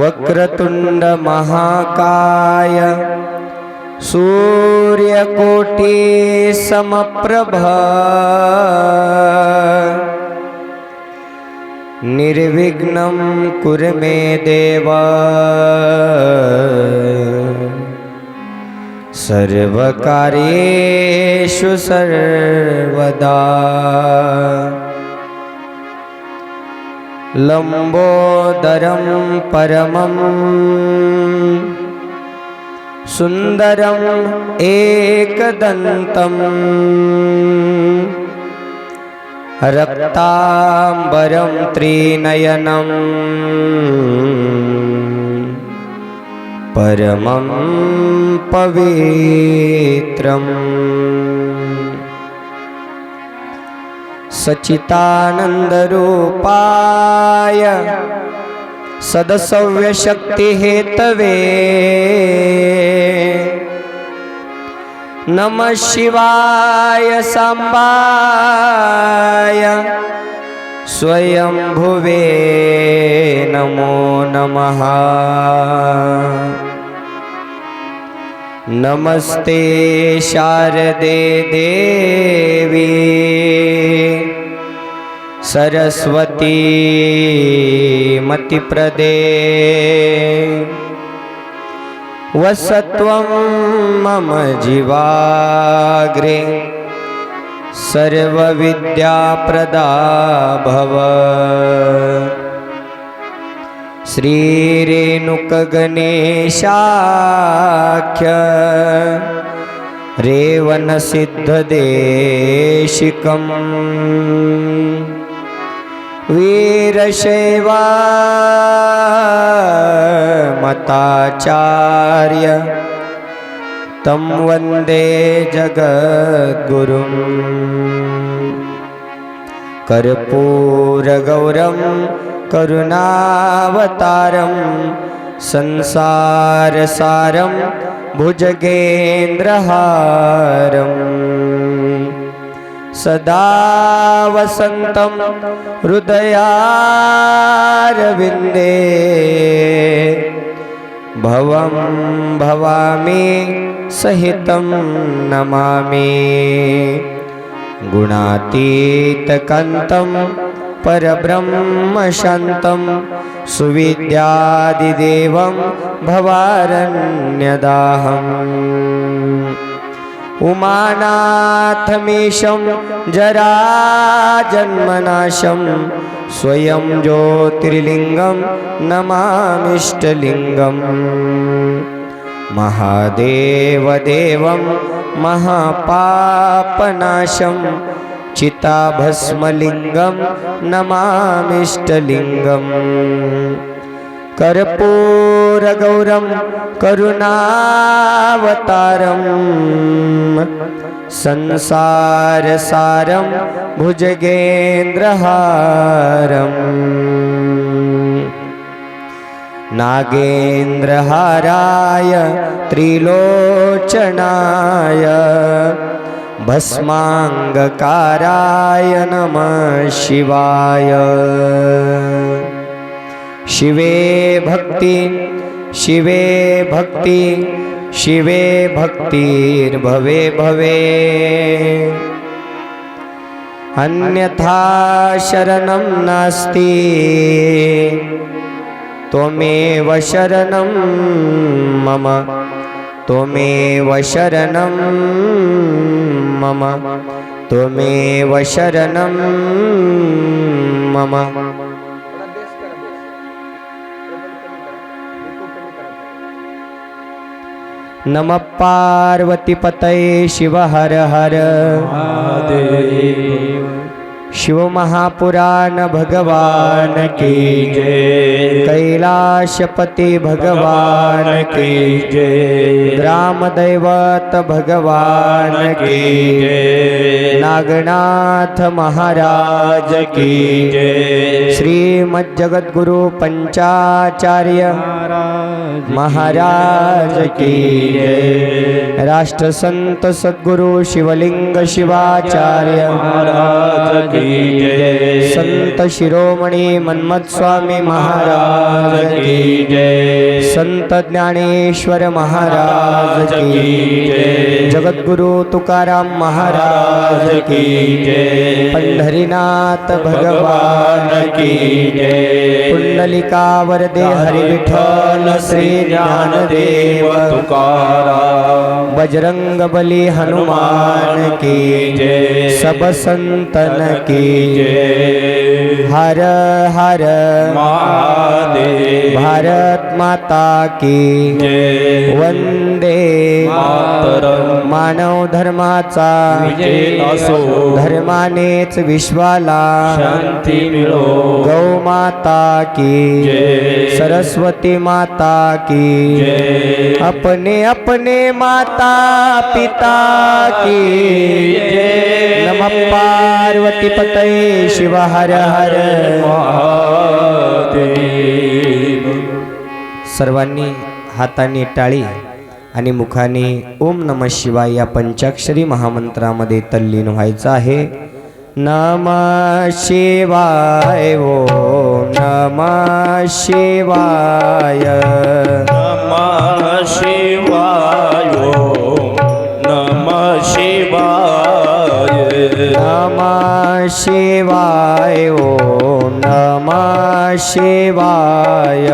वक्रतुंड महाकाय सूर्यकोटि समप्रभ निर्विघ्नं कुरु मे देव सर्वकार्येषु सर्वदा। लंबोदरं परमं सुंदरम एकदंतं रक्तांबरं त्रिनयनं परमं पवित्रम् सच्चिदानंदरूपाय सदसव्यशक्तिहेतवे नमः शिवाय सांबाय स्वयंभुवे नमो नमः। नमस्ते शारदे देवी सरस्वती मतिप्रदे वसत्वं मम जीवाग्रे सर्वविद्याप्रदा भव। श्रीरेणुकगणेशाख्य रेवनसिद्धदेशिकं वीरशैवा मताचार्य तं वन्दे जगद्गुरुं। कर्पूरगौरं करुणावतारं संसारसारं भुजगेन्द्रहारं सदा वसन्तं हृदयारविन्दे भवं भवामि सहितं नमामि। गुणातीतकान्तं परब्रह्मशान्तं सुविद्यादिदेवं भवारण्यदाहम्। उमानाथमीशं जराजन्मनाशं स्वयं ज्योतिर्लिङ्गं नमामिष्टलिङ्गं। महादेवदेवं महापापनाशं चिताभस्मलिङ्गं नमामिष्टलिङ्गं। कर्पूरगौरं करुणावतारं संसारसारं भुजगेन्द्रहारं नागेन्द्रहाराय त्रिलोचनाय भस्मांगकाराय नमः शिवाय। शिवे भक्ति शिवे भक्ति शिवे भक्तिर्भवे भवे अन्यथा शरणं नास्ति त्वमेव शरणं मम त्वमेव शरणं मम त्वमेव शरणं मम। नमः पार्वतीपतये शिव हर हर महादेव। शिव महापुराण भगवान की जय। कैलाशपति भगवान की जय। ग्राम दैवत भगवान की जय। नागनाथ महाराज की जय। श्रीमद् जगद्गुरु पंचाचार्य महाराज की जय। राष्ट्रसंत सद्गुरु शिवलिंग शिवाचार्य महाराज की जय। संत शिरोमणी मन्मथ स्वामी महाराज की जय। संत ज्ञानेश्वर महाराज की जय। जगद्गुरु तुकाराम महाराज की जय। पंढरीनाथ भगवान की जय। पुंडलिका वरदे हरि विठ्ठल श्री ज्ञानदेव तुकाराम। बजरंग बली हनुमान की जय। सब संतन की जय। हर हर महादेव। भारत माता की जय। वंदे मातरम। मानव धर्माचा विजय असो। धर्मानेच विश्वाला शांती मिळो। गौ माता की जय। सरस्वती माता की जय। अपने अपने माता पिता की जय। नमः पार्वती पतये शिव हर हर महादेव। सर्वांनी हाताने टाळी आणि मुखाने ओम नमः शिवाय या पंचाक्षरी महामंत्रामध्ये तल्लीन व्हायचं आहे। नमः शिवाय ओम नमः शिवाय नमः शिवाय ओम नमः शिवाय। नमः शिवाय ओम नमः शिवाय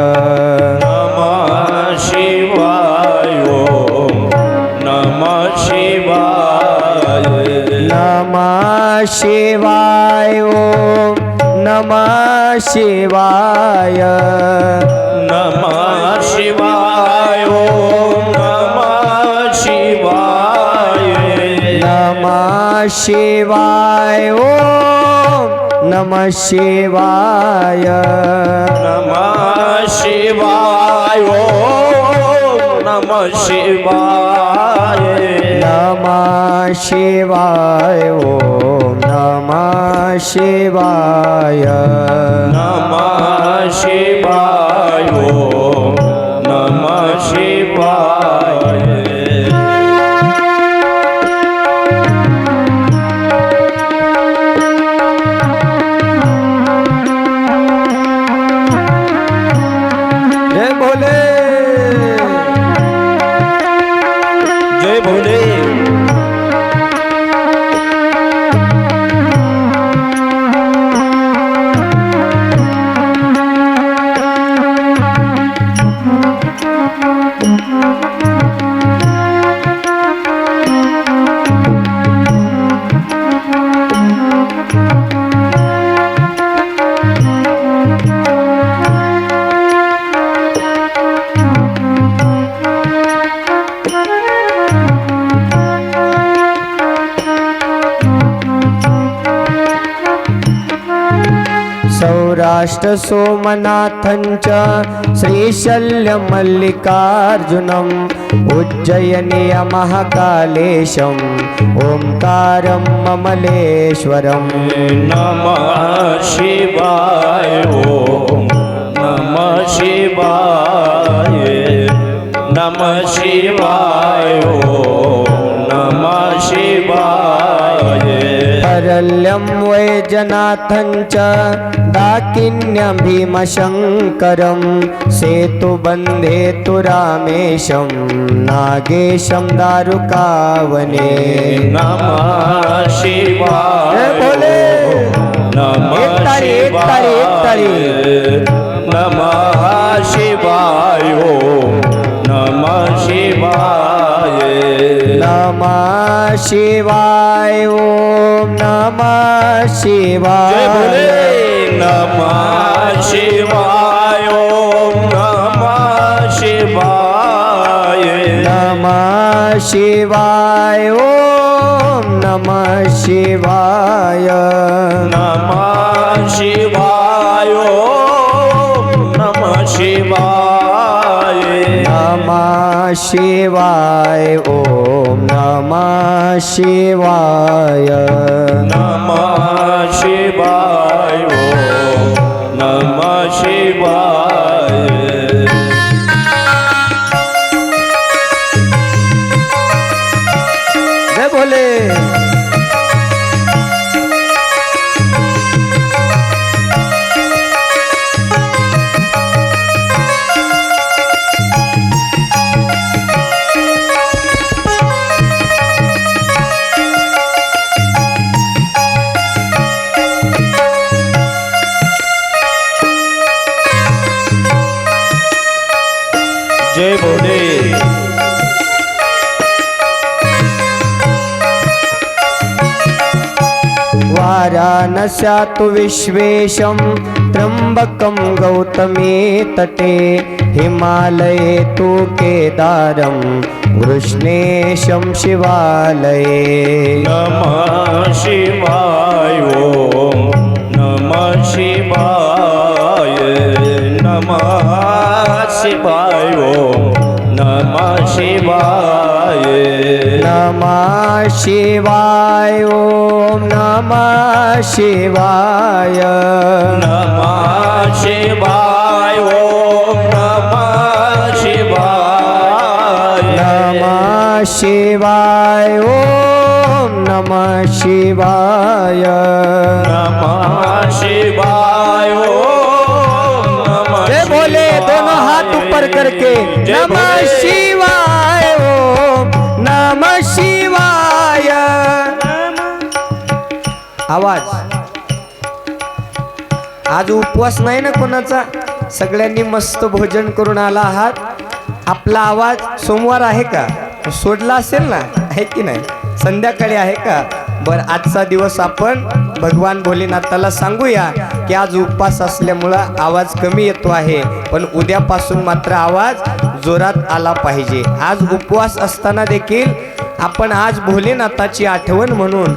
नमः शिवाय ओम नमः शिवाय। नमः शिवाय ओम नमः शिवाय नमः शिवाय ओम नमः शिवाय। नमः शिवाय ओम नमः शिवाय नमः शिवाय ओम नमः शिवाय। नमः शिवाय ओम नमः शिवाय नमः शिवाय ओम नमः शिवाय। जय भोले जय भोले। सौराष्ट्र सोमनाथञ्च श्रीशल्यमल्लिकार्जुनम् उज्जयिनी महाकालेशम् ओंकारं ममलेश्वरम्। नमः शिवाय ओम नमः शिवाय। नमः शिवाय ओम नमः शिवाय। परल्यं वैजनाथञ्च दाकिन्यं भीमशङ्करं सेतुबन्धेतु रामेशं नागेशं दारुकावने। नमः शिवाय जय भोले। नमः एक तारी, एक तारी, एक तारी। शिवाय। नमः शिवाय ओम नमः शिवाय नमः शिवाय ओम नमः शिवाय जय भोले नमः शिवाय ओम नमः शिवाय नमः शिवाय ओम नमः शिवाय नमः शिवाय ओम नमः शिवाय नमः शिवाय ओम नमः शिवाय नमः शिवाय ओम नमः शिवाय जय भोले जय भोले वाराणस्यातु विश्वेशं त्र्यम्बकं गौतमी तटे हिमालये तु केदारं कृष्णेशं शिवालये नमः शिवाय ओम नमः शिवाय नमः शिवाय ओम नमः शिवाय नमः शिवाय ओम नमः शिवाय नमः शिवाय ओम नमः शिवाय नमः शिवाय ओम नमः शिवाय नमः शिवाय ओम नमः जय भोले दोनों हाथ ऊपर करके जय नमः भोले। शिवाय ओम नमः शिवाय आवाज आज उपवास नाही ना कोणाचा सगळ्यांनी मस्त भोजन करून आला आहात आपला आवाज सोमवार आहे का सोडला असेल ना आहे की नाही संध्याकाळी आहे का बर आजचा दिवस आपण भगवान भोलेनाथाला सांगूया की आज उपवास असल्यामुळं आवाज कमी येतो आहे पण उद्यापासून मात्र आवाज जोरात आला पाहिजे आज उपवास असताना देखील आपण आज भोलेनाथाची आठवण म्हणून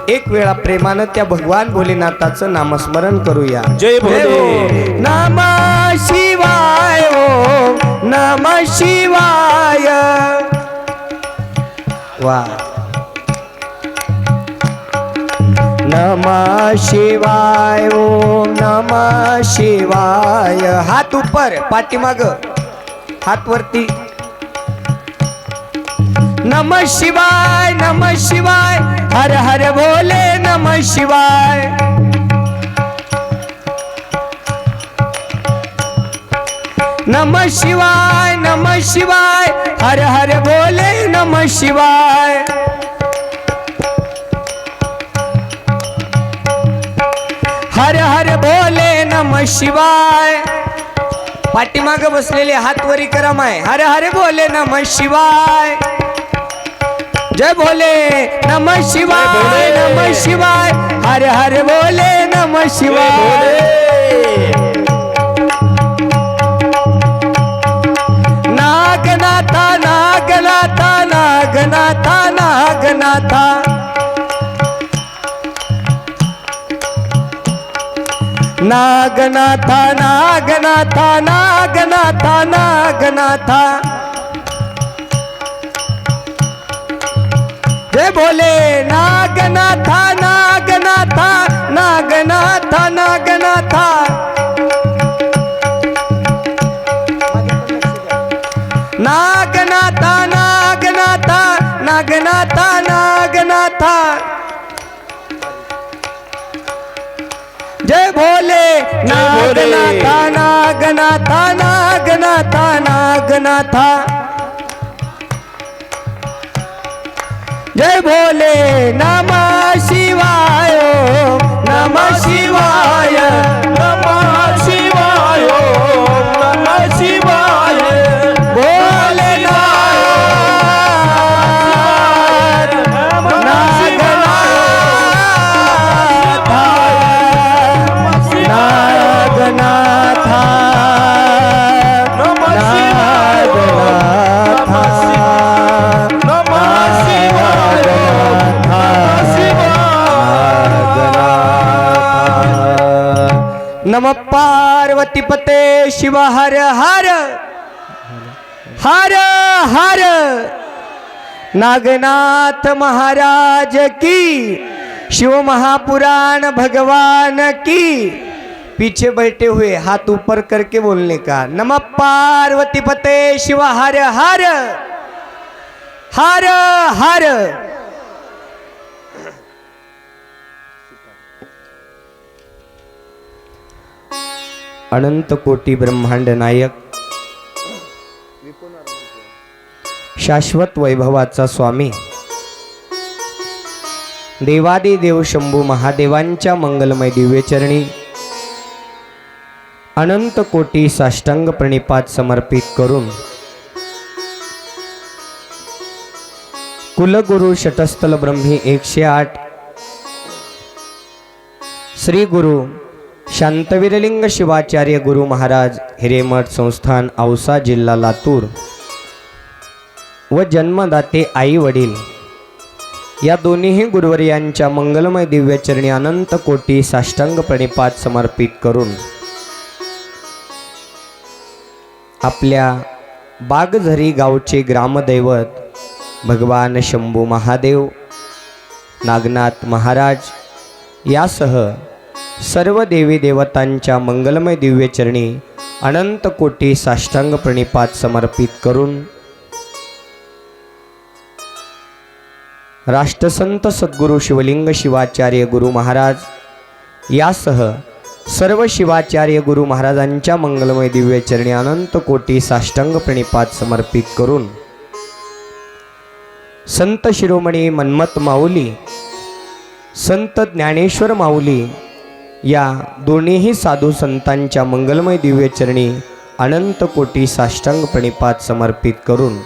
एक वेळा प्रेमानं त्या भगवान भोलेनाथाचं नामस्मरण करूया जय भोले नमः शिवाय ओम नमः शिवाय वा नमः शिवाय ओम नमः शिवाय हात ऊपर पाठीमाग हात वरती नमः शिवाय हर हर भोले नमः शिवाय नमः शिवाय हर हर भोले नमः शिवाय हर हर भोले नमः शिवाय पाठीमाग बसलेले हात वरी करा माय हर हर भोले नमः शिवाय जय भोले नमः शिवाय हर हर भोले नमः शिवाय नागनाथा नागनाथा नागनाथा नागनाथा नागनाथा नागनाथा नागनाथा नागनाथा जय भोले नागनाथा नागनाथा नागनाथा नागनाथा नागनाथा नागनाथा नागनाथा नागनाथा जय भोले नागनाथा नागनाथा नागनाथा नागनाथा जय भोले नमः शिवाय ओम नमः शिवाय नमः शिवाय ओम नम पार्वती पते शिव हर हर हर हर नागनाथ महाराज की शिव महापुराण भगवान की। पीछे बैठे हुए हाथ ऊपर करके बोलने का नम पार्वती पते शिव हर हर हर हर। अनंत कोटी ब्रह्मांड नायक शाश्वत वैभवाचा स्वामी देवादी देव शंभू महादेवांच्या मंगलमय दिव्यचरणी अनंत कोटी साष्टांग प्रणिपात समर्पित करून कुलगुरु शतस्थल ब्रह्मी 108 श्री गुरु शांतवीरलिंग शिवाचार्य गुरु महाराज हिरेमठ संस्थान औसा जिल्हा लातूर व जन्मदाते आई वडील या दोन्ही गुरुवर्यांच्या मंगलमय दिव्यचरणी अनंत कोटी साष्टांग प्रणिपात समर्पित करून आपल्या बागझरी गावचे ग्रामदैवत भगवान शंभू महादेव नागनाथ महाराज यासह सर्व देवी देवतांच्या मंगलमय दिव्यचरणी अनंत कोटी साष्टांग प्रणिपात समर्पित करून राष्ट्रसंत सद्गुरु शिवलिंग शिवाचार्य गुरु महाराज यासह सर्व शिवाचार्य गुरु महाराजांच्या मंगलमय दिव्यचरणी अनंत कोटी साष्टांग प्रणिपात समर्पित करून संत शिरोमणी मन्मथ माऊली संत ज्ञानेश्वर माऊली या दोन्ही साधू संतांच्या मंगलमय दिव्यचरणी अनंत कोटी साष्टांग प्रणिपात समर्पित करून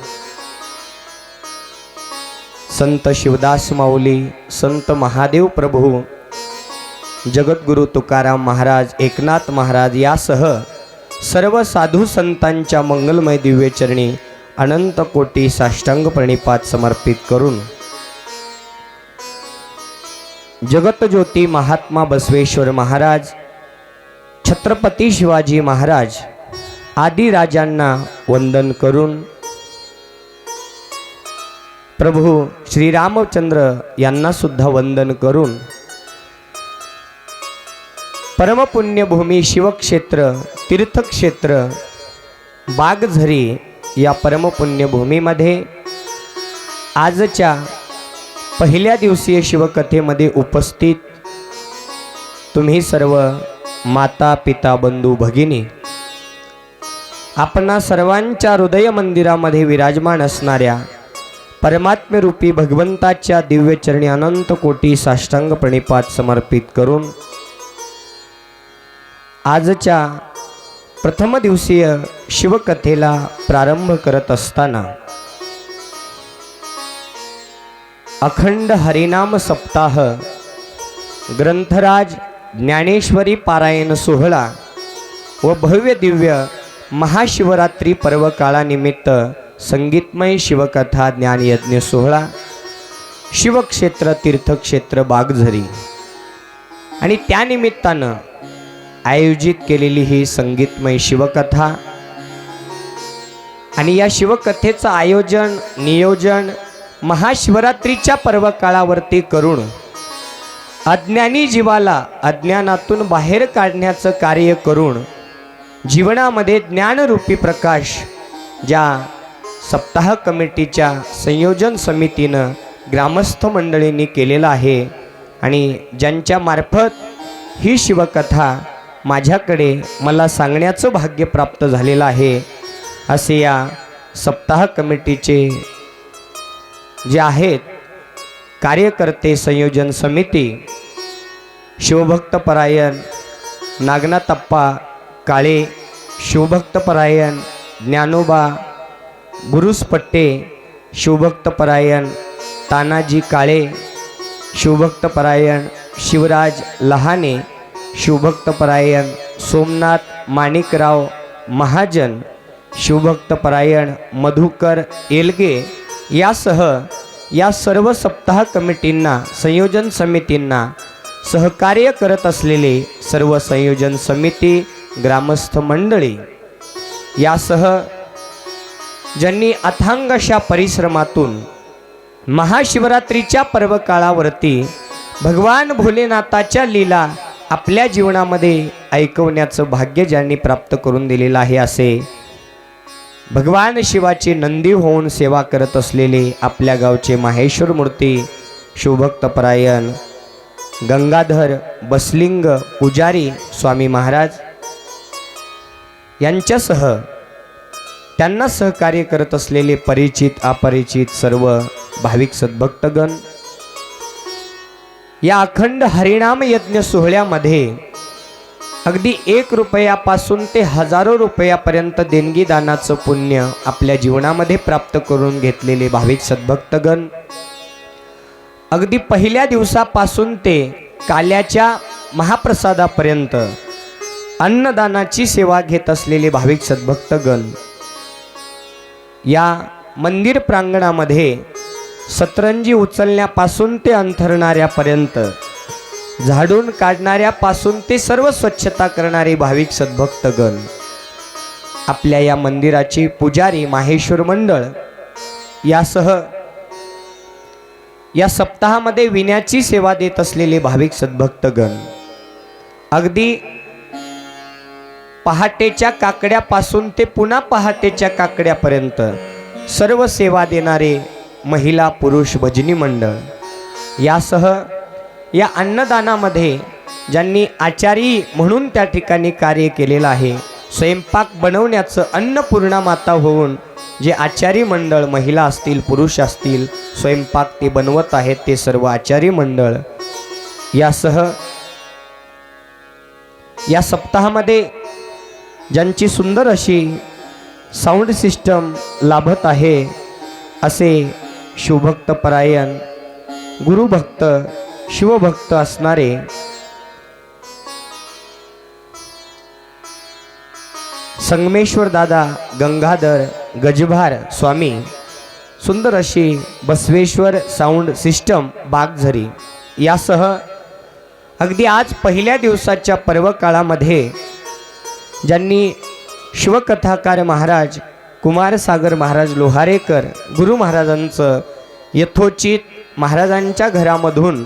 संत शिवदास माऊली संत महादेव प्रभू जगद्गुरु तुकाराम महाराज एकनाथ महाराज यासह सर्व साधू संतांच्या मंगलमय दिव्यचरणी अनंत कोटी साष्टांग प्रणिपात समर्पित करून जगतज्योती महात्मा बसवेश्वर महाराज छत्रपती शिवाजी महाराज आदी राजांना वंदन करून प्रभू श्रीरामचंद्र यांना सुद्धा वंदन करून परमपुण्यभूमी शिवक्षेत्र तीर्थक्षेत्र बागझरी या परमपुण्यभूमीमध्ये आजच्या पहिल्या दिवसीय शिवकथेमध्ये उपस्थित तुम्ही सर्व माता पिता बंधू भगिनी आपणा सर्वांच्या हृदय मंदिरामध्ये विराजमान असणाऱ्या परमात्म्यरूपी भगवंताच्या दिव्यचरणी अनंत कोटी साष्टांग प्रणिपात समर्पित करून आजच्या प्रथम दिवसीय शिवकथेला प्रारंभ करत असताना अखंड हरिनाम सप्ताह ग्रंथराज ज्ञानेश्वरी पारायण सोहळा व भव्य दिव्य महाशिवरात्री पर्व काळानिमित्त संगीतमय शिवकथा ज्ञानयज्ञ सोहळा शिवक्षेत्र तीर्थक्षेत्र बागझरी आणि त्यानिमित्तानं आयोजित केलेली ही संगीतमय शिवकथा आणि या शिवकथेचं आयोजन नियोजन महाशिवरात्रीच्या पर्व काळावरती करून अज्ञानी जीवाला अज्ञानातून बाहेर काढण्याचं कार्य करून जीवनामध्ये ज्ञानरूपी प्रकाश ज्या सप्ताह कमिटीच्या संयोजन समितीनं ग्रामस्थ मंडळींनी केलेला आहे आणि ज्यांच्या मार्फत ही शिवकथा माझ्याकडे मला सांगण्याचं भाग्य प्राप्त झालेलं आहे असे या सप्ताह कमिटीचे जे आहेत कार्यकर्ते संयोजन समिती शिवभक्तपरायण नागनाथप्पा काळे शिवभक्तपरायण ज्ञानोबा गुरुसपट्टे शिवभक्तपरायण तानाजी काळे शिवभक्तपरायण शिवराज लहाने शिवभक्तपरायण सोमनाथ माणिकराव महाजन शिवभक्तपरायण मधुकर एलगे यासह या सर्व सप्ताह कमिटींना संयोजन समितींना सहकार्य करत असलेले सर्व संयोजन समिती, ग्रामस्थ मंडळी यासह ज्यांनी अथांग अशा परिश्रमातून महाशिवरात्रीच्या पर्व काळावरती भगवान भोलेनाथाच्या लीला आपल्या जीवनामध्ये ऐकवण्याचं भाग्य ज्यांनी प्राप्त करून दिलेलं आहे, असे भगवान शिवाची नंदी होऊन सेवा करत असलेले आपल्या गावचे माहेश्वर मूर्ती शिवभक्त परायण गंगाधर बसलिंग पुजारी स्वामी महाराज यांच्यासह त्यांना सहकार्य करत असलेले परिचित अपरिचित सर्व भाविक सद्भक्तगण या अखंड हरिनाम यज्ञ सोहळ्यामध्ये अगदी 1 रुपयापासून ते हजारो रुपयापर्यंत देणगी दानाचं पुण्य आपल्या जीवनामध्ये प्राप्त करून घेतलेले भाविक सद्भक्तगण, अगदी पहिल्या दिवसापासून ते काल्याच्या महाप्रसादापर्यंत अन्नदानाची सेवा घेत असलेले भाविक सद्भक्तगण, या मंदिर प्रांगणामध्ये सतरंजी उचलण्यापासून ते अंथरणाऱ्यापर्यंत, झाडून काढणाऱ्यापासून ते सर्व स्वच्छता करणारे भाविक सद्भक्तगण, आपल्या या मंदिराची पुजारी माहेश्वर मंडळ यासह या सप्ताहामध्ये विण्याची सेवा देत असलेले भाविक सद्भक्तगण, अगदी पहाटेच्या काकड्यापासून ते पुन्हा पहाटेच्या काकड्यापर्यंत सर्व सेवा देणारे महिला पुरुष भजनी मंडळ यासह या अन्नदानामध्ये ज्यांनी आचारी म्हणून त्या ठिकाणी कार्य केलेलं आहे, स्वयंपाक बनवण्याचं अन्नपूर्णा माता होऊन जे आचारी मंडळ महिला असतील पुरुष असतील स्वयंपाक ते बनवत आहेत ते सर्व आचारी मंडळ यासह या सप्ताहामध्ये ज्यांची सुंदर अशी साऊंड सिस्टम लाभत आहे असे शिवभक्त परायण गुरुभक्त शिवभक्त असणारे संगमेश्वर दादा गंगाधर गजभार स्वामी, सुंदर अशी बसवेश्वर साऊंड सिस्टम बागझरी यासह अगदी आज पहिल्या दिवसाच्या पर्व काळामध्ये ज्यांनी शिवकथाकार महाराज कुमारसागर महाराज लोहारेकर गुरु महाराजांचं यथोचित महाराजांच्या घरामधून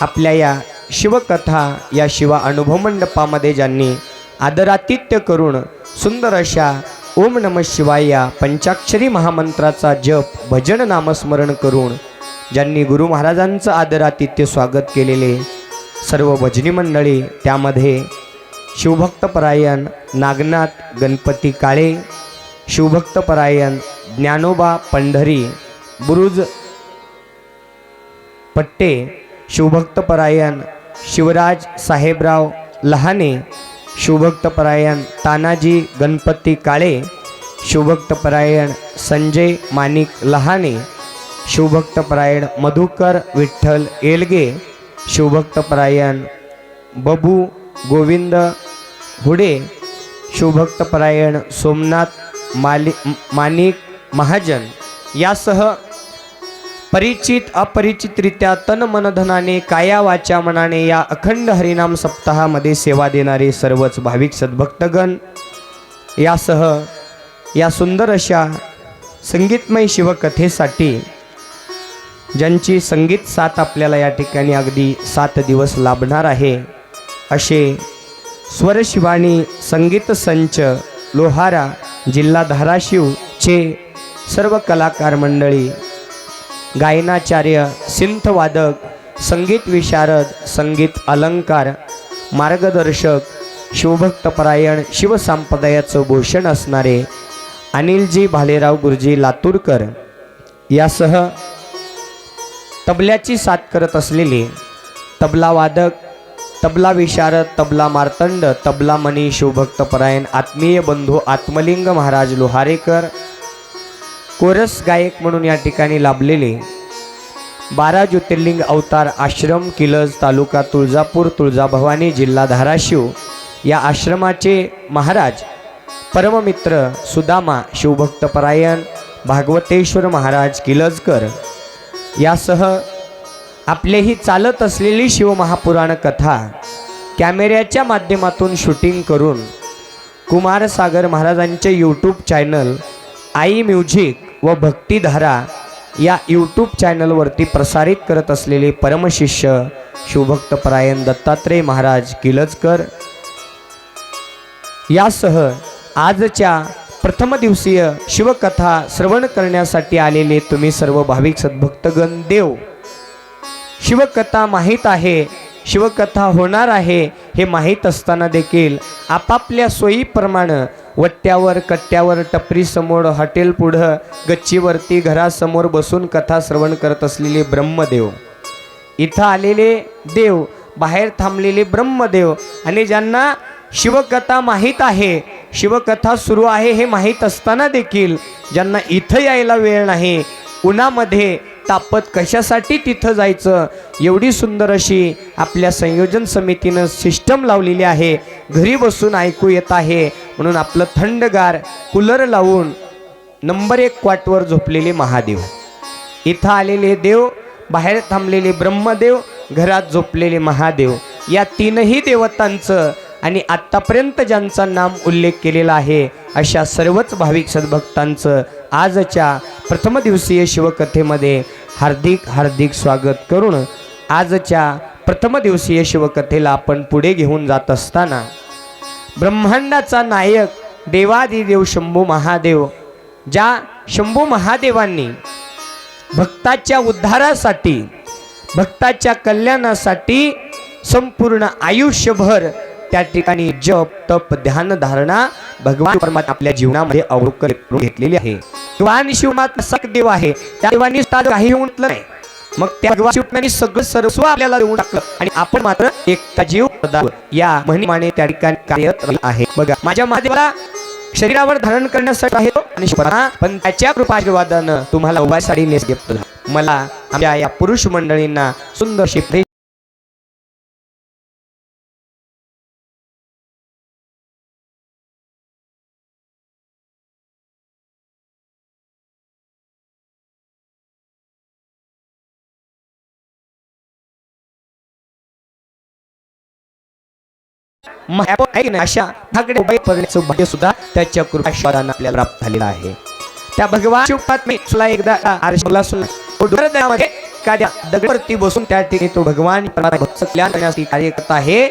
आपल्या या शिवकथा या शिवा अनुभव मंडपामध्ये ज्यांनी आदरातिथ्य करून सुंदर अशा ओम नमः शिवाय या पंचाक्षरी महामंत्राचा जप भजन नामस्मरण करून ज्यांनी गुरु महाराजांचं आदरातिथ्य स्वागत केलेले सर्व भजनी मंडळी, त्यामध्ये शिवभक्तपरायण नागनाथ गणपती काळे, शिवभक्तपरायण ज्ञानोबा पंढरी बुरुज पट्टे, शिवभक्तपरायण शिवराज साहेबराव लहाने, शिवभक्तपरायण तानाजी गणपती काळे, शिवभक्तपरायण संजय माणिक लहाने, शिवभक्तपरायण मधुकर विठ्ठल एलगे, शिवभक्तपरायण बबू गोविंद हुडे, शिवभक्तपरायण सोमनाथ माणिक महाजन यासह परिचित अपरिचितरित्या तन मन धनाने काया वाचा मनाने या अखंड हरिनाम सप्ताहामध्ये सेवा देणारे सर्वच भाविक सद्भक्तगण यासह या सुंदर अशा संगीतमय शिवकथेसाठी ज्यांची संगीत साथ आपल्याला या ठिकाणी अगदी 7 दिवस लाभणार आहे असे स्वरशिवाणी संगीत संच लोहारा जिल्हा धाराशिवचे सर्व कलाकार मंडळी, गायनाचार्य सिंथवादक संगीत विशारद संगीत अलंकार मार्गदर्शक शिवभक्तपरायण शिवसंप्रदायाचं भूषण असणारे अनिलजी भालेराव गुरुजी लातूरकर यासह तबल्याची साथ करत असलेले तबला वादक तबला विशारद तबला मार्तंड तबला मनी शिवभक्तपरायण आत्मीय बंधू आत्मलिंग महाराज लोहारेकर, कोरस गायक म्हणून या ठिकाणी लाभलेले 12 ज्योतिर्लिंग अवतार आश्रम किलज तालुका तुळजापूर तुळजाभवानी जिल्हा धाराशिव या आश्रमाचे महाराज परममित्र सुदामा शिवभक्तपरायण भागवतेश्वर महाराज किलजकर यासह आपली ही चालत असलेली शिवमहापुराण कथा कॅमेऱ्याच्या माध्यमातून शूटिंग करून कुमारसागर महाराजांचे यूट्यूब चॅनल आई म्युझिक व भक्तिधारा या यूट्यूब चॅनलवरती प्रसारित करत असलेले परमशिष्य शिवभक्तपरायण दत्तात्रय महाराज किलजकर यासह आजच्या प्रथम दिवसीय शिवकथा श्रवण करण्यासाठी आलेले तुम्ही सर्व भाविक सद्भक्तगण देव, शिवकथा माहीत आहे, शिवकथा होणार आहे हे माहीत असताना देखील आपापल्या सोयीप्रमाणे वट्ट्यावर कट्ट्यावर टपरीसमोर हॉटेल पुढं गच्चीवरती घरासमोर बसून कथा श्रवण करत असलेले ब्रह्मदेव, इथं आलेले देव, बाहेर थांबलेले ब्रह्मदेव आणि ज्यांना शिवकथा माहीत आहे, शिवकथा सुरू आहे हे माहीत असताना देखील ज्यांना इथं यायला वेळ नाही, उन्हामध्ये तापत कशासाठी तिथं जायचं, एवढी सुंदर अशी आपल्या संयोजन समितीनं सिस्टम लावलेली आहे. घरी बसून ऐकू येत आहे म्हणून आपलं थंडगार कूलर लावून नंबर 1 क्वाटवर झोपलेले महादेव, इथं आलेले देव, बाहेर थांबलेले ब्रह्मदेव, घरात झोपलेले महादेव, या तीनही देवतांचं आणि आत्तापर्यंत ज्यांचा नाम उल्लेख केलेला आहे अशा सर्वच भाविक सद्भक्तांचं आजच्या प्रथम दिवसीय शिवकथेमध्ये हार्दिक हार्दिक स्वागत करून आजच्या प्रथम दिवसीय शिवकथेला आपण पुढे घेऊन जात असताना ब्रह्मांडाचा नायक देवादिदेव शंभू महादेव, ज्या शंभू महादेवांनी भक्ताच्या उद्धारासाठी, भक्ताच्या कल्याणासाठी संपूर्ण आयुष्यभर त्या ठिकाणी जप तप ध्यान धारणा भगवान परमात्मा आपल्या जीवनामध्ये अवलोकन करून घेतलेली आहे. भगवान शिवमात्मा सक देव आहे, त्या देवांनी काही म्हटलं नाही, मग त्या भगवान शिवमात्म्यांनी सगळं सर्वस्व आपल्याला देऊन टाकलं आणि आपण मात्र एकटा जीव या म्हणीमाने त्या ठिकाणी कार्यरत आहे. बघा, माझ्या महादेवाला शरीरावर धारण करण्यासाठी आहे तो आणि पण त्याच्या कृपा आशीर्वादानं तुम्हाला उभा साडी नेस घेतला. मला आमच्या या पुरुष मंडळींना सुंदर शिफ्ट अशा भागडे पर्यंत भाग्य सुद्धा त्याच्या कृपाशीर्वादाने आपल्याला प्राप्त झालेला आहे. त्या भगवान शिवपात्मेला एकदा आरशला सुद्धा दगडावरती बसून त्या ठिकाणी तो भगवान भक्त कल्याण करण्यासाठी कार्य करत आहे.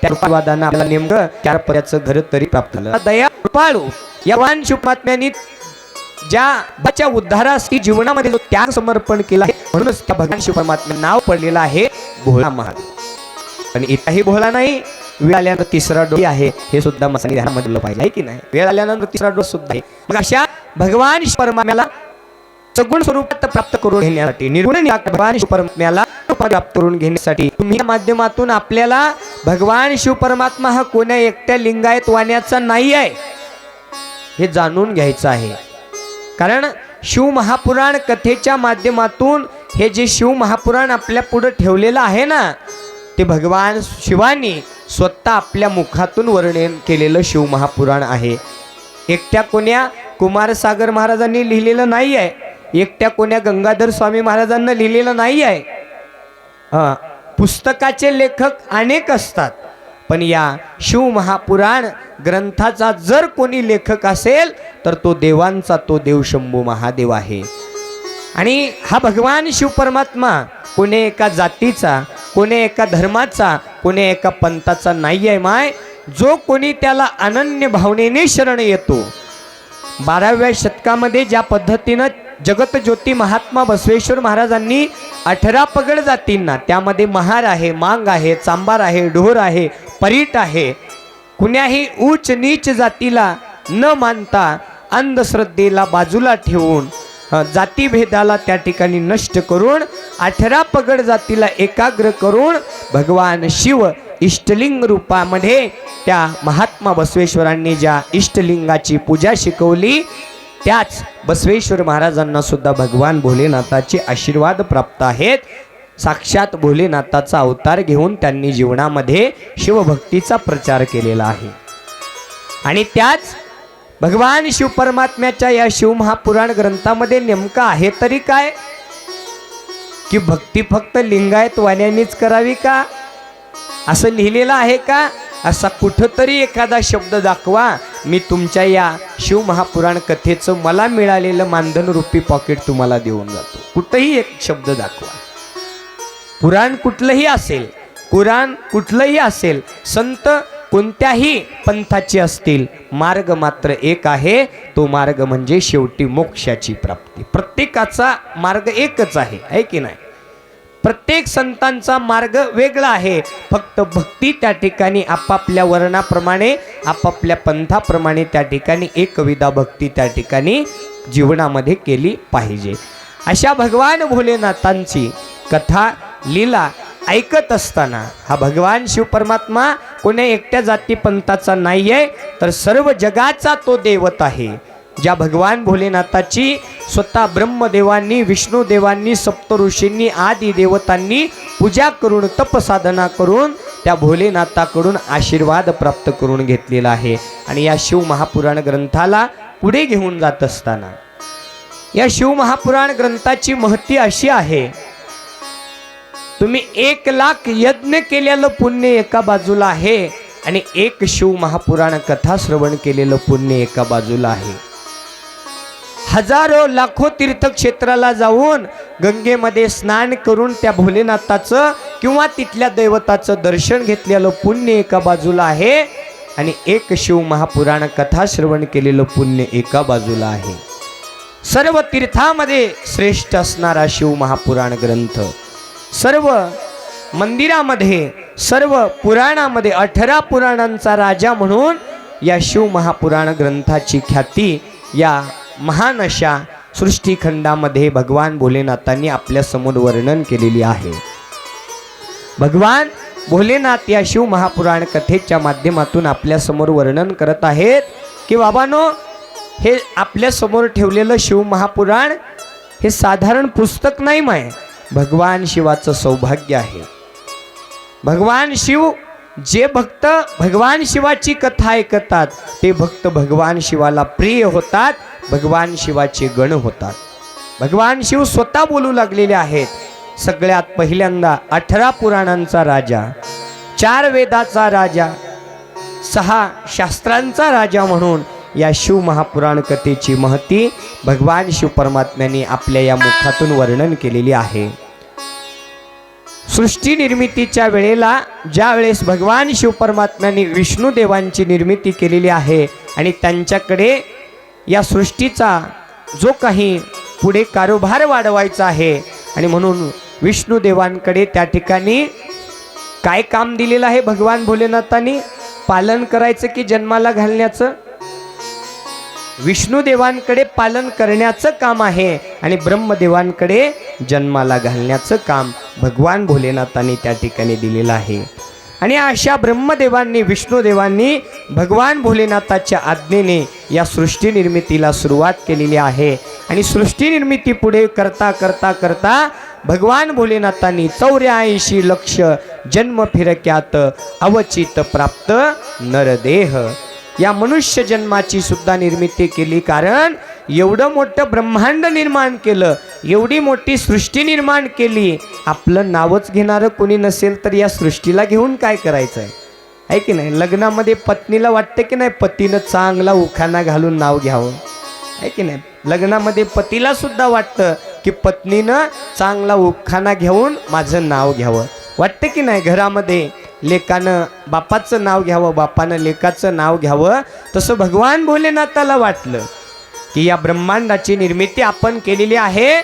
त्या कृपाशीर्वादाने आपल्याला नेमकं 4 पर्याचं घर तरी प्राप्त झालं. दया कृपाळू या भगवान शिवपात्म्यांनी ज्या बच्या उद्धारासाठी जीवनामध्ये जो त्याग समर्पण केला आहे म्हणूनच त्या भगवान शिव परमात्म्या नाव पडलेलं आहे भोळा महादेव. पण इथंही भोळा नाही, वेळ आल्यानंतर तिसरा डोस आहे हे सुद्धा मसाली ध्यानामध्ये पाहिजे आहे की नाही. वेळ आल्यानंतर तिसरा डोस सुद्धा आहे. मग अशा भगवान परमात्म्याला सगुण स्वरूपात प्राप्त करून घेण्यासाठी, निर्गुण भगवान शिव परमात्म्याला प्राप्त करून घेण्यासाठी तुम्ही या माध्यमातून आपल्याला भगवान शिव परमात्मा हा कोण्या एकट्या लिंगायत वाण्याचा नाही आहे हे जाणून घ्यायचं आहे. कारण शिव महापुराण कथेच्या माध्यमातून हे जे शिव महापुराण आपल्या पुढे ठेवलेलं आहे ना, ते भगवान शिवानी स्वतः आपल्या मुखातून वर्णन केलेलं शिव महापुराण आहे. एकट्या कोण्या कुमारसागर महाराजांनी लिहिलेलं नाही आहे, एकट्या कोण्या गंगाधर स्वामी महाराजांना लिहिलेलं नाही आहे. पुस्तकाचे लेखक अनेक असतात, पण या शिव महापुराण ग्रंथाचा जर कोणी लेखक असेल तर तो देवांचा तो देव शंभू महादेव आहे. आणि हा भगवान शिव परमात्मा कोणी एका जातीचा, कोणी एका धर्माचा, कोणी एका पंथाचा नाही आहे माय. जो कोणी त्याला अनन्य भावनेने शरण येतो. 12व्या शतकामध्ये ज्या पद्धतीनं जगतज्योती महात्मा बसवेश्वर महाराजांनी 18 पगड जातींना, त्यामध्ये महार आहे, मांग आहे, चांबार आहे, ढोर आहे, परीट आहे, कुण्याही उच्च नीच जातीला न मानता अंधश्रद्धेला बाजूला ठेवून जातीभेदाला त्या ठिकाणी नष्ट करून 18 पगड जातीला एकाग्र करून भगवान शिव इष्टलिंग रूपामध्ये त्या महात्मा बसवेश्वरांनी ज्या इष्टलिंगाची पूजा शिकवली, त्याच बसवेश्वर महाराजांना सुद्धा भगवान भोलेनाथाचे आशीर्वाद प्राप्त आहेत. साक्षात भोलेनाथाचा अवतार घेऊन त्यांनी जीवनामध्ये शिवभक्तीचा प्रचार केलेला आहे. आणि त्याच भगवान शिव परमात्म्याच्या या शिव महापुराण ग्रंथामध्ये नेमका आहे तरी काय, की भक्ती फक्त लिंगायत वाण्यानीच करावी का, असं लिहिलेलं आहे का? असा कुठंतरी एखादा शब्द दाखवा, मी तुमच्या या शिवमहापुराण कथेचं मला मिळालेलं मानधन रूपी पॉकेट तुम्हाला देऊन जातो. कुठंही एक शब्द दाखवा. पुराण कुठलंही असेल, कुराण कुठलंही असेल, संत कोणत्याही पंथाचे असतील, मार्ग मात्र एक आहे. तो मार्ग म्हणजे शेवटी मोक्षाची प्राप्ती. प्रत्येकाचा मार्ग एकच आहे की नाही? प्रत्येक संतांचा मार्ग वेगळा आहे. फक्त भक्ती त्या ठिकाणी आपापल्या वर्णाप्रमाणे, आपापल्या पंथाप्रमाणे त्या ठिकाणी एकविधा भक्ती त्या ठिकाणी जीवनामध्ये केली पाहिजे. अशा भगवान भोलेनाथांची कथा लीला ऐकत असताना हा भगवान शिव परमात्मा कोण्या एकट्या जाती पंथाचा नाही आहे, तर सर्व जगाचा तो देवत आहे. ज्या भगवान भोलेनाथाची स्वतः ब्रह्मदेवांनी, विष्णुदेवांनी, सप्तऋषींनी, आदी देवतांनी पूजा करून, तपसाधना करून त्या भोलेनाथाकडून आशीर्वाद प्राप्त करून घेतलेला आहे. आणि या शिव महापुराण ग्रंथाला पुढे घेऊन जात असताना या शिव महापुराण ग्रंथाची महती अशी आहे, तुम्ही 1,00,000 यज्ञ केलेलं पुण्य एका बाजूला आहे आणि एक शिव महापुराण कथा श्रवण केलेलं पुण्य एका बाजूला आहे. हजारो लाखो तीर्थक्षेत्राला जाऊन गंगेमध्ये स्नान करून त्या भोलेनाथाचं किंवा तिथल्या दैवताचं दर्शन घेतलेलं पुण्य एका बाजूला आहे आणि एक शिव महापुराण कथा श्रवण केलेलं पुण्य एका बाजूला आहे. सर्व तीर्थामध्ये श्रेष्ठ असणारा शिव महापुराण ग्रंथ, सर्व मंदिरामध्ये, सर्व पुराणामध्ये 18 पुराणांचा राजा म्हणून या शिव महापुराण ग्रंथाची ख्याती या महान अशा सृष्टीखंडामध्ये भगवान भोलेनाथांनी आपल्या समोर वर्णन केलेली आहे. भगवान भोलेनाथ या शिव महापुराण कथेच्या माध्यमातून आपल्या समोर वर्णन करत आहेत की बाबांनो, हे आपल्या समोर ठेवलेलं शिव महापुराण हे साधारण पुस्तक नाही माय, भगवान शिवाचं सौभाग्य आहे. भगवान शिव, जे भक्त भगवान शिवाची कथा ऐकतात ते भक्त भगवान शिवाला प्रिय होतात, भगवान शिवाचे गण होतात. भगवान शिव स्वतः बोलू लागलेले आहेत. सगळ्यात पहिल्यांदा 18 पुराणांचा राजा, 4 वेदाचा राजा, 6 शास्त्रांचा राजा म्हणून या शिव महापुराण कथेची महती भगवान शिव परमात्म्याने आपल्या या मुखातून वर्णन केलेली आहे. सृष्टी निर्मितीच्या वेळेला ज्या वेळेस भगवान शिव परमात्म्याने विष्णुदेवांची निर्मिती केलेली आहे आणि त्यांच्याकडे या सृष्टीचा जो काही पुढे कारभार वाढवायचा आहे आणि म्हणून विष्णुदेवांकडे त्या ठिकाणी काय काम दिलेलं आहे भगवान भोलेनाथांनी? पालन करायचं की जन्माला घालण्याचं? विष्णुदेवांकडे पालन करण्याचं काम आहे आणि ब्रह्मदेवांकडे जन्माला घालण्याचं काम भगवान भोलेनाथांनी त्या ठिकाणी दिलेलं आहे. आणि अशा ब्रह्मदेवांनी, विष्णुदेवांनी भगवान भोलेनाथाच्या आज्ञेने या सृष्टी निर्मितीला सुरुवात केलेली आहे. आणि सृष्टी निर्मिती पुढे करता करता करता भगवान भोलेनाथांनी 84 लक्ष जन्म फिरक्यात अवचित प्राप्त नरदेह या मनुष्य जन्माची सुद्धा निर्मिती केली. कारण एवढं मोठं ब्रह्मांड निर्माण केलं, एवढी मोठी सृष्टी निर्माण केली, आपलं नावच घेणारं कोणी नसेल तर या सृष्टीला घेऊन काय करायचं आहे की नाही? लग्नामध्ये पत्नीला वाटतं की नाही पतीनं चांगला उखाणा घालून नाव घ्यावं, आहे की नाही? लग्नामध्ये पतीला सुद्धा वाटतं की पत्नीनं चांगला उखाणा घेऊन माझं नाव घ्यावं, वाटतं की नाही? घरामध्ये लेकानं बापाचं नाव घ्यावं, बापानं लेकाचं नाव घ्यावं. तसं भगवान भोलेनाथाला वाटलं की या ब्रह्मांडाची निर्मिती आपण केलेली आहे,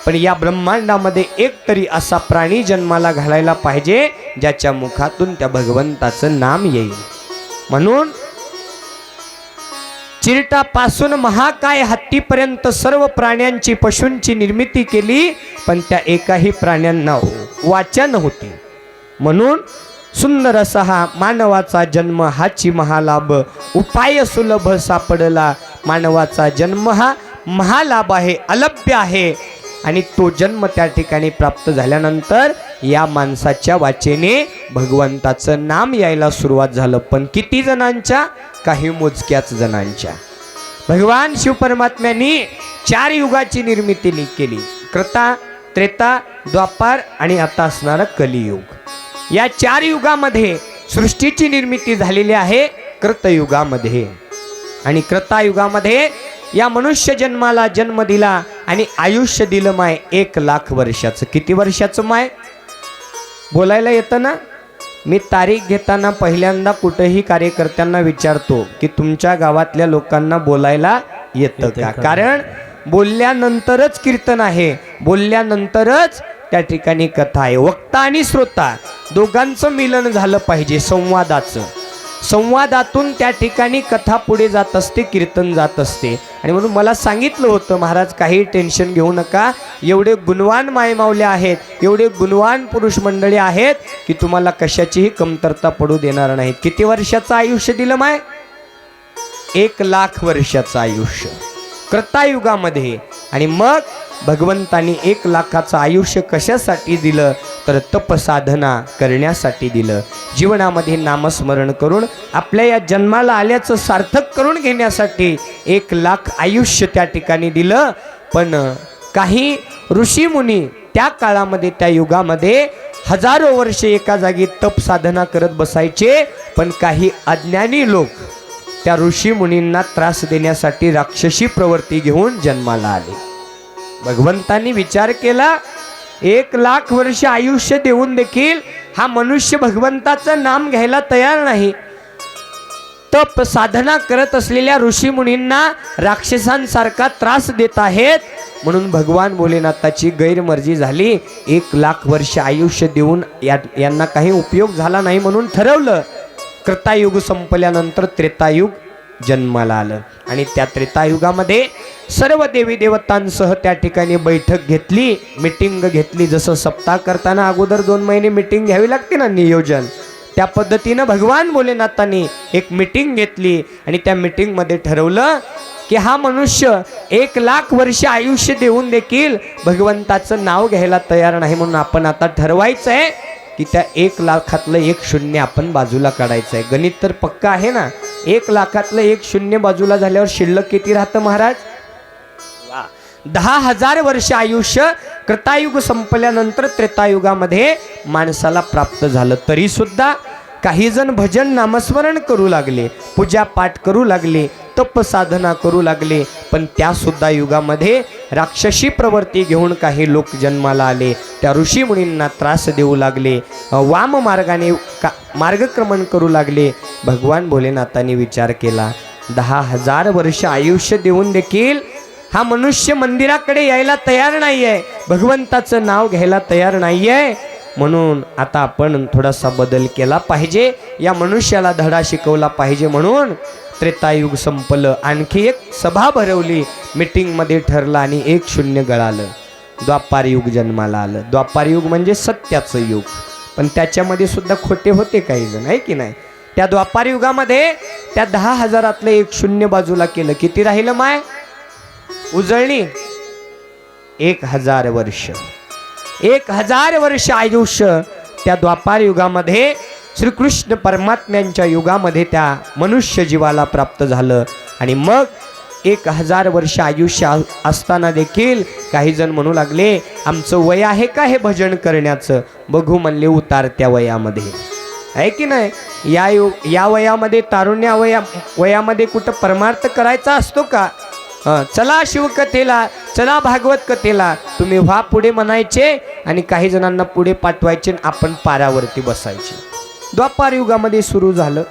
पण या ब्रह्मांडामध्ये एक तरी असा प्राणी जन्माला घालायला पाहिजे ज्याच्या मुखातून त्या भगवंताचं नाम येईल. म्हणून चिरटापासून महाकाय हत्तीपर्यंत सर्व प्राण्यांची, पशूंची निर्मिती केली, पण त्या एकाही प्राण्यांना वाचा नव्हती. म्हणून सुंदर असा हा मानवाचा जन्म हाची महालाभ, उपाय सुलभ सापडला. मानवाचा जन्म हा महालाभ आहे, अलभ्य आहे. आणि तो जन्म त्या ठिकाणी प्राप्त झाल्यानंतर या माणसाच्या वाचेने भगवंताचं नाम यायला सुरुवात झालं. पण किती जणांच्या? काही मोजक्याच जणांच्या. भगवान शिव परमात्म्यांनी 4 युगाची निर्मिती केली. कृता, त्रेता, द्वापार आणि आता असणारं कलियुग. या 4 युगामध्ये सृष्टीची निर्मिती झालेली आहे कृतयुगामध्ये. आणि कृतायुगामध्ये या मनुष्य जन्माला जन्म दिला आणि आयुष्य दिलं माय 1,00,000 वर्षाचं. किती वर्षाचं माय? बोलायला येतं ना? मी तारीख घेताना पहिल्यांदा कुठेही कार्यकर्त्यांना विचारतो की तुमच्या गावातल्या लोकांना बोलायला येतं का? कारण बोलल्यानंतरच कीर्तन आहे, बोलल्यानंतरच त्या ठिकाणी कथा आहे. वक्ता आणि श्रोता दोघांचं मिलन झालं पाहिजे, संवादाचं. संवादातून त्या ठिकाणी कथा पुढे जात असते, कीर्तन जात असते. आणि म्हणून मला सांगितलं होतं, महाराज काही टेन्शन घेऊ नका, एवढे गुणवान मायमावले आहेत, एवढे गुणवान पुरुष मंडळी आहेत की तुम्हाला कशाचीही कमतरता पडू देणार नाहीत. किती वर्षाचं आयुष्य दिलं माय? 1,00,000 वर्षाचं आयुष्य कृतायुगामध्ये. आणि मग भगवंतांनी 1,00,000चं आयुष्य कशासाठी दिलं? तर तपसाधना करण्यासाठी दिलं. जीवनामध्ये नामस्मरण करून आपल्या या जन्माला आल्याचं सार्थक करून घेण्यासाठी 1,00,000 आयुष्य त्या ठिकाणी दिलं. पण काही ऋषीमुनी त्या काळामध्ये, त्या युगामध्ये हजारो वर्षे एका जागी तप साधना करत बसायचे. पण काही अज्ञानी लोक त्या ऋषीमुनींना त्रास देण्यासाठी राक्षसी प्रवृत्ती घेऊन जन्माला आले. भगवंतांनी विचार केला, 1,00,000 वर्ष आयुष्य देऊन देखील हा मनुष्य भगवंताचं नाम घ्यायला तयार नाही. तप साधना करत असलेल्या ऋषीमुनींना राक्षसांसारखा त्रास देत आहेत. म्हणून भगवान भोलेनाथाची गैरमर्जी झाली. 1,00,000 वर्ष आयुष्य देऊन यांना काही उपयोग झाला नाही. म्हणून ठरवलं, कृतायुग संपल्यानंतर त्रेतायुग जन्माला आलं. आणि त्या त्रेतायुगामध्ये सर्व देवी देवतांसह त्या ठिकाणी बैठक घेतली, मीटिंग घेतली. जसं सप्ताह करताना अगोदर 2 महिने मीटिंग घ्यावी लागते ना, नियोजन, त्या पद्धतीनं भगवान भोलेनाथांनी एक मीटिंग घेतली. आणि त्या मीटिंगमध्ये ठरवलं की हा मनुष्य 1,00,000 वर्ष आयुष्य देऊन देखील भगवंताचं नाव घ्यायला तयार नाही. म्हणून आपण आता ठरवायचं आहे की त्या 1,00,000तलं 1 शून्य आपण बाजूला काढायचं आहे. गणित तर पक्का आहे ना. 1,00,000तलं 1 शून्य बाजूला झाल्यावर शिल्लक किती राहतं महाराज? 10,000 वर्ष आयुष्य कृतायुग संपल्यानंतर त्रेतायुगामध्ये माणसाला प्राप्त झालं. तरी सुद्धा काही जण भजन नामस्मरण करू लागले, पूजा पाठ करू लागले, तप साधना करू लागले. पण त्या सुद्धा युगामध्ये राक्षसी प्रवृत्ती घेऊन काही लोक जन्माला आले. त्या ऋषीमुनींना त्रास देऊ लागले, वाम मार्गाने मार्गक्रमण करू लागले. भगवान भोलेनाथांनी विचार केला, 10,000 वर्ष आयुष्य देऊन देखील हा मनुष्य मंदिराकडे यायला तयार नाही आहे, भगवंताचं नाव घ्यायला तयार नाही आहे. म्हणून आता आपण थोडासा बदल केला पाहिजे, या मनुष्याला धडा शिकवला पाहिजे. म्हणून त्रेतायुग संपलं, आणखी एक सभा भरवली, मीटिंगमध्ये ठरलं आणि 1 शून्य गळालं. द्वापार युग जन्माला आलं. द्वापार युग म्हणजे सत्याचं युग, पण त्याच्यामध्ये सुद्धा खोटे होते काही जण, आहे की नाही? त्या द्वापार युगामध्ये त्या 10,000तलं 1 शून्य बाजूला केलं. किती राहिलं माय? उजळणी 1,000 वर्ष. 1,000 वर्ष आयुष्य त्या द्वापार युगामध्ये श्रीकृष्ण परमात्म्यांच्या युगामध्ये त्या मनुष्य जीवाला प्राप्त झालं. आणि मग 1,000 वर्ष आयुष्य असताना देखील काही जण म्हणू लागले, आमचं वय आहे का हे भजन करण्याचं? बघू म्हणले उतारत्या वयामध्ये, आहे की नाही? या वयामध्ये, तारुण्या वयामध्ये कुठं परमार्थ करायचा असतो का? चला शिवकथेला, चला भागवत कथेला, तुम्ही व्हा पुढे म्हणायचे आणि काही जणांना पुढे पाठवायचे, आपण पारावरती बसायचे. द्वापार युगामध्ये सुरू झालं.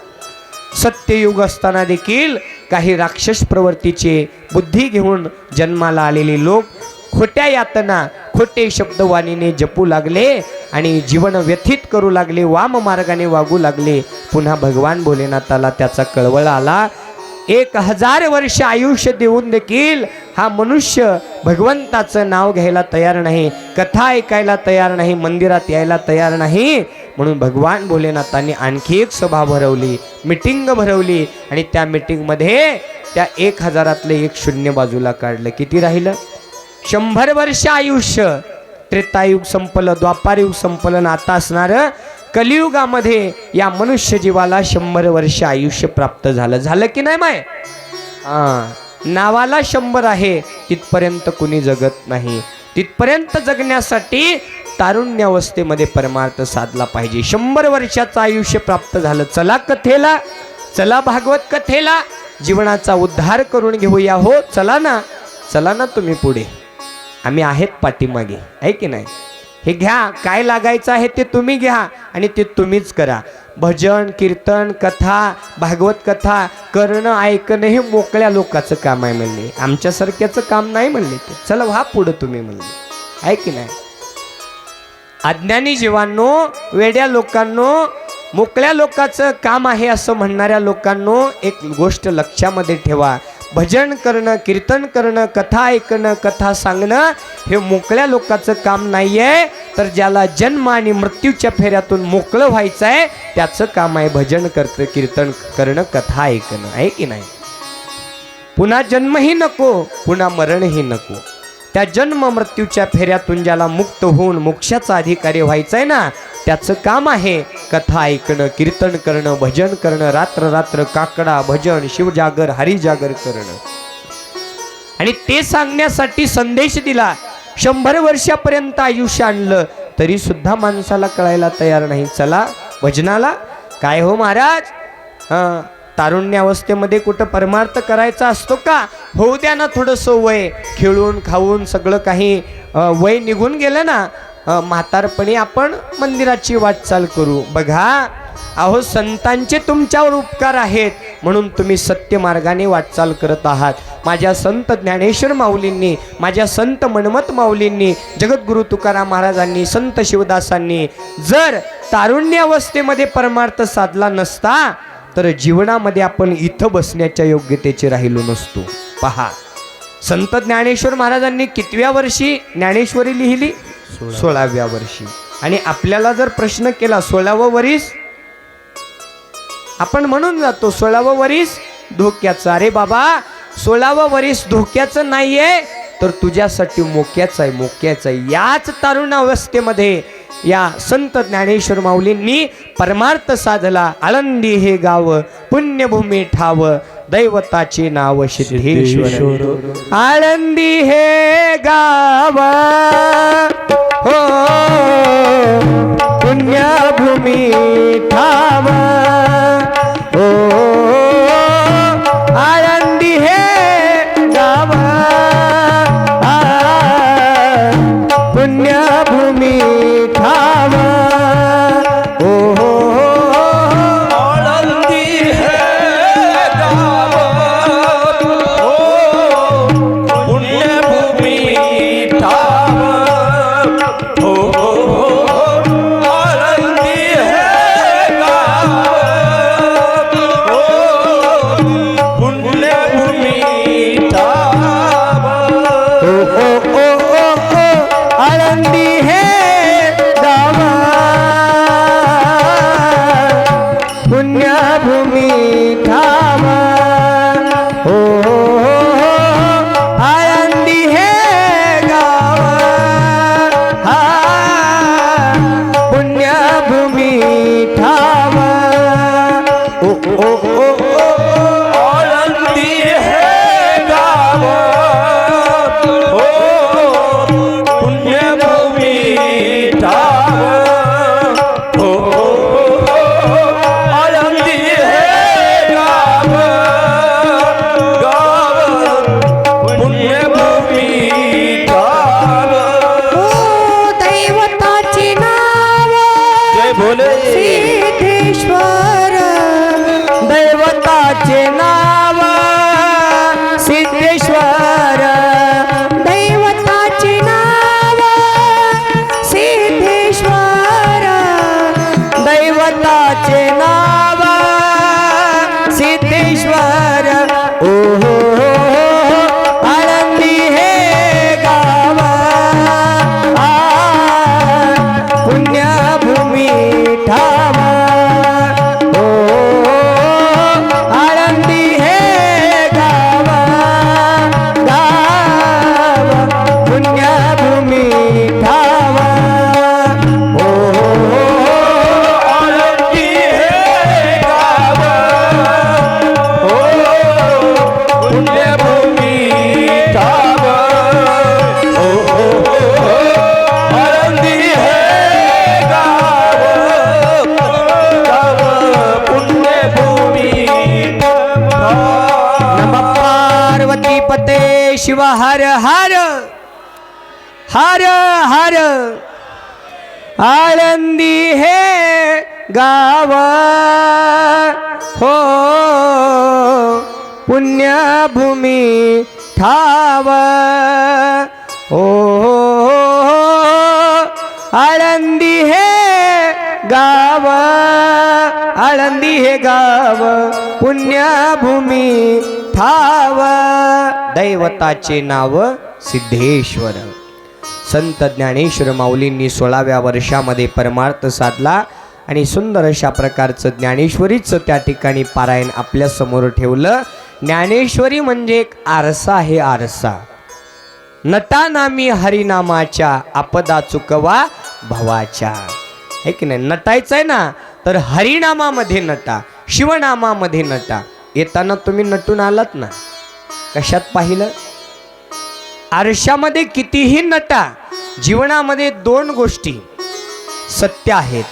सत्ययुग असताना देखील काही राक्षस प्रवृत्तीचे बुद्धी घेऊन जन्माला आलेले लोक खोट्या यातना, खोटे शब्दवाणीने जपू लागले आणि जीवन व्यथित करू लागले, वाम मार्गाने वागू लागले. पुन्हा भगवान भोलेनाथाला त्याचा कळवळ आला. 1,000 वर्ष आयुष्य देऊन देखील हा मनुष्य भगवंताचं नाव घ्यायला तयार नाही, कथा ऐकायला तयार नाही, मंदिरात यायला तयार नाही. म्हणून भगवान भोलेनाथांनी आणखी एक सभा भरवली, मीटिंग भरवली. आणि त्या मीटिंगमध्ये त्या 1,000तलं 1 शून्य बाजूला काढलं. किती राहिलं? 100 वर्ष आयुष्य. त्रेतायुग संपलं, द्वापारयुग संपलं. आता असणारं कलियुगामध्ये या मनुष्य जीवाला 100 वर्ष आयुष्य प्राप्त झालं. झालं की नाही माय? नावाला 100 आहे, तिथपर्यंत कुणी जगत नाही. तिथपर्यंत जगण्यासाठी तारुण्यावस्थेमध्ये परमार्थ साधला पाहिजे. 100 वर्षाचं आयुष्य प्राप्त झालं. चला कथेला, चला भागवत कथेला, जीवनाचा उद्धार करून घेऊया. हो चला ना तुम्ही पुढे, आम्ही आहेत पाठीमागे, आहे की नाही. हे घ्या, काय लागायचं आहे ते तुम्ही घ्या आणि ते तुम्हीच करा. भजन कीर्तन कथा भागवत कथा करणं ऐकणं हे मोकळ्या लोकांचं काम आहे म्हणले, आमच्यासारख्याचं काम नाही म्हणले ते. चला व्हा पुढं तुम्ही म्हणले, आहे की नाही. अज्ञानी जीवांनो, वेड्या लोकांनो, मोकळ्या लोकांचं काम आहे असं म्हणणाऱ्या लोकांनो, एक गोष्ट लक्षामध्ये ठेवा. भजन करणं कीर्तन करणं कथा ऐकणं कथा सांगणं हे मोकळ्या लोकांचं काम नाही आहे. तर ज्याला जन्म आणि मृत्यूच्या फेऱ्यातून मोकळं व्हायचं आहे त्याचं काम आहे भजन कीर्तन करणं कथा ऐकणं, आहे की नाही. पुन्हा जन्मही नको, पुन्हा मरणही नको. त्या जन्म मृत्यूच्या फेऱ्यातून ज्याला मुक्त होऊन मोक्षाचा अधिकारी व्हायचं आहे ना, त्याचं काम आहे कथा ऐकणं कीर्तन करणं भजन करणं, रात्र रात्र काकडा भजन शिवजागर हरिजागर करणं. आणि ते सांगण्यासाठी संदेश दिला. 100 वर्षापर्यंत आयुष्य आणलं तरी सुद्धा माणसाला कळायला तयार नाही. चला भजनाला. काय हो महाराज, तारुण्यावस्थेमध्ये कुठं परमार्थ करायचा असतो का? होऊ द्या ना थोडंसं वय, खेळून खाऊन सगळं काही वय निघून गेलं ना, म्हातारपणी आपण मंदिराची वाटचाल करू. बघा अहो, संतांचे तुमच्यावर उपकार आहेत म्हणून तुम्ही सत्य मार्गाने वाटचाल करत आहात. माझ्या संत ज्ञानेश्वर माऊलींनी, माझ्या संत मनमत माऊलींनी, जगद्गुरु तुकाराम महाराजांनी, संत शिवदासांनी जर तारुण्यावस्थेमध्ये परमार्थ साधला नसता तर जीवनामध्ये आपण इथं बसण्याच्या योग्यतेचे राहिलो नसतो. पहा, संत ज्ञानेश्वर महाराजांनी कितव्या वर्षी ज्ञानेश्वरी लिहिली? 16व्या वर्षी. आणि आपल्याला जर प्रश्न केला 16वं वरीस, आपण म्हणून जातो 16वं वरीस धोक्याचं. अरे बाबा, 16वं वरीस धोक्याचं नाहीये तर तुझ्यासाठी मोक्याचं आहे, मोक्याचं आहे. याच तारुणावस्थेमध्ये या संत ज्ञानेश्वर माऊलींनी परमार्थ साधला. आळंदी हे गाव पुण्यभूमी ठाव, दैवताचे नाव सिद्धेश्वर. आळंदी हे गाव हो पुण्यभूमी ठाव, हो आळंदी हे गाव पुण्यभूमी ठाव, हो आळंदी हे गाव हो पुण्यभूमी ठाव, शिव हर हर हर हर आळंदी हे गाव हो पुण्यभूमी ठाव हो आळंदी हे गाव आळंदी हे गाव पुण्यभूमी ठाव दैवताचे नाव सिद्धेश्वर. संत ज्ञानेश्वर माऊलींनी 16व्या वर्षामध्ये परमार्थ साधला आणि सुंदर अशा प्रकारचं ज्ञानेश्वरीचं त्या ठिकाणी पारायण आपल्या समोर ठेवलं. ज्ञानेश्वरी म्हणजे एक आरसा आहे, आरसा. नटा नामी हरिनामाच्या आपदा चुकवा भवाच्या, है की नाही. नटायचं आहे ना तर हरिनामामध्ये नटा, शिवनामामध्ये नटा. येताना तुम्ही नटून आलात ना, कशात पाहिलं? आरशामध्ये कितीही नटा. जीवनामध्ये 2 गोष्टी सत्य आहेत.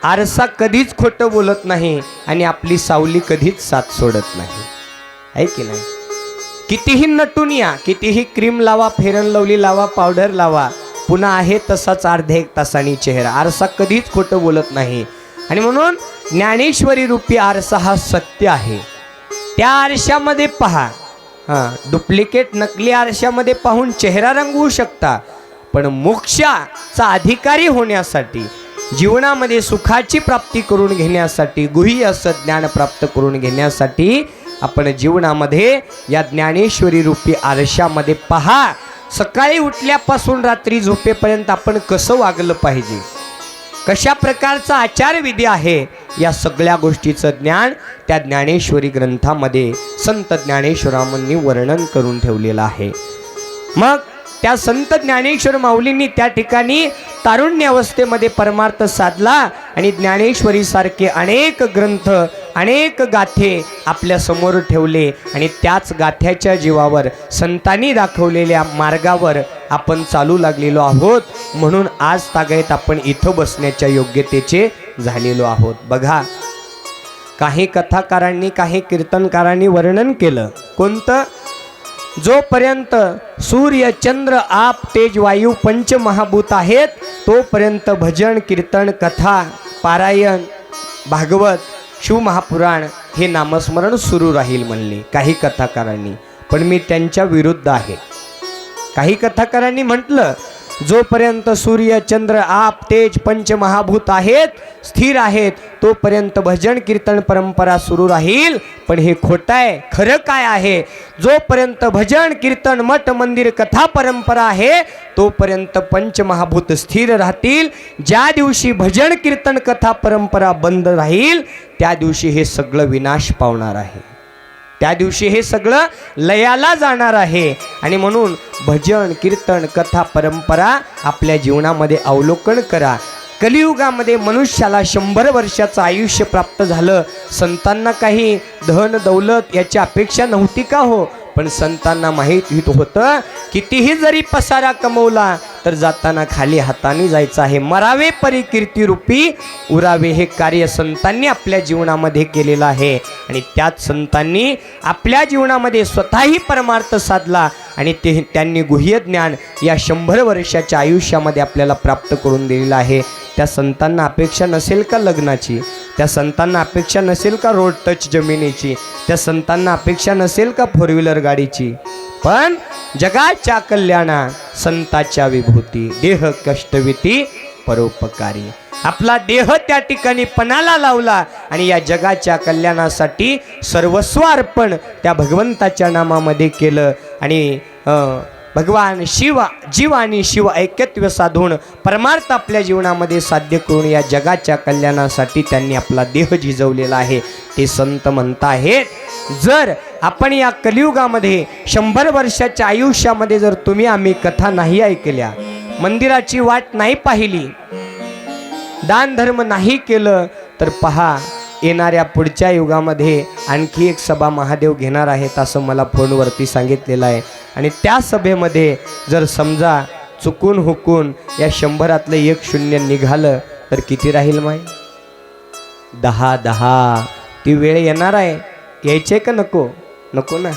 आरसा कधीच खोटं बोलत नाही आणि आपली सावली कधीच साथ सोडत नाही, आहे की नाही. कितीही नटून या, कितीही क्रीम लावा, फेरन लवली लावा, पावडर लावा, पुन्हा आहे तसाच अर्ध्या 1 तासानी चेहरा. आरसा कधीच खोटं बोलत नाही. आणि म्हणून ज्ञानेश्वरी रूपी आरसा हा सत्य आहे. त्या आरशामध्ये पहा. डुप्लिकेट नकली आरशामध्ये पाहून चेहरा रंगवू शकता, पण मोक्षाचा अधिकारी होण्यासाठी, जीवनामध्ये सुखाची प्राप्ती करून घेण्यासाठी, गुह्य असं ज्ञान प्राप्त करून घेण्यासाठी आपण जीवनामध्ये या ज्ञानेश्वरी रूपी आरशामध्ये पहा. सकाळी उठल्यापासून रात्री झोपेपर्यंत आपण कसं वागलं पाहिजे, कशा प्रकारचा आचारविधी आहे, या सगळ्या गोष्टीचं ज्ञान त्या ज्ञानेश्वरी ग्रंथामध्ये संत ज्ञानेश्वरांनी वर्णन करून ठेवलेलं आहे. मग त्या संत ज्ञानेश्वर माऊलींनी त्या ठिकाणी तारुण्य अवस्थेमध्ये परमार्थ साधला आणि ज्ञानेश्वरीसारखे अनेक ग्रंथ, अनेक गाथे आपल्या समोर ठेवले आणि त्याच गाथ्याच्या जीवावर संतांनी दाखवलेल्या मार्गावर आपण चालू लागलेलो आहोत. म्हणून आज तागायत आपण इथं बसण्याच्या योग्यतेचे झालेलो आहोत. बघा, काही कथाकारांनी, काही कीर्तनकारांनी वर्णन केलं. कोणतं? जोपर्यंत सूर्य, चंद्र, आप, तेज, वायू पंचमहाभूत आहेत तोपर्यंत भजन, कीर्तन, कथा, पारायण, भागवत, शिवमहापुराण हे नामस्मरण सुरू राहील म्हणले काही कथाकारांनी. पण मी त्यांच्या विरुद्ध आहे. काही कथाकारांनी म्हटलं जोपर्यंत सूर्य, चंद्र, आप, तेज पंचमहाभूत आहेत, स्थिर आहेत, तोपर्यंत भजन कीर्तन परंपरा सुरू राहील. पण हे खोटं आहे. खरं काय आहे? जोपर्यंत भजन कीर्तन, मठ, मंदिर, कथा परंपरा आहे तोपर्यंत पंचमहाभूत स्थिर राहतील. ज्या दिवशी भजन कीर्तन कथा परंपरा बंद राहील त्या दिवशी हे सगळं विनाश पावणार आहे. त्या दिवशी हे सगळं लयाला जाणार आहे. आणि म्हणून भजन कीर्तन कथा परंपरा आपल्या जीवनामध्ये अवलोकन करा. कलियुगामध्ये मनुष्याला 100 वर्षाचं आयुष्य प्राप्त झालं. संतांना काही धन दौलत याची अपेक्षा नव्हती का हो? पण संतांना माहीत होतं कितीही जरी पसारा कमवला तर जाताना खाली हाताने जायचं आहे. मरावे परी कीर्ती रूपी उरावे हे कार्य संतांनी आपल्या जीवनामध्ये केलेलं आहे. आणि त्याच संतांनी आपल्या जीवनामध्ये स्वतःही परमार्थ साधला आणि त्यांनी गुह्य ज्ञान या 100 वर्षाच्या आयुष्यामध्ये आपल्याला प्राप्त करून दिलेलं आहे. त्या संतांना अपेक्षा नसेल का लग्नाची? त्या संतांना अपेक्षा नसेल का रोड टच जमिनीची? त्या संतांना अपेक्षा नसेल का 4 व्हीलर गाडीची? पण जगाच्या कल्याणा संताच्या विभूती, देह कष्टविती परोपकारी. आपला देह त्या ठिकाणी पणाला लावला आणि या जगाच्या कल्याणासाठी सर्वस्व अर्पण त्या भगवंताच्या नामामध्ये केलं. आणि भगवान शिव, जीव आणि शिव ऐक्यत्व साधून परमार्थ आपल्या जीवनामध्ये साध्य करून या जगाच्या कल्याणासाठी त्यांनी आपला देह झिजवलेला आहे. ते संत म्हणत आहेत, जर आपण या कलियुगामध्ये 100 वर्षाच्या आयुष्यामध्ये जर तुम्ही आम्ही कथा नाही ऐकल्या, मंदिराची वाट नाही पाहिली, दान धर्म नाही केलं, तर पहा येणाऱ्या पुढच्या युगामध्ये आणखी एक सभा महादेव घेणार आहेत असं मला फोनवरती सांगितलेलं आहे. आणि त्या सभेमध्ये जर समजा चुकून हुकून या 100रातलं 1 शून्य निघालं तर किती राहील माय? 10. ती वेळ येणार आहे. यायचे का नको? नको ना.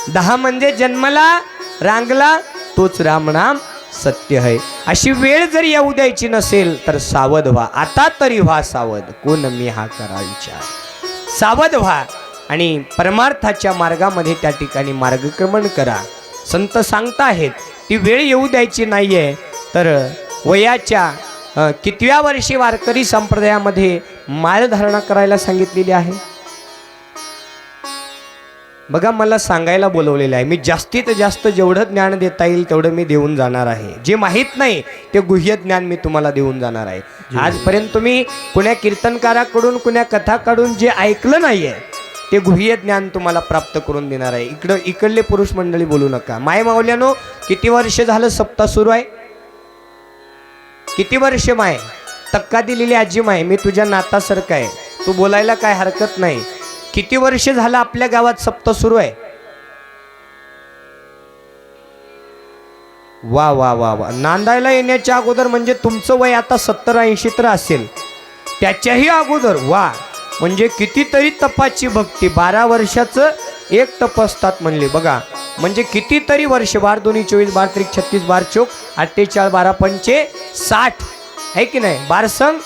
10 म्हणजे जन्मला रांगला तोच रामनाम सत्य है. अशी वेळ जर येऊ द्यायची नसेल तर सावध व्हा. आता तरी व्हा सावध, कोण मी हा करा विचार. सावध व्हा आणि परमार्थाच्या मार्गामध्ये त्या ठिकाणी मार्गक्रमण करा. संत सांगता आहेत ती वेळ येऊ द्यायची नाहीये. तर वयाच्या कितव्या वर्षी वारकरी संप्रदायामध्ये माळ धारणा करायला सांगितलेली आहे? बघा, मला सांगायला बोलवलेलं आहे. मी जास्तीत जास्त जेवढं ज्ञान देता येईल तेवढं मी देऊन जाणार आहे. जे माहीत नाही ते गुह्य ज्ञान मी तुम्हाला देऊन जाणार आहे. आजपर्यंत तुम्ही कुण्या कीर्तनकाराकडून कुण्या कथाकडून जे ऐकलं नाहीये ते गुह्य ज्ञान तुम्हाला प्राप्त करून देणार आहे. इकडले पुरुष मंडळी बोलू नका. माय माऊल्यानो, किती वर्ष झालं सप्ताह सुरू आहे? किती वर्ष माय? तक्का दिलेली आजी माय, मी तुझ्या नातासारखं आहे, तू बोलायला काय हरकत नाही. किती वर्ष झालं आपल्या गावात सप्ताह सुरू आहे? वा वा वा वा. नांदायला येण्याच्या अगोदर म्हणजे तुमचं वय आता 70-80 तर असेल, त्याच्याही अगोदर. वा, म्हणजे कितीतरी तपाची भक्ती. 12 वर्षाचं एक तप असतात म्हणले. बघा, म्हणजे कितीतरी वर्ष. 12 2 24, 12 3 36, 12 4 48, 12 5 60 आहे की नाही? 12 संग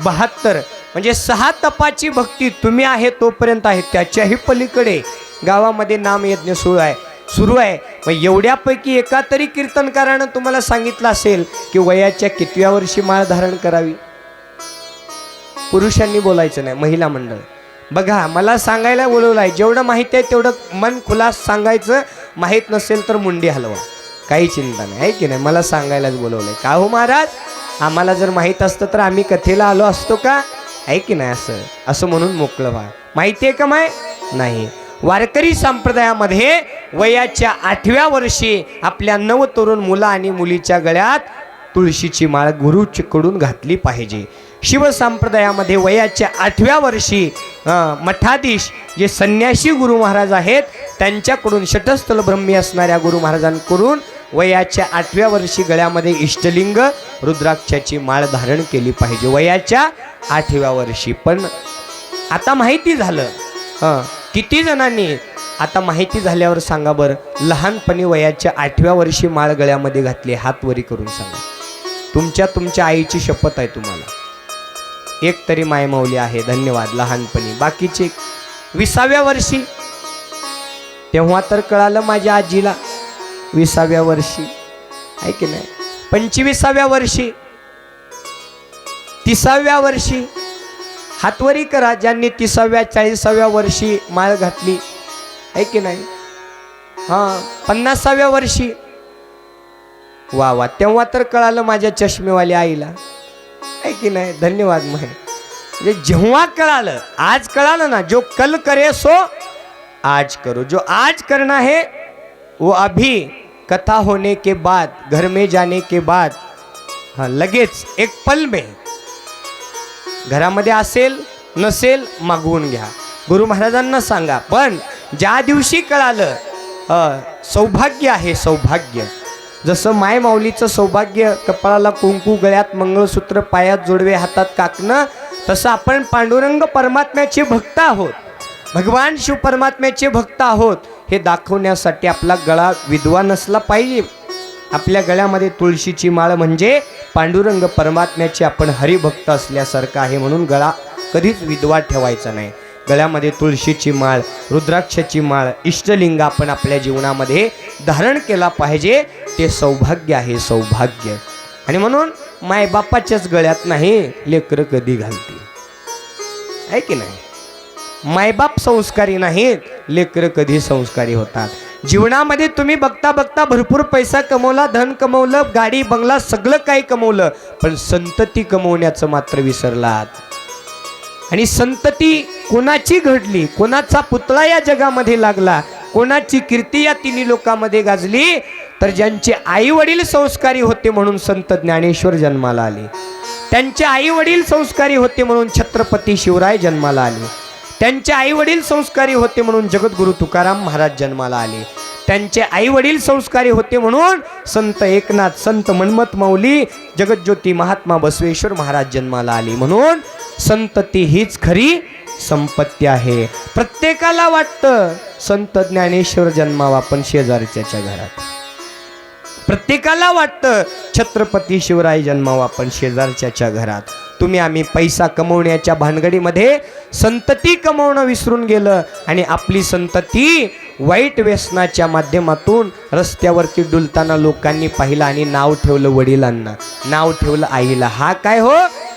72, म्हणजे 6 तपाची भक्ती तुम्ही आहे तोपर्यंत आहे. त्याच्याही पलीकडे गावामध्ये नामयज्ञ सुरू आहे. मग एवढ्यापैकी एका तरी कीर्तनकारानं तुम्हाला सांगितलं असेल की वयाच्या कितव्या वर्षी माळ धारण करावी? पुरुषांनी बोलायचं नाही, महिला मंडळ. बघा, मला सांगायला बोलवलं आहे. जेवढं माहिती आहे तेवढं मन खुलास सांगायचं. माहीत नसेल तर मुंडी हलवा, काही चिंता नाही, आहे की नाही? मला सांगायलाच बोलवलं आहे. का हो महाराज, आम्हाला जर माहीत असतं तर आम्ही कथेला आलो असतो का? आहे की नाही? असं म्हणून मोकळं व्हा. माहिती आहे का माय? नाही. वारकरी संप्रदायामध्ये वयाच्या 8व्या वर्षी आपल्या नवतरुण मुला आणि मुलीच्या गळ्यात तुळशीची माळ गुरुकडून घातली पाहिजे. शिव संप्रदायामध्ये वयाच्या 8व्या वर्षी मठाधीश जे संन्यासी गुरु महाराज आहेत त्यांच्याकडून, षटस्थल ब्रह्मी असणाऱ्या गुरु महाराजांकडून वयाच्या 8व्या वर्षी गळ्यामध्ये इष्टलिंग रुद्राक्षाची माळ धारण केली पाहिजे. वयाच्या 8व्या वर्षी. पण आता माहिती झालं, किती जणांनी आता माहिती झाल्यावर सांगा बरं, लहानपणी वयाच्या 8व्या वर्षी माळ गळ्यामध्ये घातली? हात वरी करून सांगा. तुमच्या आईची शपथ आहे तुम्हाला. एक तरी मायमाऊली आहे, धन्यवाद. लहानपणी. बाकीचे 20व्या वर्षी. तेव्हा तर कळालं माझ्या आजीला. 20व्या वर्षी, आहे की नाही? 25व्या वर्षी, 30व्या वर्षी. हातवरी करा ज्यांनी 30व्या 40व्या वर्षी माळ घातली, आहे की नाही? 50व्या वर्षी. वा वा. तेव्हा तर कळालं माझ्या चष्मेवाल्या आईला, आहे की नाही? धन्यवाद. म्हणजे जेव्हा कळालं, आज कळालं ना. जो कल करे सो आज करो, जो आज करना है वो अभी, कथा होने के बाद, घर में जाने के बाद, लगेच एक पल में. घरामध्ये असेल नसेल मागवून घ्या, गुरु महाराजांना सांगा. पण ज्या दिवशी कळालं, सौभाग्य आहे, सौभाग्य. जसं माय माऊलीचं सौभाग्य, कपाळाला कुंकू, गळ्यात मंगळसूत्र, पायात जोडवे, हातात काकणं, तसं आपण पांडुरंग परमात्म्याचे भक्त आहोत, भगवान शिव परमात्म्याचे भक्त आहोत हे दाखवण्यासाठी आपला गळा विधवा नसला पाहिजे. आपल्या गळ्यामध्ये तुळशीची माळ म्हणजे पांडुरंग परमात्म्याचे आपण हरिभक्त असल्यासारखं आहे. म्हणून गळा कधीच विधवा ठेवायचा नाही. गळ्यामध्ये तुळशीची माळ, रुद्राक्षाची माळ, इष्टलिंग आपण आपल्या जीवनामध्ये धारण केला पाहिजे. ते सौभाग्य आहे, सौभाग्य. आणि म्हणून मायबापाच्याच गळ्यात नाही लेकरं कधी घालतील, आहे की नाही? मायबाप संस्कारी नाहीत, लेकरं कधी संस्कारी होतात. जीवनामध्ये तुम्ही बघता बघता भरपूर पैसा कमवला, धन कमवलं, गाडी बंगला सगळं काही कमवलं, पण संतती कमवण्याचं मात्र विसरलात. आणि संतती कोणाची घडली, कोणाचा पुतळा या जगामध्ये लागला, कोणाची कीर्ती या तिन्ही लोकांमध्ये गाजली, तर ज्यांचे आई वडील संस्कारी होते म्हणून संत ज्ञानेश्वर जन्माला आले. त्यांचे आई वडील संस्कारी होते म्हणून छत्रपती शिवराय जन्माला आले. त्यांचे आई वडील संस्कारी होते म्हणून जगद्गुरु तुकाराम महाराज जन्माला आले. त्यांचे आई वडील संस्कारी होते म्हणून संत एकनाथ, संत मन्मथ माऊली, जगज्योती महात्मा बसवेश्वर महाराज जन्माला आले. म्हणून संतती हीच खरी संपत्ती आहे. प्रत्येकाला वाटतं संत ज्ञानेश्वर जन्मावा पण शेजारच्याच्या घरात. प्रत्येकाला वाटतं छत्रपती शिवराय जन्मावा पण शेजारच्याच्या घरात. तुम्ही आम्ही पैसा कमवण्याच्या भानगडीमध्ये संतती कमवणं विसरून गेलं आणि आपली संतती वाईट व्यसनाच्या माध्यमातून रस्त्यावरती डुलताना लोकांनी पाहिलं आणि नाव ठेवलं वडिलांना, नाव ठेवलं आईला, हा काय हो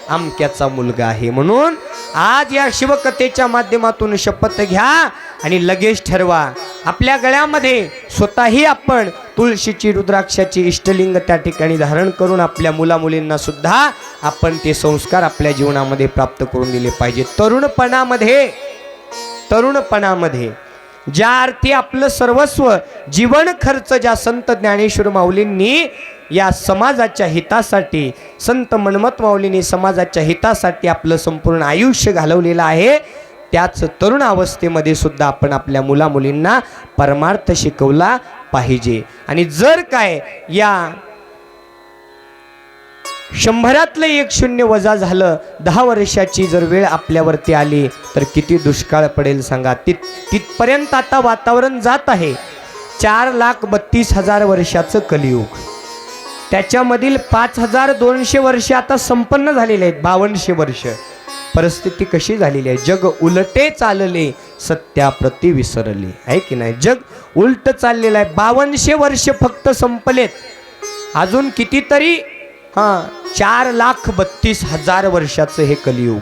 अमक्याचा मुलगा आहे. म्हणून आज या शिवकथेच्या माध्यमातून शपथ घ्या आणि लगेच ठरवा. आपल्या गळ्यामध्ये स्वतःही आपण तुळशीची रुद्राक्षाची इष्टलिंग त्या ठिकाणी धारण करून आपल्या मुलामुलींना सुद्धा आपण ते संस्कार आपल्या जीवनामध्ये प्राप्त करून दिले पाहिजे. तरुणपणामध्ये ज्या अर्थी आपलं सर्वस्व जीवन खर्च ज्या संत ज्ञानेश्वर माऊलींनी या समाजाच्या हितासाठी, संत मन्मथ माऊलींनी समाजाच्या हितासाठी आपलं संपूर्ण आयुष्य घालवलेलं आहे, त्याच तरुण अवस्थेमध्ये सुद्धा आपण आपल्या मुलामुलींना परमार्थ शिकवला पाहिजे. आणि जर काय या 100तलं 1 शून्य वजा झालं, 10 वर्षाची जर वेळ आपल्यावरती आली तर किती दुष्काळ पडेल सांगा. तिथपर्यंत आता वातावरण जात आहे. 4,32,000 वर्षाचं कलियुग, त्याच्यामधील 5,200 वर्ष आता संपन्न झालेले आहेत. 5200 वर्ष परिस्थिती कशी झालेली आहे. जग उलटे चालले सत्याप्रती विसरले, आहे की नाही. जग उलट चाललेलं आहे. 5200 वर्ष फक्त संपलेत. अजून कितीतरी 4,32,000 वर्षाचं हे कलियुग.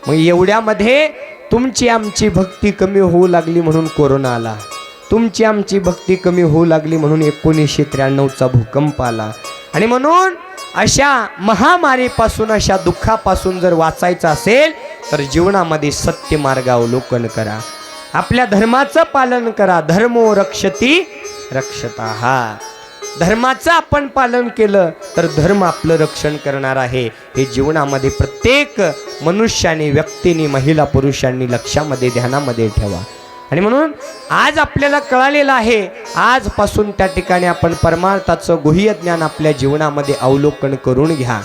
मग एवढ्यामध्ये तुमची आमची भक्ती कमी होऊ लागली म्हणून कोरोना आला. तुमची आमची भक्ती कमी होऊ लागली म्हणून 1993चा भूकंप आला. आणि म्हणून अशा महामारीपासून, अशा दुःखापासून जर वाचायचं असेल तर जीवनामध्ये सत्य मार्ग अवलोकन करा. आपल्या धर्माचं पालन करा. धर्मो रक्षती रक्षता. धर्माचं आपण पालन केलं तर धर्म आपलं रक्षण करणार आहे. हे जीवनामध्ये प्रत्येक मनुष्याने, व्यक्तीने, महिला पुरुषांनी लक्षामध्ये, ध्यानामध्ये ठेवा. आणि म्हणून आज आपल्याला कळालेलं आहे, आजपासून त्या ठिकाणी आपण परमार्थाचं गुह्य ज्ञान आपल्या जीवनामध्ये अवलोकन करून घ्या.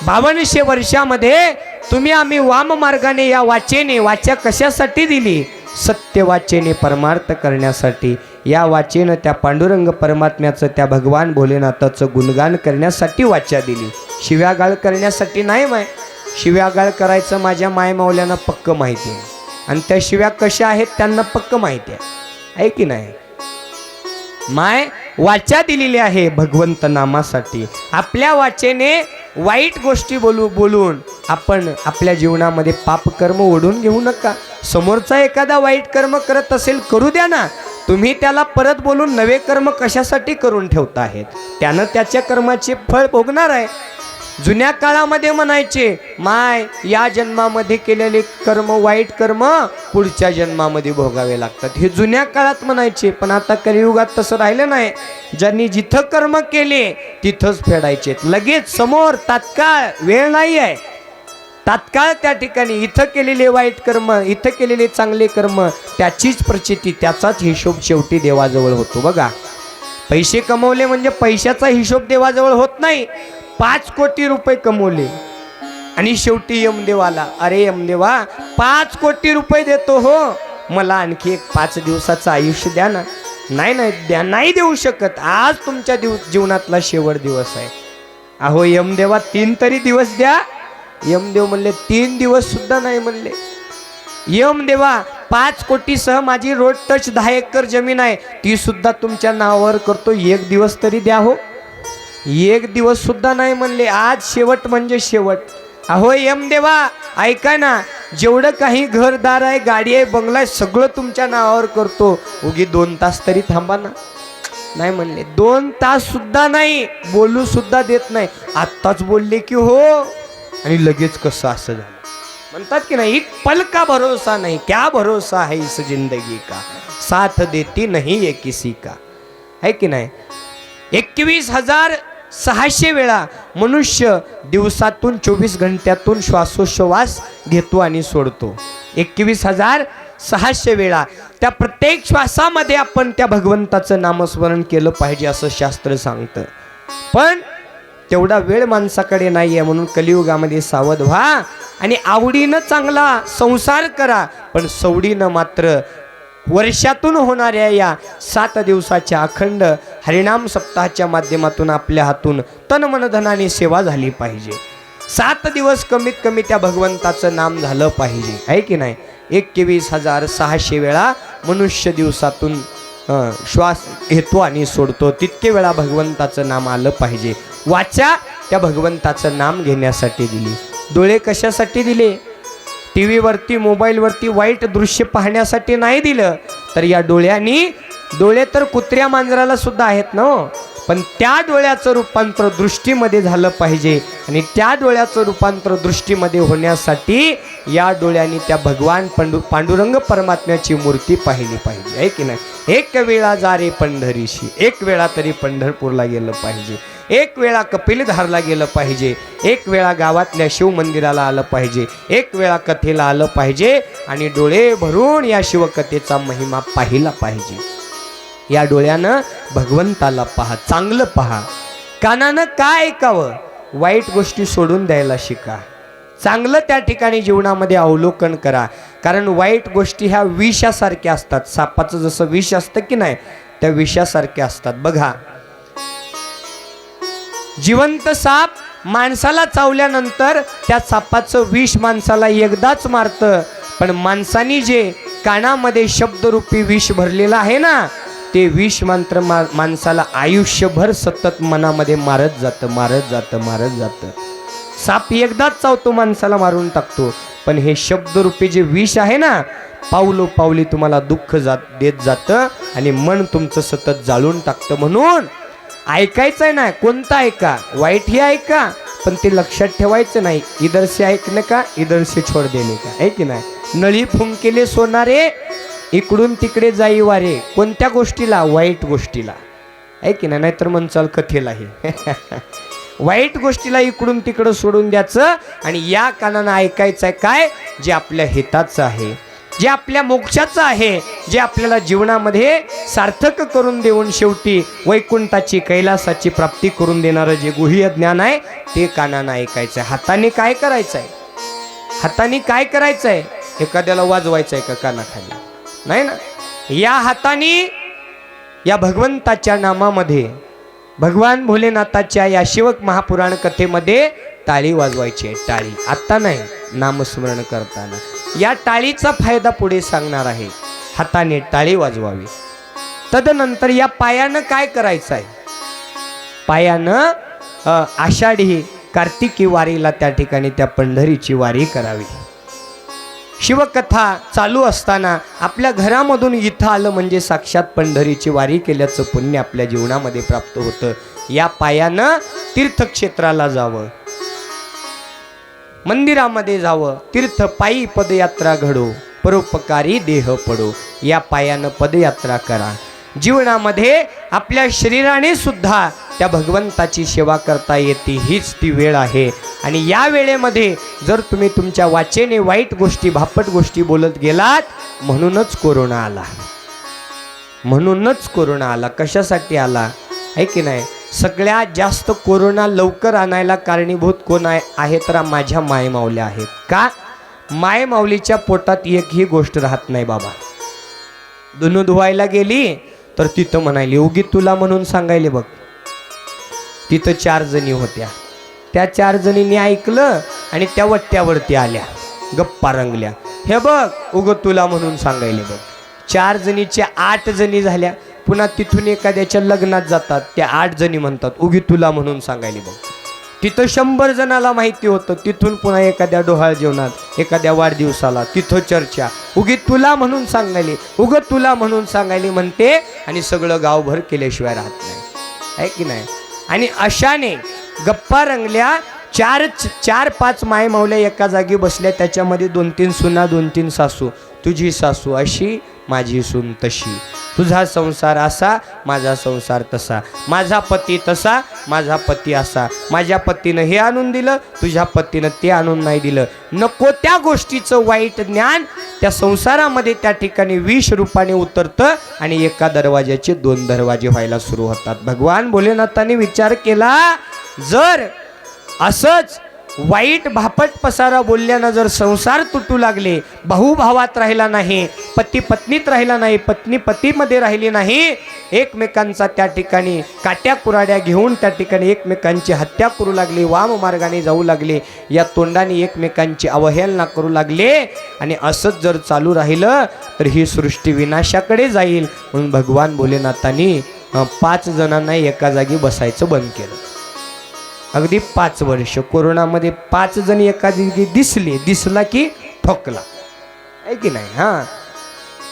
5200 वर्षामध्ये तुम्ही आम्ही वाम मार्गाने या वाचेने, वाचा कशासाठी दिली? सत्य वाचेने परमार्थ करण्यासाठी. या वाचेनं त्या पांडुरंग परमात्म्याचं, त्या भगवान भोलेनाथाचं गुणगान करण्यासाठी वाचा दिली. शिव्यागाळ करण्यासाठी नाही. शिव्यागाळ करायचं माझ्या मायमावल्यांना पक्क माहिती आहे आणि त्या शिव्या कशा आहेत त्यांना पक्क माहिती आहे की नाही. माय वाचा दिलेली आहे भगवंत नामासाठी. आपल्या वाचेने वाईट गोष्टी बोलून आपण आपल्या जीवनामध्ये पापकर्म ओढून घेऊ नका. समोरचा एखादा वाईट कर्म करत असेल, करू द्या ना. तुम्ही त्याला परत बोलून नवे कर्म कशासाठी करून ठेवता आहेत? त्यानं त्याच्या कर्माचे फळ भोगणार आहे. जुन्या काळामध्ये म्हणायचे, माय या जन्मामध्ये केलेले कर्म, वाईट कर्म पुढच्या जन्मामध्ये भोगावे लागतात. हे जुन्या काळात म्हणायचे. पण आता कलियुगात तसं राहिलं नाही. ज्यांनी जिथं कर्म केले तिथंच फेडायचे. लगेच समोर, तात्काळ, वेळ नाही आहे. तात्काळ त्या ठिकाणी इथं केलेले वाईट कर्म, इथं केलेले चांगले कर्म, त्याचीच प्रचिती, त्याचाच हिशोब शेवटी देवाजवळ होतो. बघा, पैसे कमवले म्हणजे पैशाचा हिशोब देवाजवळ होत नाही. 5 कोटी रुपये कमवले आणि शेवटी यमदेव आला. अरे यमदेवा, 5 कोटी रुपये देतो हो, मला आणखी एक 5 दिवसाचं आयुष्य द्या ना. नाही देऊ शकत. आज तुमच्या जीवनातला शेवट दिवस आहे. अहो यमदेवा, 3 तरी दिवस द्या. यमदेव म्हणले 3 दिवस सुद्धा नाही म्हणले. यमदेवा, 5 कोटीसह माझी रोड टच 10 एकर जमीन आहे, ती सुद्धा तुमच्या नावावर करतो, 1 दिवस तरी द्या हो. 1 दिवस सुद्धा नाही म्हणले. आज शेवट म्हणजे शेवट. अहो यमदेवा, ऐका ना, जेवढं काही घरदार आहे, गाडी आहे, बंगला आहे, सगळं तुमच्या नावावर करतो, उगी 2 तास तरी थांबा ना. नाही म्हणले. 2 तास सुद्धा नाही, बोलू सुद्धा देत नाही. आत्ताच बोलले की हो, आणि लगेच कसं असं झालं. म्हणतात की नाही, एक पल का भरोसा नहीं, क्या भरोसा है इस जिंदगी का, साथ देती नहीं ये किसी का. है की नाही. 21,600 वेळा मनुष्य दिवसातून 24 घंट्यातून श्वासोश्वास घेतो आणि सोडतो. 21,600 वेळा. त्या प्रत्येक श्वासामध्ये आपण त्या भगवंताचं नामस्मरण केलं पाहिजे असं शास्त्र सांगतं. पण तेवढा वेळ माणसाकडे नाही आहे. म्हणून कलियुगामध्ये सावध व्हा. आणि आवडीनं चांगला संसार करा, पण सवडीनं मात्र वर्षातून होणाऱ्या या 7 दिवसाच्या अखंड हरिनाम सप्ताहाच्या माध्यमातून आपल्या हातून तन मन धनाने सेवा झाली पाहिजे. 7 दिवस कमीत कमी त्या भगवंताचं नाम झालं पाहिजे, आहे की नाही. 21,600 वेळा मनुष्य दिवसातून श्वास घेतो आणि सोडतो, तितके वेळा भगवंताचं नाम आलं पाहिजे. वाचा त्या भगवंताचं नाम घेण्यासाठी दिली. डोळे कशासाठी दिले? टी व्हीवरती मोबाईलवरती वाईट दृश्य पाहण्यासाठी नाही दिलं, तर या डोळे तर कुत्र्या मांजराला सुद्धा आहेत ना, पण त्या डोळ्याचं रूपांतर दृष्टीमध्ये झालं पाहिजे. आणि त्या डोळ्याचं रूपांतर दृष्टीमध्ये होण्यासाठी या डोळ्यांनी त्या भगवान पांडुरंग परमात्म्याची मूर्ती पाहिली पाहिजे, आहे की नाही. एक वेळा जा रे पंढरीशी, एक वेळा तरी पंढरपूरला गेलं पाहिजे, एक वेळा कपिलधारला गेलं पाहिजे, एक वेळा गावातल्या शिव मंदिराला आलं पाहिजे, एक वेळा कथेला आलं पाहिजे आणि डोळे भरून या शिवकथेचा महिमा पाहिला पाहिजे. या डोळ्यानं भगवंताला पहा, चांगलं पहा. कानानं काय ऐकावं? वाईट गोष्टी सोडून द्यायला शिका. चांगलं त्या ठिकाणी जीवनामध्ये अवलोकन करा, कारण वाईट गोष्टी ह्या विषासारख्या असतात. सापाचं जसं विष असतं की नाही, त्या विषासारख्या असतात. बघा, जिवंत साप माणसाला चावल्यानंतर त्या सापाचं विष माणसाला एकदाच मारतं, पण माणसाने जे कानामध्ये शब्दरूपी विष भरलेलं आहे ना, ते विष मात्र माणसाला आयुष्यभर सतत मनामध्ये मारत जातं. साप एकदाच चावतो, माणसाला मारून टाकतो, पण हे शब्दरूपी जे विष आहे ना, पावलोपावली तुम्हाला दुःख देत जातं आणि मन तुमचं सतत जाळून टाकतं. म्हणून ऐकायचं आहे ना, कोणतं ऐका, वाईटही ऐका, पण ते लक्षात ठेवायचं नाही. इधर से ऐकणं का, इधर से छोड देणे का, आहे की नाही. नळी फुंकेले सोनारे, इकडून तिकडे जाई वारे. कोणत्या गोष्टीला? वाईट गोष्टीला, आहे की नाही. नाहीतर म्हणचाल कथेलाही वाईट गोष्टीला इकडून तिकडं सोडून द्यायचं आणि या कानानं ऐकायचं आहे काय, जे आपल्या हिताचं आहे, जे आपल्या मोक्षाचं आहे, जे आपल्याला जीवनामध्ये सार्थक करून देऊन शेवटी वैकुंठाची कैलासाची प्राप्ती करून देणारं जे गुह्य ज्ञान आहे, ते कानानं ऐकायचं आहे. हाताने काय करायचं आहे? हाताने काय करायचं आहे? एखाद्याला वाजवायचं आहे का कानाखाली? नाही ना. या हाताने या भगवंताच्या नामामध्ये, भगवान भोलेनाथाच्या या शिवक महापुराण कथेमध्ये टाळी वाजवायची आहे. टाळी आत्ता नाही, नामस्मरण करताना. या टाळीचा फायदा पुढे सांगणार आहे. हाताने टाळी वाजवावी. तदनंतर या पायानं काय करायचं आहे? पायानं आषाढी कार्तिकी वारीला त्या ठिकाणी त्या पंढरीची वारी करावी. शिवकथा चालू असताना आपल्या घरामधून इथं आलं म्हणजे साक्षात पंढरीची वारी केल्याचं पुण्य आपल्या जीवनामध्ये प्राप्त होतं. या पायानं तीर्थक्षेत्राला जावं, मंदिरामध्ये जावं, तीर्थ पायी पदयात्रा घडो, परोपकारी देह पडो. या पायानं पदयात्रा करा. जीवनामध्ये आपल्या शरीराने सुद्धा त्या भगवंताची सेवा करता येते, हीच ती वेळ आहे. आणि या वेळेमध्ये जर तुम्ही तुमच्या वाचेने वाईट गोष्टी, भापट गोष्टी बोलत गेलात, म्हणूनच कोरोना आला. म्हणूनच कोरोना आला. कशासाठी आला, आहे की नाही. सगळ्यात जास्त कोरोना लवकर आणायला कारणीभूत कोण आहे तर माझ्या मायमाऊल्या आहेत. का? मायमाऊलीच्या पोटात एकही गोष्ट राहत नाही बाबा. धुणं धुवायला गेली तर तिथं म्हणाली, उगी तुला म्हणून सांगायले बघ. तिथं 4 जणी होत्या. त्या 4 जणींनी ऐकलं आणि त्या वट्ट्यावरती आल्या, गप्पा रंगल्या. हे बघ, उग तुला म्हणून सांगायले बघ. 4 जणीच्या 8 जणी झाल्या. पुन्हा तिथून एखाद्याच्या लग्नात जातात, त्या 8 जणी म्हणतात, उगी तुला म्हणून सांगायले बघ. तिथं 100 जणाला माहिती होतं. तिथून पुन्हा एखाद्या डोहाळ जेवणात, एखाद्या वाढदिवसाला, तिथं चर्चा, उगी तुला म्हणून सांगायले, उग तुला म्हणून सांगायले म्हणते आणि सगळं गावभर केल्याशिवाय राहत नाही, आहे की नाही. आणि अशाने गप्पा रंगल्या. 4-5 माय मावल्या एका जागी बसल्या. त्याच्यामध्ये 2-3 सुना, 2-3 सासू. तुझी सासू अशी, माझी सून तशी. तुझा संसार असा, माझा संसार तसा. माझा पती तसा, माझा पती असा. माझ्या पतीनं हे आणून दिलं, तुझ्या पतीनं ते आणून नाही दिलं. नको त्या गोष्टीचं वाईट ज्ञान त्या संसारामध्ये त्या ठिकाणी विष रूपाने उतरतं आणि एका दरवाजाचे 2 दरवाजे व्हायला सुरू होतात. भगवान भोलेनाथाने विचार केला, जर असंच वाईट भापट पसारा बोलल्यानं जर संसार तुटू लागले, भावात राहिला नाही, पती पत्नीत राहिला नाही, पत्नी पतीमध्ये राहिली नाही, एकमेकांचा त्या ठिकाणी काट्या कुराड्या घेऊन त्या ठिकाणी एकमेकांची हत्या करू लागली, वाम मार्गाने जाऊ लागले, या तोंडाने एकमेकांची अवहेलना करू लागले, आणि असंच जर चालू राहिलं तर ही सृष्टी विनाशाकडे जाईल. म्हणून भगवान भोलेनाथांनी 5 जणांना एका जागी बसायचं बंद केलं. अगदी 5 वर्ष कोरोनामध्ये 5 जण एका जागी दिसला की ठोकला, आहे की नाही? हां,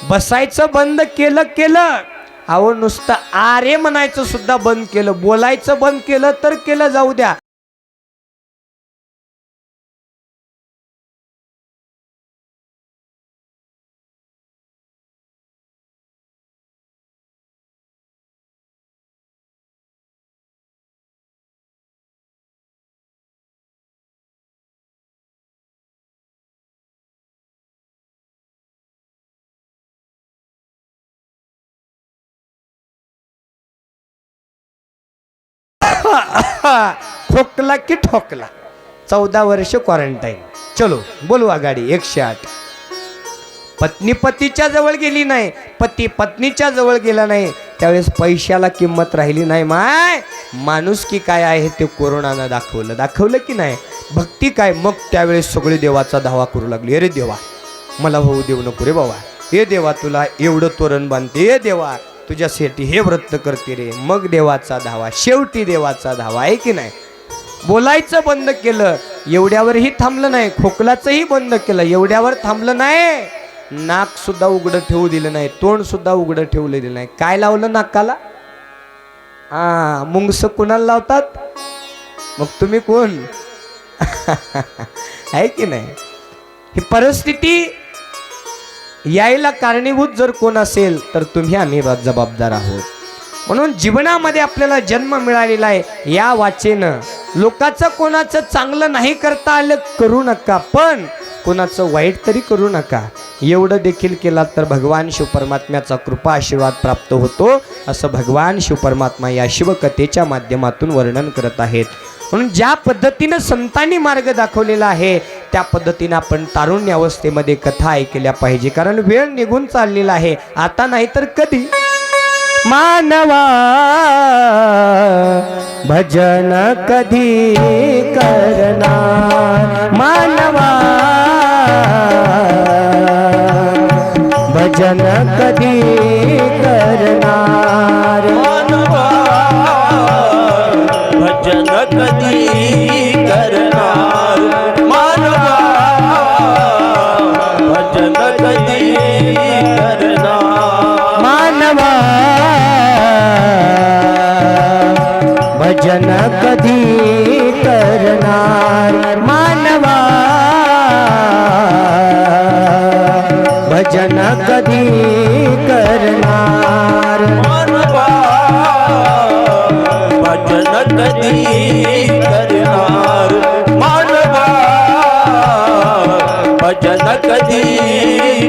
बसायचं बंद केलं. अहो नुसतं आरे म्हणायचं सुद्धा बंद केलं, बोलायचं बंद केलं तर केलं, जाऊ द्या. खोकला की ठोकला. 14 वर्ष क्वारंटाईन. चलो बोलू आगाडी. 108. पत्नी पतीच्या जवळ गेली नाही, पती पत्नीच्या जवळ गेला नाही, त्यावेळेस पैशाला किंमत राहिली नाही. माणूस की काय आहे ते कोरोनानं दाखवलं की नाही. भक्ती काय, मग त्यावेळेस सगळे देवाचा धावा करू लागले. अरे देवा मला होऊ देऊ नको रे बाबा, हे देवा तुला एवढं तोरण बांधते, हे देवा तुझ्यासाठी हे व्रत करते रे. मग देवाचा धावा, शेवटी देवाचा धावा, आहे की नाही. बोलायचं बंद केलं, एवढ्यावरही थांबलं नाही. खोकलाचंही बंद केलं, एवढ्यावर थांबलं नाही. नाक सुद्धा उघडं ठेवू दिलं नाही, तोंड सुद्धा उघडं ठेवलं दिलं नाही. काय लावलं नाकाला? मुंगस कुणाला लावतात? मग तुम्ही कोण? आहे की नाही. ही परिस्थिती यायला कारणीभूत जर कोण असेल तर तुम्ही आम्ही जबाबदार आहोत. म्हणून जीवनामध्ये आपल्याला जन्म मिळालेला आहे, या वाचेनं लोकांचं कोणाचं चांगलं नाही करता आलं करू नका, पण कोणाचं वाईट तरी करू नका. एवढं देखील केला तर भगवान शिवपरमात्म्याचा कृपा आशीर्वाद प्राप्त होतो, असं भगवान शिवपरमात्मा या शिवकथेच्या माध्यमातून वर्णन करत आहेत. म्हणून ज्या पद्धतीनं संतांनी मार्ग दाखवलेला आहे त्या पद्धतीनं आपण तारुण्य अवस्थेमध्ये कथा ऐकल्या पाहिजे, कारण वेळ निघून चाललेला आहे. आता नाही तर कधी. मानवा भजन कधी करणार, मानवा भजन कधी करणार, मानवा भजन कधी करणार, मानवा भजन कधी करणार, मानवा भजन कधी करणार, मानवा भजन कधी करणार, मानवा भजन कधी करणार, मानवा भजन कधी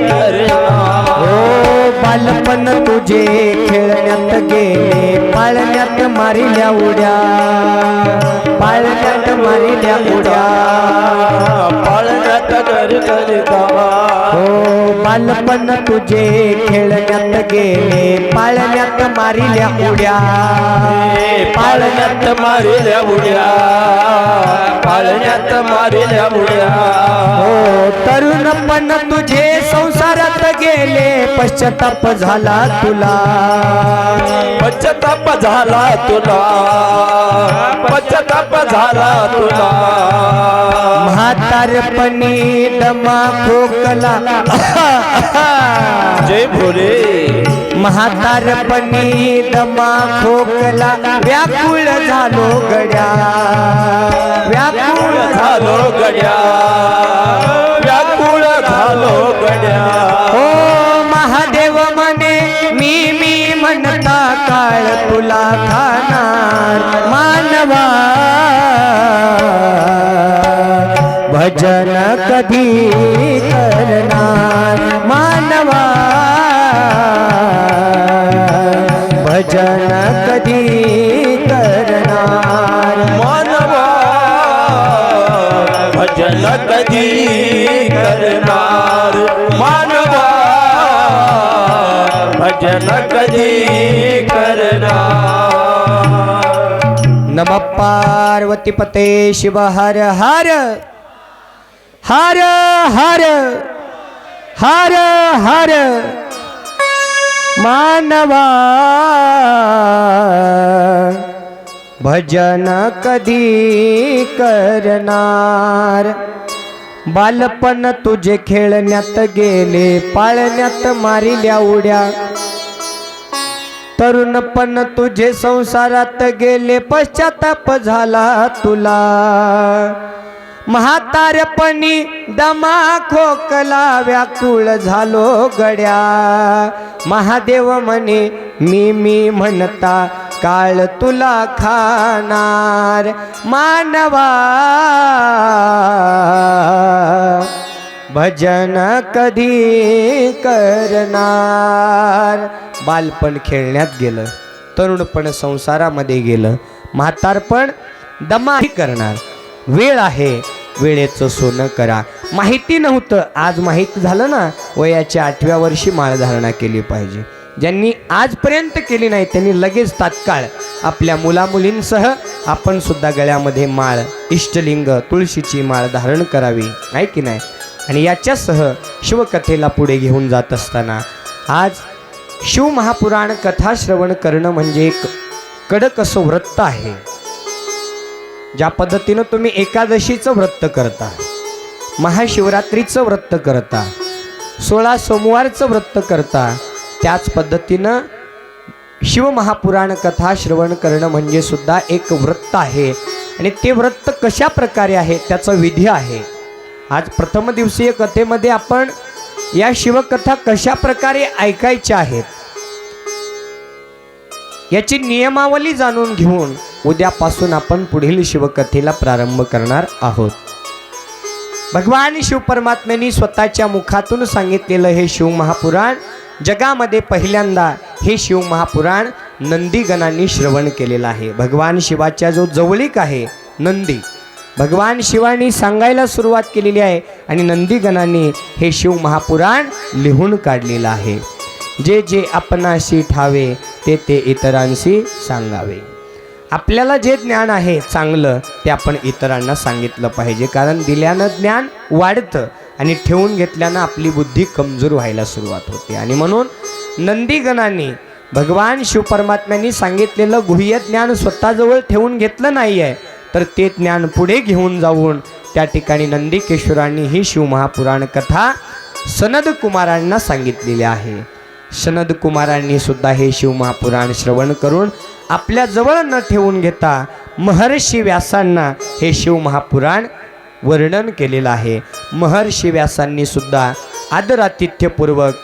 करणार. ओ बालपण तुझे खेळण्यात गेले, पाळण्यात मारिल्या उड्या, पाळण्यात मारिल्या उड्या, पाळण्यात करता. हो बालपण तुझे खेळण्यात गेले, पाळण्यात मारिल्या उड्या, पाळण्यात मारिल्या उड्या, पाळण्यात मारिल्या उड्या. हो तरुणपण तुझे संसारात गेले, पश्चाताप झाला तुला, पश्चाताप झाला तुला, पश्चाताप झाला तुला. म्हातारपणी दमा खोकला, जय भोले. म्हातारपणी दमा खोकला, व्याकुळ झालो गड्या, व्याकुळ झालो गड्या, व्याकुळ झालो गड्या. हो महादेव म्हणे मी म्हणता काळ तुला खाणार, मानवा भजन कधी करणार, मानवा भजन कधी करणार, मानवा कधी करणार मानवा भजन कधी करणार नमः पार्वती पते शिव हर हर हर हर हर हर मानवा भजन कधी करणार बालपण तुझे खेळण्यात गेले पाळण्यात मारिल्या उड्या तरुणपण तुझे संसारात गेले पश्चाताप झाला तुला म्हातारपणी दमा खोकला व्याकुळ झालो गड्या महादेव म्हणे मी म्हणता काळ तुला खाणार मानवा भजन कधी करणार बालपण खेळण्यात गेलं तरुणपण संसारामध्ये गेलं म्हातारपण दमाही करणार वेळ आहे वेळेचं सोनं करा माहिती नव्हतं आज माहीत झालं ना वयाच्या 8व्या वर्षी माळधारणा केली पाहिजे ज्यांनी आजपर्यंत केली नाही त्यांनी लगेच तात्काळ आपल्या मुलामुलींसह आपण सुद्धा गळ्यामध्ये माळ इष्टलिंग तुळशीची माळ धारण करावी आहे की नाही आणि याच्यासह शिवकथेला पुढे घेऊन जात असताना आज शिवमहापुराण कथा श्रवण करणं म्हणजे एक कडक असं व्रत आहे ज्या पद्धतीनं तुम्ही एकादशीचं व्रत करता महाशिवरात्रीचं व्रत करता 16 सोमवारचं व्रत करता त्याच पद्धतीनं शिवमहापुराण कथा श्रवण करणं म्हणजे सुद्धा एक व्रत आहे आणि ते व्रत कशा प्रकारे आहे त्याचा विधी आहे आज प्रथम दिवसीय कथेमध्ये आपण या शिवकथा कशा प्रकारे ऐकायच्या आहेत याची नियमावली जाणून घेऊन उद्यापासून आपण पुढील शिवकथेला प्रारंभ करणार आहोत भगवान शिव परमात्म्यांनी स्वतःच्या मुखातून सांगितलेलं हे शिवमहापुराण जगामध्ये पहिल्यांदा हे शिवमहापुराण नंदीगणांनी श्रवण केलेलं आहे भगवान शिवाच्या जो जवळीक आहे नंदी भगवान शिवानी सांगायला सुरुवात केलेली आहे आणि नंदीगणांनी हे शिवमहापुराण लिहून काढलेलं आहे जे जे आपणाशी ठावे ते ते इतरांशी सांगावे आपल्याला जे ज्ञान आहे चांगलं ते आपण इतरांना सांगितलं पाहिजे कारण दिल्यानं ज्ञान वाढतं आणि ठेवून घेतल्यानं आपली बुद्धी कमजोर व्हायला सुरुवात होते आणि म्हणून नंदीगणांनी भगवान शिवपरमात्म्यांनी सांगितलेलं गुह्य ज्ञान स्वतःजवळ ठेवून घेतलं नाही आहे तर ते ज्ञान पुढे घेऊन जाऊन त्या ठिकाणी नंदीकेश्वरांनी ही शिवमहापुराण कथा सनद कुमारांना सांगितलेली आहे सनद कुमारांनी सुद्धा हे शिवमहापुराण श्रवण करून आपल्या जवळ न ठेवून घेता महर्षी व्यासांना हे शिवमहापुराण वर्णन केलेलं आहे महर्षी व्यासांनी सुद्धा आदरातिथ्यपूर्वक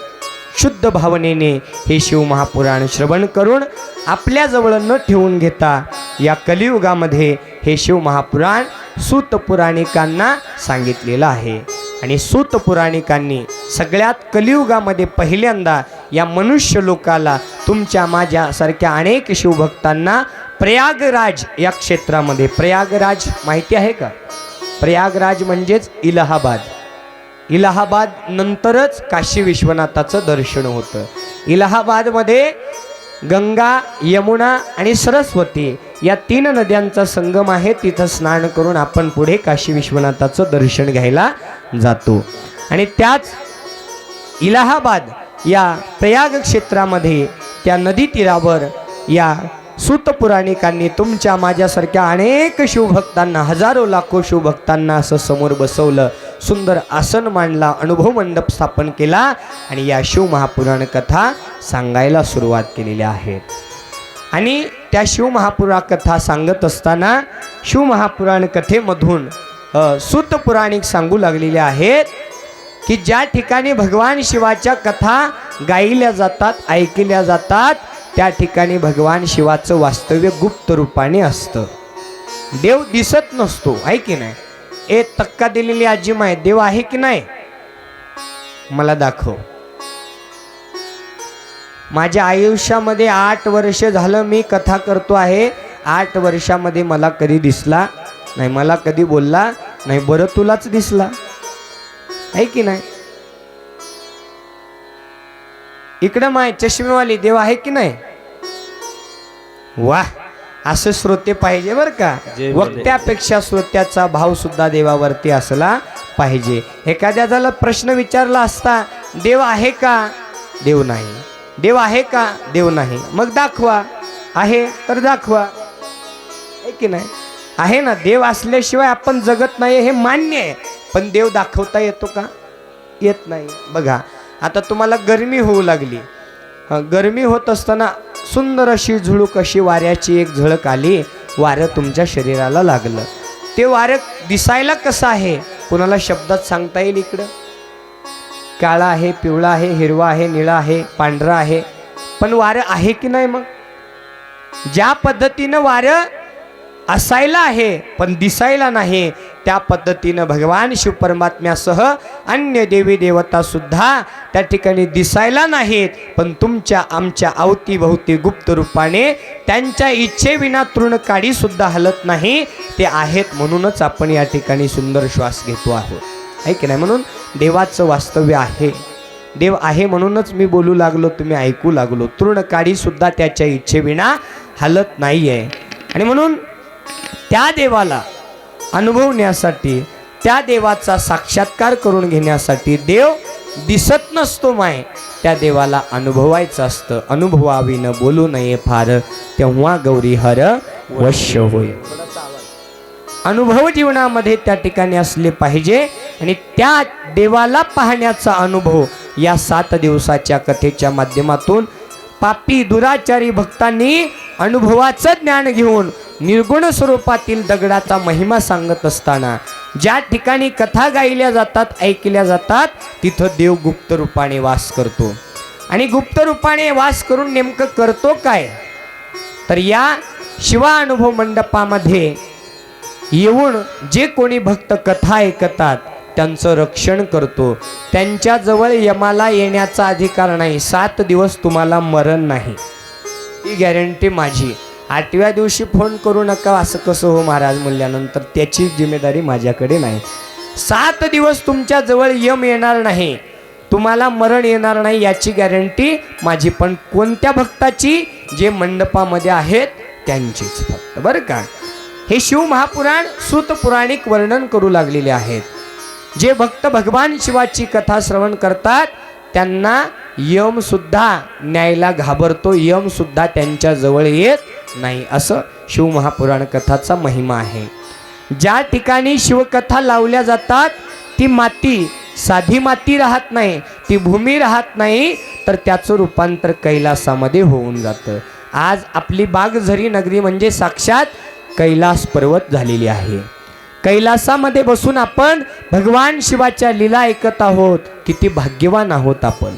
शुद्ध भावनेने हे शिवमहापुराण श्रवण करून आपल्या जवळ न ठेवून घेता या कलियुगामध्ये हे शिवमहापुराण सूत पुराणिकांना सांगितलेलं आहे आणि सूत पुराणिकांनी सगळ्यात कलियुगामध्ये पहिल्यांदा या मनुष्य लोकाला तुमच्या माझ्यासारख्या अनेक शिवभक्तांना प्रयागराज या क्षेत्रामध्ये प्रयागराज माहिती आहे का प्रयागराज म्हणजेच इलाहाबाद नंतरच काशी विश्वनाथाचं दर्शन होतं इलाहाबादमध्ये गंगा यमुना आणि सरस्वती या 3 नद्यांचा संगम आहे तिथं स्नान करून आपण पुढे काशी विश्वनाथाचं दर्शन घ्यायला जातो आणि त्याच इलाहाबाद या प्रयाग क्षेत्रामध्ये त्या नदी तीरावर या सूत पुराणिकांनी तुमच्या माझ्यासारख्या अनेक शिवभक्तांना हजारो लाखो शिवभक्तांना असं समोर बसवलं सुंदर आसन मांडला अनुभव मंडप स्थापन केला आणि या शिवमहापुराण कथा सांगायला सुरुवात केलेल्या आहेत आणि त्या शिवमहापुराण कथा सांगत असताना शिवमहापुराण कथेमधून सूत पुराणिक सांगू लागलेले आहेत की ज्या ठिकाणी भगवान शिवाच्या कथा गायल्या जातात ऐकल्या जातात त्या ठिकाणी भगवान शिवाचं वास्तव्य गुप्त रूपाने असतं देव दिसत नसतो आहे की नाही एक तक्का दिलेली आजी माय देव आहे की नाही मला दाखव माझ्या आयुष्यामध्ये 8 वर्ष झालं मी कथा करतो आहे 8 वर्षामध्ये मला कधी दिसला नाही मला कधी बोलला नाही बरं तुलाच दिसला आहे की नाही? इकडं माय चष्मेवाली देव आहे की नाही? वाह, असे श्रोते पाहिजे बर का. जय वक्त्यापेक्षा श्रोत्याचा भाव सुद्धा देवावरती असला पाहिजे. एखाद्याला प्रश्न विचारला असता, देव आहे का? देव नाही. देव आहे का? देव नाही. मग दाखवा. आहे तर दाखवा. आहे की नाही? आहे ना, देव असल्याशिवाय आपण जगत नाही हे मान्य आहे, पण देव दाखवता येतो का? येत नाही. बघा आता तुम्हाला गरमी होऊ लागली. गरमी होत असताना सुंदर अशी झुळूक अशी वाऱ्याची एक झळक आली, वारं तुमच्या शरीराला लागलं. ते वारं दिसायला कसं आहे कुणाला शब्दात सांगता येईल? इकडं काळा आहे, पिवळा आहे, हिरवा आहे, निळा आहे, पांढरा आहे, पण वारं आहे की नाही? मग ज्या पद्धतीनं वारं असायला आहे पण दिसायला नाही, त्या पद्धतीनं भगवान शिव परमात्म्यासह अन्य देवी देवता सुद्धा त्या ठिकाणी दिसायला नाहीत, पण तुमच्या आमच्या अवतीभोवती गुप्त रूपाने त्यांच्या इच्छेविना तृणकाडी सुद्धा हलत नाही. ते आहेत म्हणूनच आपण या ठिकाणी सुंदर श्वास घेतो आहोत. आहे की नाही? म्हणून देवाचं वास्तव्य आहे. देव आहे म्हणूनच मी बोलू लागलो, तुम्ही ऐकू लागलो. तृणकाडी सुद्धा त्याच्या इच्छेविना हलत नाही आहे. आणि म्हणून त्या देवाला अनुभवण्यासाठी, त्या देवाचा साक्षात्कार करून घेण्यासाठी देव दिसत नसतो माय, त्या देवाला अनुभवायचं असतं. अनुभवावी न बोलू नये फार, तेव्हा गौरी हर वश्य होय. अनुभव जीवनामध्ये त्या ठिकाणी असले पाहिजे. आणि त्या देवाला पाहण्याचा अनुभव या 7 दिवसाच्या कथेच्या माध्यमातून पापी दुराचारी भक्तांनी अनुभवाचं ज्ञान घेऊन निर्गुण स्वरूपातील दगडाचा महिमा सांगत असताना ज्या ठिकाणी कथा गायल्या जातात, ऐकल्या जातात, तिथं देव गुप्त रूपाने वास करतो. आणि गुप्त रूपाने वास करून नेमकं करतो काय? तर या शिवानुभव मंडपामध्ये येऊन जे कोणी भक्त कथा ऐकतात त्यांचं रक्षण करतो. त्यांच्याजवळ यमाला येण्याचा अधिकार नाही. 7 दिवस तुम्हाला मरण नाही, ही गॅरंटी माझी. 8व्या दिवशी फोन करू नका असं कसं हो महाराज म्हणल्यानंतर त्याची जिम्मेदारी माझ्याकडे नाही. 7 दिवस तुमच्या जवळ यम येणार नाही, तुम्हाला मरण येणार नाही, याची गॅरंटी माझी. पण कोणत्या भक्ताची? जे मंडपामध्ये आहेत त्यांचीच फक्त, बरं का. हे शिव महापुराण सूत पुराणिक वर्णन करू लागलेले आहेत. जे भक्त भगवान शिवाची कथा श्रवण करतात त्यांना यम सुद्धा न्यायला घाबरतो, यम सुद्धा त्यांच्या जवळ येत नाही. असं शिव महापुराण कथाचा महिमा आहे. ज्या ठिकाणी शिवकथा लावल्या जातात ती माती साधी माती राहत नाही, ती भूमी राहत नाही, तर त्याचं रूपांतर कैलासामध्ये होऊन जातं. आज आपली बागझरी नगरी म्हणजे साक्षात कैलास पर्वत झालेली आहे. कैलासामध्ये बसून आपण भगवान शिवाच्या लीला ऐकत आहोत. किती भाग्यवान आहोत आपण.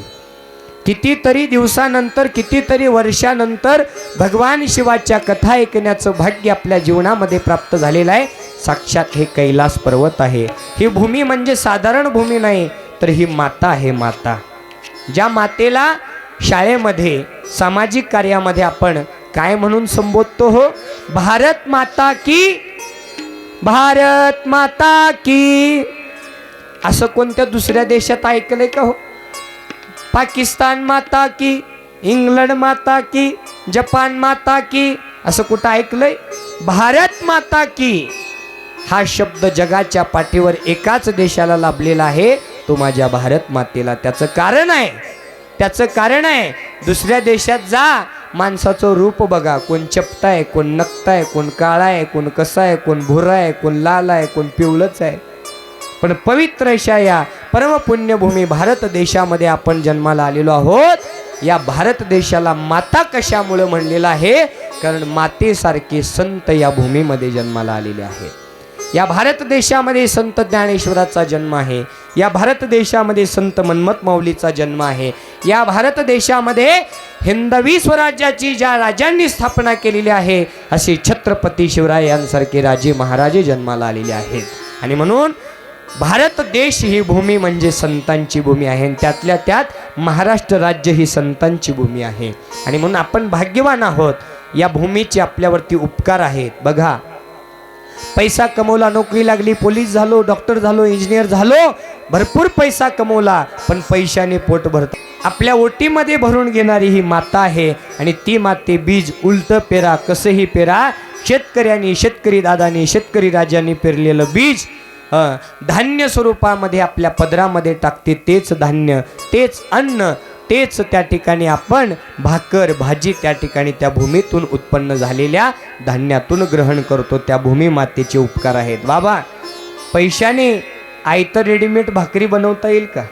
कितीतरी दिवसानंतर, कितीतरी वर्षानंतर भगवान शिवाच्या कथा ऐकण्याचं भाग्य आपल्या जीवनामध्ये प्राप्त झालेलं आहे. साक्षात हे कैलास पर्वत आहे. ही भूमी म्हणजे साधारण भूमी नाही, तर ही माता आहे. माता, ज्या मातेला शाळेमध्ये सामाजिक कार्यामध्ये आपण काय म्हणून संबोधतो हो? भारत माता की, भारत माता की. असं कोणत्या दुसऱ्या देशात ऐकलंय का हो? पाकिस्तान माता की, इंग्लंड माता की, जपान माता की, असं कुठं ऐकलंय? भारत माता की हा शब्द जगाच्या पाठीवर एकाच देशाला लाभलेला आहे, तो माझ्या भारत मातेला. त्याचं कारण आहे, त्याचं कारण आहे. दुसऱ्या देशात जा, माणसाचं रूप बघा, कोण चपटा आहे, कोण नकटा आहे, कोण काळा आहे, कोण कसा आहे, कोण भुरा आहे, कोण लाल आहे, कोण पिवळंच आहे. पण पवित्र अशा या परमपुण्यभूमी भारत देशामध्ये आपण जन्माला आलेलो आहोत. या भारत देशाला माता कशामुळे म्हणलेलं आहे? कारण मातेसारखे संत या भूमीमध्ये जन्माला आलेले आहेत. या भारत देशामध्ये संत ज्ञानेश्वराचा जन्म आहे. या भारत देशामध्ये संत मन्मथ माऊलीचा जन्म आहे. या भारत देशामध्ये हिंदवी स्वराज्याची ज्या राजांनी स्थापना केलेली आहे, असे छत्रपती शिवराय यांसारखे राजे महाराजे जन्माला आलेले आहेत. आणि म्हणून भारत देश ही भूमी म्हणजे संतांची भूमी आहे. त्यातल्या त्यात महाराष्ट्र राज्य ही संतांची भूमी आहे. आणि म्हणून आपण भाग्यवान आहोत. या भूमीचे आपल्यावरती उपकार आहेत. बघा, पैसा कमवला, नोकरी लागली, पोलीस झालो, डॉक्टर झालो, इंजिनियर झालो, भरपूर पैसा कमवला, पण पैशाने पोट भरत. आपल्या ओटीमध्ये भरून घेणारी ही माता आहे आणि ती माते बीज उलट पेरा, कसंही पेरा, शेतकऱ्यांनी, शेतकरी दादांनी, शेतकरी राजांनी पेरलेलं बीज धान्य स्वरूपामध्ये आपल्या पदरामध्ये टाकते. तेच धान्य, तेच अन्न, तेच त्या ठिकाणी आपण भाकर भाजी त्या ठिकाणी त्या भूमीतून उत्पन्न झालेल्या धान्यातून ग्रहण करतो. त्या भूमी मातेचे उपकार आहेत. बाबा, पैशाने आयतं रेडीमेड भाकरी बनवता येईल का?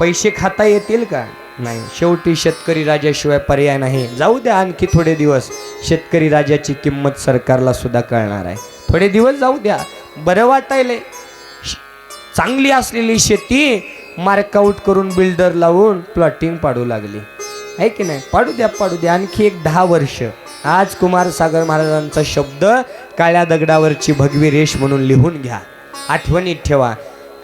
पैसे खाता येतील का? नाही. शेवटी शेतकरी राजाशिवाय पर्याय नाही. जाऊ द्या आणखी थोडे दिवस, शेतकरी राजाची किंमत सरकारला सुद्धा कळणार आहे. थोडे दिवस जाऊ द्या, बरं वाटायलंय. चांगली असलेली शेती मार्कआउट करून बिल्डर लावून प्लॉटिंग पाडू लागली आहे की नाही? पाडू द्या आणखी एक 10 वर्ष. आज कुमार सागर महाराजांचा शब्द काळ्या दगडावरची भगवी रेष म्हणून लिहून घ्या, आठवणीत ठेवा.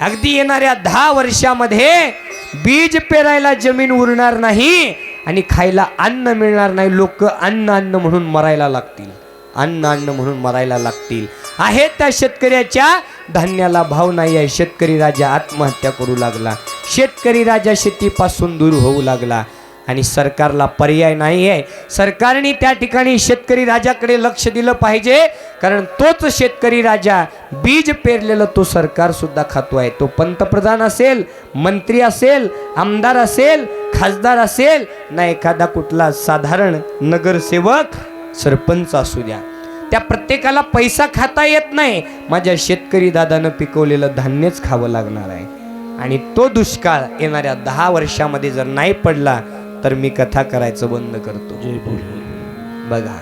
अगदी येणाऱ्या 10 वर्षामध्ये बीज पेरायला जमीन उरणार नाही आणि खायला अन्न मिळणार नाही. लोक अन्न म्हणून मरायला लागतील, अन्न म्हणून मरायला लागतील. आहे त्या शेतकऱ्याच्या धान्याला भाव नाही आहे. शेतकरी राजा आत्महत्या करू लागला, शेतकरी राजा शेतीपासून दूर होऊ लागला आणि सरकारला पर्याय नाही आहे. सरकारने त्या ठिकाणी शेतकरी राजाकडे लक्ष दिलं पाहिजे, कारण तोच शेतकरी राजा बीज पेरलेलं तो सरकार सुद्धा खातो आहे. तो पंतप्रधान असेल, मंत्री असेल, आमदार असेल, खासदार असेल, ना एखादा कुठला साधारण नगरसेवक, सरपंच असू द्या, त्या प्रत्येकाला पैसा खाता येत नाही. माझ्या शेतकरी दादानं पिकवलेलं धान्यच खावं लागणार आहे. आणि तो दुष्काळ येणाऱ्या 10 वर्षामध्ये जर नाही पडला तर मी कथा करायचं बंद करतो. बघा,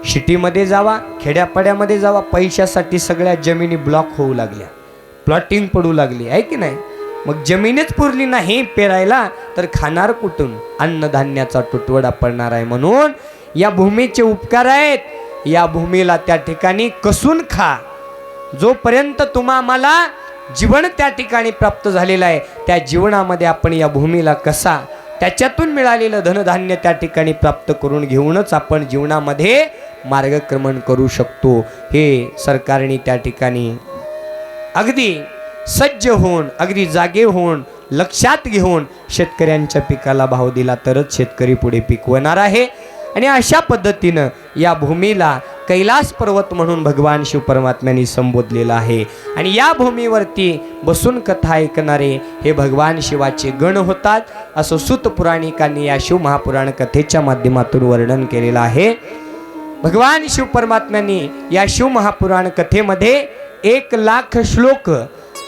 सिटीमध्ये जावा, खेड्यापाड्यामध्ये जावा, पैशासाठी सगळ्या जमिनी ब्लॉक होऊ लागल्या, प्लॉटिंग पडू लागली आहे की नाही? मग जमीनच पुरली नाही पेरायला तर खाणार कुठून? अन्नधान्याचा तुटवडा पडणार आहे. म्हणून या भूमीचे उपकार आहेत. या भूमीला त्या ठिकाणी कसून खा. जोपर्यंत आम्हाला जीवन त्या ठिकाणी प्राप्त झालेलं आहे, त्या जीवनामध्ये आपण या भूमीला कसा, त्याच्यातून मिळालेलं धनधान्य त्या ठिकाणी प्राप्त करून घेऊनच आपण जीवनामध्ये मार्गक्रमण करू शकतो. हे सरकारने त्या ठिकाणी अगदी सज्ज होऊन, अगदी जागे होऊन, लक्षात घेऊन शेतकऱ्यांच्या पिकाला भाव दिला तरच शेतकरी पुढे पिकवणार आहे. आणि अशा पद्धतीनं या भूमीला कैलास पर्वत म्हणून भगवान शिव परमात्म्यांनी संबोधलेलं आहे. आणि या भूमीवरती बसून कथा ऐकणारे हे भगवान शिवाचे गण होतात, असं सूत पुराणिकांनी या शिव महापुराण कथेच्या माध्यमातून वर्णन केलेलं आहे. भगवान शिव परमात्म्यांनी या शिव महापुराण कथेमध्ये 1,00,000 श्लोक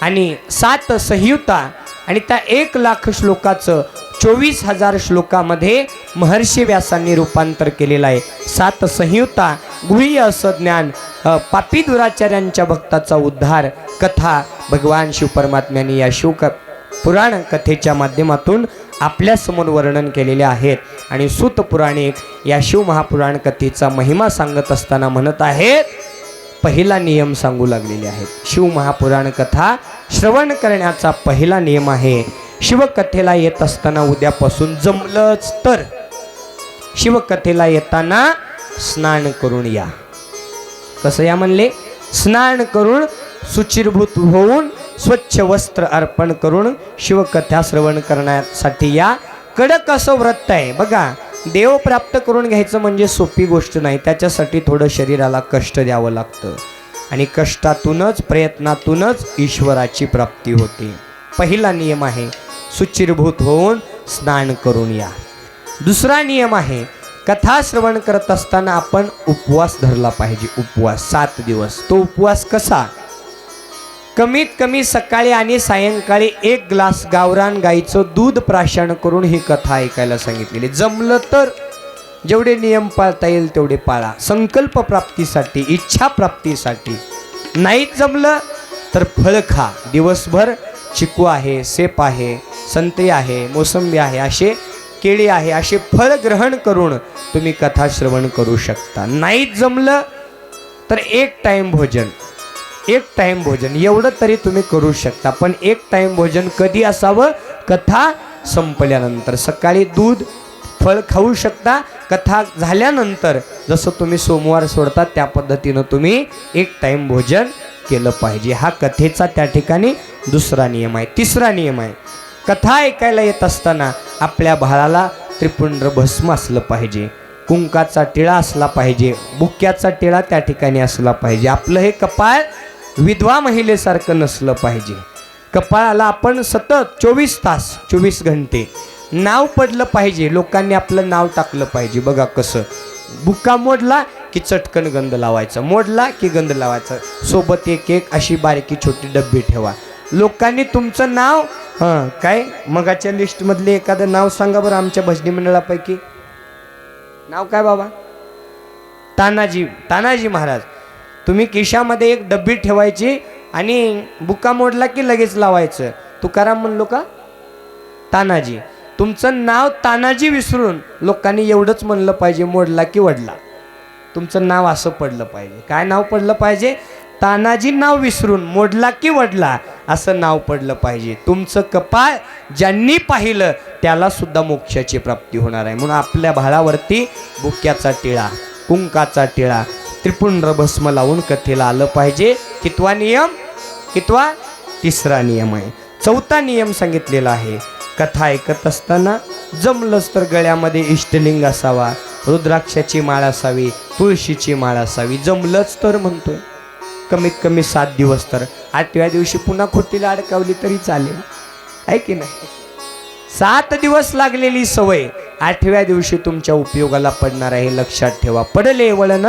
आणि 7 संहिता आणि त्या 1,00,000 श्लोकाचं 24,000 श्लोकामध्ये महर्षी व्यासांनी रूपांतर केलेलं आहे. 7 संहिता, गुह्य असं ज्ञान, पापी दुराचार्यांच्या भक्ताचा उद्धार कथा भगवान शिव परमात्म्यांनी या पुराण कथेच्या माध्यमातून आपल्यासमोर वर्णन केलेले आहेत. आणि सूत पुराणिक या शिव महापुराण कथेचा महिमा सांगत असताना म्हणत आहेत, पहिला नियम सांगू लागलेले आहेत. शिव महापुराण कथा श्रवण करण्याचा पहिला नियम आहे, शिवकथेला येत असताना उद्यापासून जमलंच तर शिवकथेला येताना स्नान करून या. कसं या म्हणले? स्नान करून शुचिर्भूत होऊन स्वच्छ वस्त्र अर्पण करून शिवकथा श्रवण करण्यासाठी या. कडक असं व्रत आहे बघा. देव प्राप्त करून घ्यायचं म्हणजे सोपी गोष्ट नाही. त्याच्यासाठी थोडं शरीराला कष्ट द्यावं लागतं आणि कष्टातूनच, प्रयत्नातूनच ईश्वराची प्राप्ती होते. पहिला नियम आहे, शुचिर्भूत होऊन स्नान करून या. दुसरा नियम आहे, कथा श्रवण करत असताना आपण उपवास धरला पाहिजे. उपवास 7 दिवस. तो उपवास कसा? कमीत कमी सकाळी आणि सायंकाळी 1 ग्लास गावरान गाईचं दूध प्राशन करून ही कथा ऐकायला सांगितलेली. जमलं तर जेवढे नियम पाळता येईल तेवढे पाळा, संकल्प प्राप्तीसाठी, इच्छा प्राप्तीसाठी. नाही जमलं तर फळ खा. दिवसभर चिकू आहे, सेप आहे, संत्री आहे, मोसंबी आहे, असे केळी आहे, असे फळ ग्रहण करून तुम्ही कथा श्रवण करू शकता. नाही जमलं तर 1 टाइम भोजन, 1 टाइम भोजन एवढं तरी तुम्ही करू शकता. पण 1 टाइम भोजन कधी असावं? कथा संपल्यानंतर. सकाळी दूध फळ खाऊ शकता. कथा झाल्यानंतर जसं तुम्ही सोमवार सोडता त्या पद्धतीनं तुम्ही एक टाइम भोजन केलं पाहिजे. हा कथेचा त्या ठिकाणी दुसरा नियम आहे. तिसरा नियम आहे, कथा ऐकायला येत असताना आपल्या भाळाला त्रिपुंड भस्म असलं पाहिजे, कुंकाचा टिळा असला पाहिजे, बुक्याचा टिळा त्या ठिकाणी असला पाहिजे. आपलं हे कपाळ विधवा महिलेसारखं नसलं पाहिजे. कपाळाला आपण सतत 24 तास 24 घंटे नाव पडलं पाहिजे. लोकांनी आपलं नाव टाकलं पाहिजे. बघा कसं, बुक्का मोडला की चटकन गंध लावायचा, मोडला की गंध लावायचा, सोबत एक एक अशी बारकी छोटी डब्बी ठेवा. लोकांनी तुमचं नाव काय मगाच्या लिस्टमधले एखादं नाव सांगा बरं आमच्या भजनी मंडळापैकी. नाव काय बाबा? तानाजी. तानाजी महाराज. तुम्ही खिशामध्ये एक डब्बी ठेवायची आणि बुक्का मोडला की लगेच लावायचं. तुकाराम म्हणलो का? तानाजी. तुमचं नाव तानाजी विसरून लोकांनी एवढंच म्हणलं पाहिजे, मोडला की वडला. तुमचं नाव असं पडलं पाहिजे. काय नाव पडलं पाहिजे? तानाजी नाव विसरून मोडला की वडला असं नाव पडलं पाहिजे. तुमचं कपाळ ज्यांनी पाहिलं त्याला सुद्धा मोक्षाची प्राप्ती होणार आहे. म्हणून आपल्या भाळावरती बुक्याचा टिळा, कुंकाचा टिळा, त्रिपुंड भस्म लावून कथेला आलं पाहिजे. कितवा नियम? कितवा? तिसरा नियम आहे. चौथा नियम सांगितलेला आहे, कथा ऐकत असताना जमलंच तर गळ्यामध्ये इष्टलिंग असावा, रुद्राक्षाची माळ असावी, तुळशीची माळ असावी. जमलंच तर म्हणतोय, कमीत कमी 7 दिवस तर. 8व्या दिवशी पुन्हा खोटीला अडकावली तरी चालेल, आहे की नाही? 7 दिवस लागलेली सवय 8व्या दिवशी तुमच्या उपयोगाला पडणार आहे. लक्षात ठेवा. पडले वळण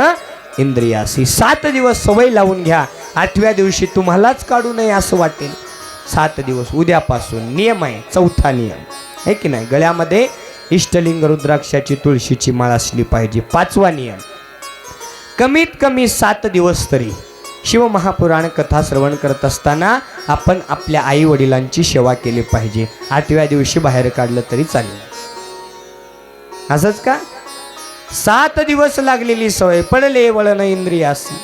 इंद्रियासी. 7 दिवस सवय लावून घ्या. 8व्या दिवशी तुम्हालाच काढू नये असं वाटेल. 7 दिवस उद्यापासून नियम आहे. चौथा नियम आहे की नाही? गळ्यामध्ये इष्टलिंग, रुद्राक्षाची, तुळशीची माळ असली पाहिजे. 5वा नियम, कमीत कमी 7 दिवस तरी शिवमहापुराण कथा श्रवण करत असताना आपण आपल्या आई वडिलांची सेवा केली पाहिजे. 8व्या दिवशी बाहेर काढलं तरी चालेल. असंच का? 7 दिवस लागलेली सवय. पडले वळण इंद्रियासी.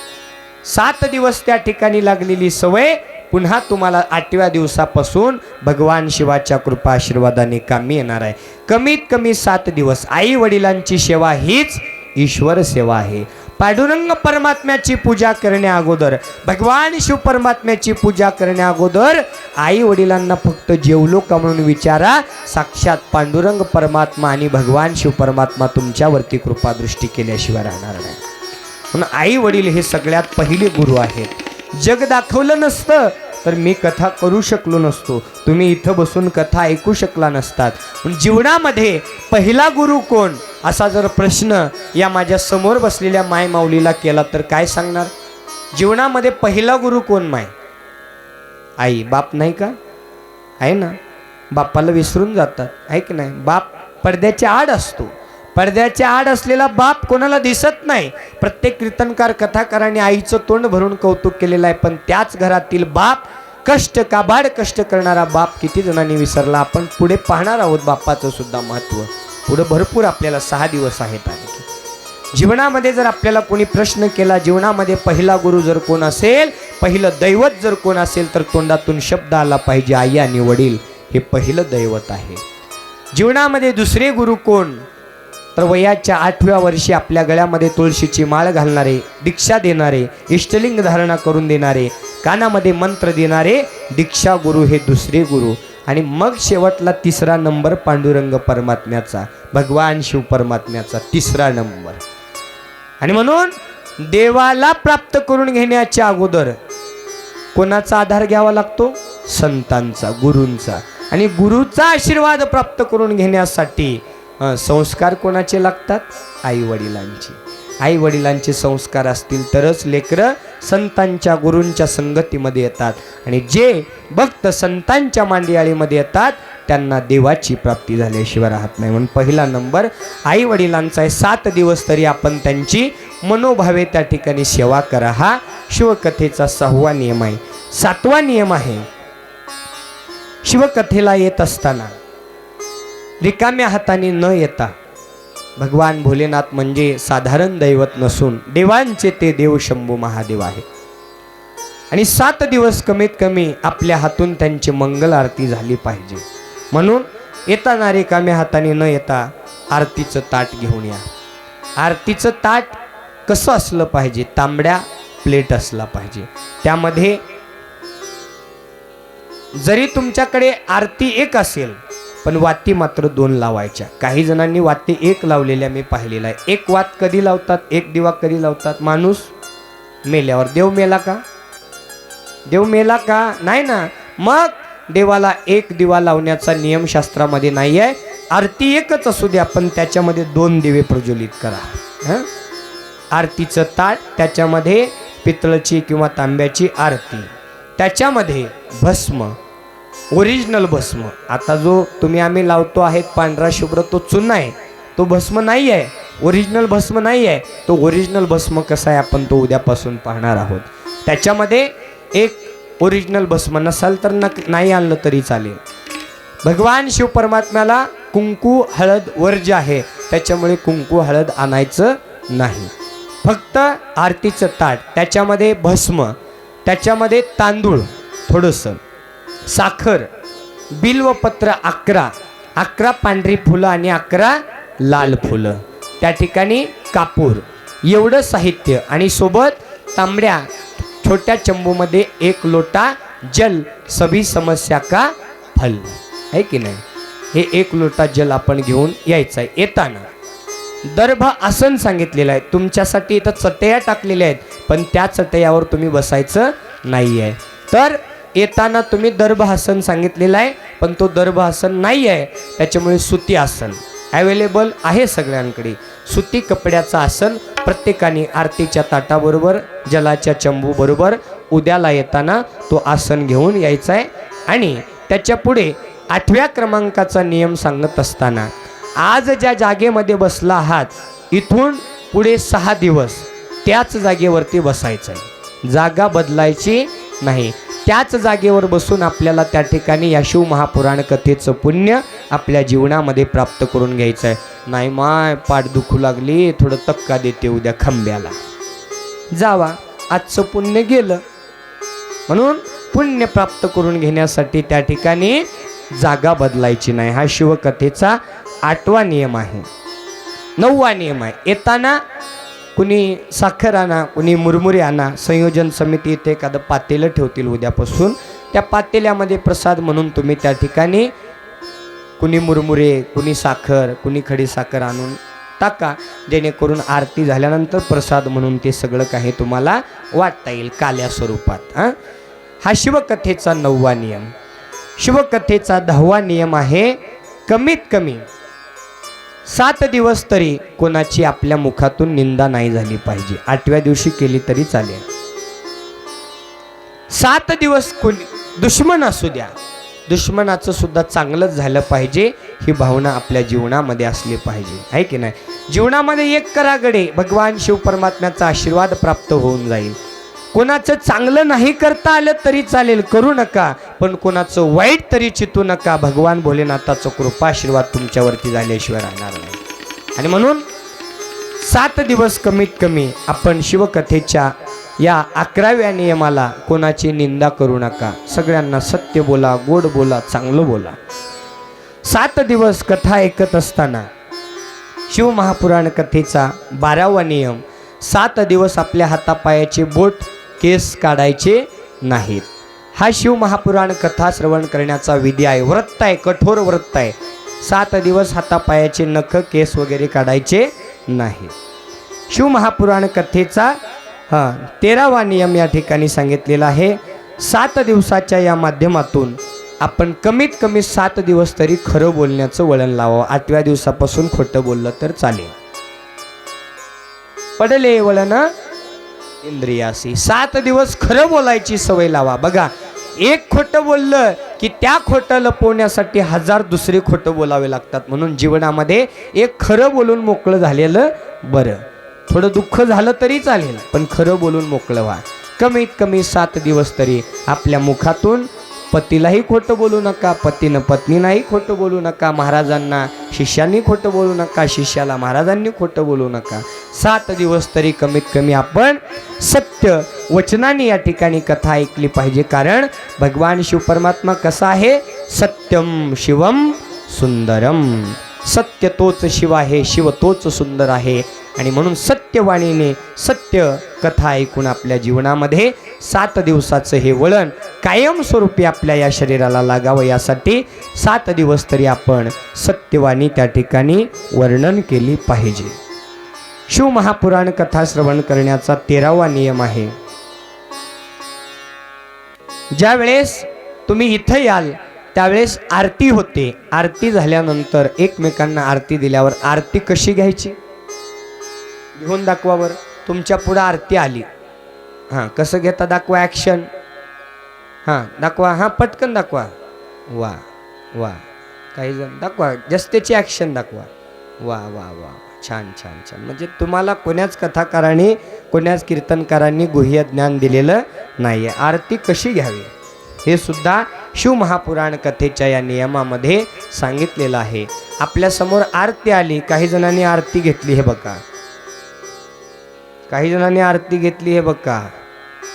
7 दिवस त्या ठिकाणी लागलेली सवय पुन्हा तुम्हाला 8व्या दिवसापासून भगवान शिवाच्या कृपा आशीर्वादाने कामी येणार आहे. कमीत कमी 7 दिवस आई वडिलांची सेवा हीच ईश्वर सेवा आहे. पांडुरंग परमात्म्याची पूजा करण्या अगोदर, भगवान शिव परमात्म्याची पूजा करण्या अगोदर आई वडिलांना फक्त जेवलो का म्हणून विचारा. साक्षात पांडुरंग परमात्मा आणि भगवान शिव परमात्मा तुमच्यावरती कृपादृष्टी केल्याशिवाय राहणार नाही. म्हणून आई वडील हे सगळ्यात पहिले गुरु आहेत. जग दाखवलं नसतं तर मी कथा करू शकलो नसतो, तुम्ही इथं बसून कथा ऐकू शकला नसतात. पण जीवनामध्ये पहिला गुरु कोण असा जर प्रश्न या माझ्या समोर बसलेल्या माय माऊलीला केला तर काय सांगणार? जीवनामध्ये पहिला गुरु कोण? माय, आई. बाप नाही का? आहे ना? बापाला विसरून जातात, आहे की नाही? बाप पडद्याच्या आड असतो. पडद्याच्या आड असलेला बाप कोणाला दिसत नाही. प्रत्येक कीर्तनकार, कथाकारांनी आईचं तोंड भरून कौतुक केलेलं आहे. पण त्याच घरातील बाप, काबाड कष्ट करणारा बाप किती जणांनी विसरला. आपण पुढे पाहणार आहोत बापाचं सुद्धा महत्त्व. पुढे भरपूर आपल्याला 6 दिवस आहेत आणखी. जीवनामध्ये जर आपल्याला कोणी प्रश्न केला, जीवनामध्ये पहिला गुरु जर कोण असेल, पहिलं दैवत जर कोण असेल, तर तोंडातून शब्द आला पाहिजे, आई आणि वडील हे पहिलं दैवत आहे. जीवनामध्ये दुसरे गुरु कोण? तर वयाच्या 8व्या वर्षी आपल्या गळ्यामध्ये तुळशीची माळ घालणारे, दीक्षा देणारे, इष्टलिंग धारणा करून देणारे, कानामध्ये मंत्र देणारे दीक्षा गुरु हे दुसरे गुरु. आणि मग शेवटला 3रा नंबर पांडुरंग परमात्म्याचा, भगवान शिव परमात्म्याचा 3रा नंबर. आणि म्हणून देवाला प्राप्त करून घेण्याच्या अगोदर कोणाचा आधार घ्यावा लागतो? संतांचा, गुरूंचा. आणि गुरुचा आशीर्वाद प्राप्त करून घेण्यासाठी संस्कार कोणाचे लागतात? आई वडिलांचे. आई वडिलांचे संस्कार असतील तरच लेकरं संतांच्या, गुरूंच्या संगतीमध्ये येतात. आणि जे भक्त संतांच्या मांदियाळीमध्ये येतात त्यांना देवाची प्राप्ती झाल्याशिवाय राहत नाही. म्हणून पहिला नंबर आई वडिलांचा आहे. 7 दिवस तरी आपण त्यांची मनोभावे त्या ठिकाणी सेवा करा. हा शिवकथेचा 6वा नियम आहे. 7वा नियम आहे, शिवकथेला येत असताना रिकाम्या हाताने न येता, भगवान भोलेनाथ म्हणजे साधारण दैवत नसून देवांचे ते देव शंभू महादेव आहे. आणि 7 दिवस कमीत कमी आपल्या हातून त्यांची मंगल आरती झाली पाहिजे. म्हणून येताना रिकाम्या हाताने न येता आरतीचं ताट घेऊन या. आरतीचं ताट कसं असलं पाहिजे? तांबड्या प्लेट असला पाहिजे. त्यामध्ये जरी तुमच्याकडे आरती एक असेल पण वाती मात्र 2 लावायच्या. काही जणांनी वाती 1 लावलेल्या मी पाहिलेला आहे. एक वात कधी लावतात, एक दिवा कधी लावतात? माणूस मेल्यावर. देव मेला का? देव मेला का? नाही ना. मग देवाला 1 दिवा लावण्याचा नियम शास्त्रामध्ये नाही आहे. आरती एकच असू द्या पण त्याच्यामध्ये 2 दिवे प्रज्वलित करा. आरतीचं ताट, त्याच्यामध्ये पितळची किंवा तांब्याची आरती, त्याच्यामध्ये भस्म, ओरिजिनल भस्म. आता जो तुम्ही आम्ही लावतो आहेत पांढरा शुभ्र तो चुना आहे, तो भस्म नाही आहे, ओरिजिनल भस्म नाही आहे. तो ओरिजिनल भस्म कसा आहे आपण तो उद्यापासून पाहणार आहोत. त्याच्यामध्ये एक ओरिजिनल भस्म नसाल तर नाही आणलं तरी चालेल. भगवान शिव परमात्म्याला कुंकू हळद वर्ज्य आहे, त्याच्यामुळे कुंकू हळद आणायचं नाही. फक्त आरतीचं ताट, त्याच्यामध्ये भस्म, त्याच्यामध्ये तांदूळ थोडंसं, साखर, बिल्वपत्र 11 पांढरी फुलं आणि 11 लाल फुलं, त्या ठिकाणी कापूर, एवढं साहित्य आणि सोबत तांबड्या छोट्या चंबूमध्ये 1 लोटा जल, सभी समस्या का फल आहे की नाही. हे 1 लोटा जल आपण घेऊन यायचं आहे. येताना दर्भ आसन सांगितलेलं आहे. तुमच्यासाठी इथं चटया टाकलेल्या आहेत पण त्या चटयावर तुम्ही बसायचं नाही आहे. तर येताना तुम्ही दर्भ आसन सांगितलेलं आहे पण तो दर्भ आसन नाही आहे, त्याच्यामुळे सुती आसन अवेलेबल आहे सगळ्यांकडे. सुती कपड्याचं आसन प्रत्येकाने आरतीच्या ताटाबरोबर जलाच्या चंबूबरोबर उद्याला येताना तो आसन घेऊन यायचं आहे. आणि त्याच्या पुढे 8व्या क्रमांकाचा नियम सांगत असताना, आज ज्या जागेमध्ये बसला आहात इथून पुढे 6 दिवस त्याच जागेवरती बसायचं आहे. जागा बदलायची नाही. त्याच जागेवर बसून आपल्याला त्या ठिकाणी या शिव महापुराण कथेचं पुण्य आपल्या जीवनामध्ये प्राप्त करून घ्यायचं आहे. नाही माय पाठ दुखू लागली, थोडं तक्का देते उद्या खांब्याला, जावा, आजचं पुण्य गेलं. म्हणून पुण्य प्राप्त करून घेण्यासाठी त्या ठिकाणी जागा बदलायची नाही. हा शिवकथेचा 8वा नियम आहे. 9वा नियम आहे, येताना कुणी साखर आणा, कुणी मुरमुरे आणा. संयोजन समिती इथे एखादं पातेलं ठेवतील उद्यापासून, त्या पातेल्यामध्ये प्रसाद म्हणून तुम्ही त्या ठिकाणी कुणी मुरमुरे, कुणी साखर, कुणी खडी साखर आणून टाका, जेणेकरून आरती झाल्यानंतर प्रसाद म्हणून ते सगळं काही तुम्हाला वाटता येईल काल्या स्वरूपात. हा शिवकथेचा 9वा नियम. शिवकथेचा 10वा नियम आहे, कमीत कमी 7 दिवस तरी कोणाची आपल्या मुखातून निंदा नाही झाली पाहिजे. 8व्या दिवशी केली तरी चालेल. 7 दिवस कोणी दुश्मन असू द्या, दुश्मनाचं सुद्धा चांगलंच झालं पाहिजे ही भावना आपल्या जीवनामध्ये असली पाहिजे, आहे की नाही. जीवनामध्ये एक करागडे भगवान शिव परमात्म्याचा आशीर्वाद प्राप्त होऊन जाईल. कोणाचं चांगलं नाही करता आलं तरी चालेल, करू नका, पण कोणाचं वाईट तरी चितू नका. भगवान भोलेनाथाचं कृपाशीर्वाद तुमच्यावरती झाल्याशिवाय राहणार नाही. आणि म्हणून 7 दिवस कमीत कमी आपण शिवकथेच्या या 11व्या नियमाला कोणाची निंदा करू नका. सगळ्यांना सत्य बोला, गोड बोला, चांगलं बोला. 7 दिवस कथा ऐकत असताना शिव महापुराण कथेचा 12वा नियम, 7 दिवस आपल्या हातापायाचे बोट, केस काढायचे नाहीत. हा शिव महापुराण कथा श्रवण करण्याचा विधी आहे, व्रत आहे, कठोर व्रत आहे. 7 दिवस हातापायाचे नख, केस वगैरे काढायचे नाही. शिव महापुराण कथेचा 13वा नियम या ठिकाणी सांगितलेला आहे. 7 दिवसाच्या या माध्यमातून आपण कमीत कमी 7 दिवस तरी खरं बोलण्याचं वळण लावावं. 8व्या दिवसापासून खोटं बोललं तर चालेल. पडले वळण इंद्रियासी. 7 दिवस खरं बोलायची सवय लावा. बघा, एक खोटं बोललं की त्या खोटं लपवण्यासाठी 1000 दुसरे खोटं बोलावे लागतात. म्हणून जीवनामध्ये एक खरं बोलून मोकळं झालेलं बरं. थोडं दुःख झालं तरी चालेल पण खरं बोलून मोकळं व्हा. कमीत कमी 7 दिवस तरी आपल्या मुखातून पतीलाही खोटं बोलू नका, पतीनं पत्नीलाही खोटं बोलू नका, महाराजांना शिष्यांनी खोटं बोलू नका, शिष्याला महाराजांनी खोटं बोलू नका. 7 दिवस तरी कमीत कमी आपण सत्य वचनाने या ठिकाणी कथा ऐकली पाहिजे. कारण भगवान शिव परमात्मा कसा आहे, सत्यम शिवम सुंदरम. सत्य तोच शिव आहे, शिव तोच सुंदर आहे. आणि म्हणून सत्यवाणीने सत्य कथा ऐकून आपल्या जीवनामध्ये 7 दिवसाचं हे वळण कायमस्वरूपी आपल्या या शरीराला लागावं, यासाठी 7 दिवस तरी आपण सत्यवाणी त्या ठिकाणी वर्णन केली पाहिजे. शिवमहापुराण कथा श्रवण करण्याचा 13वा नियम आहे. ज्या वेळेस तुम्ही इथं याल त्यावेळेस आरती होते. आरती झाल्यानंतर एकमेकांना आरती दिल्यावर आरती कशी घ्यायची घेऊन दाखवावर. तुमच्या पुढं आरती आली, हां कसं घेता दाखवा, ॲक्शन. हां दाखवा, हां पटकन दाखवा. वा वा, काही जण दाखवा, जस्तेची ॲक्शन दाखवा. वा वा वा, छान छान छान. म्हणजे तुम्हाला कोण्याच कथाकारांनी कोण्याच कीर्तनकारांनी गुह्य ज्ञान दिलेलं नाही आहे. आरती कशी घ्यावी हे सुद्धा शिवमहापुराण कथेच्या या नियमामध्ये सांगितलेलं आहे. आपल्यासमोर आरती आली, काही जणांनी आरती घेतली हे बघा, काही जणांनी आरती घेतली हे बघा,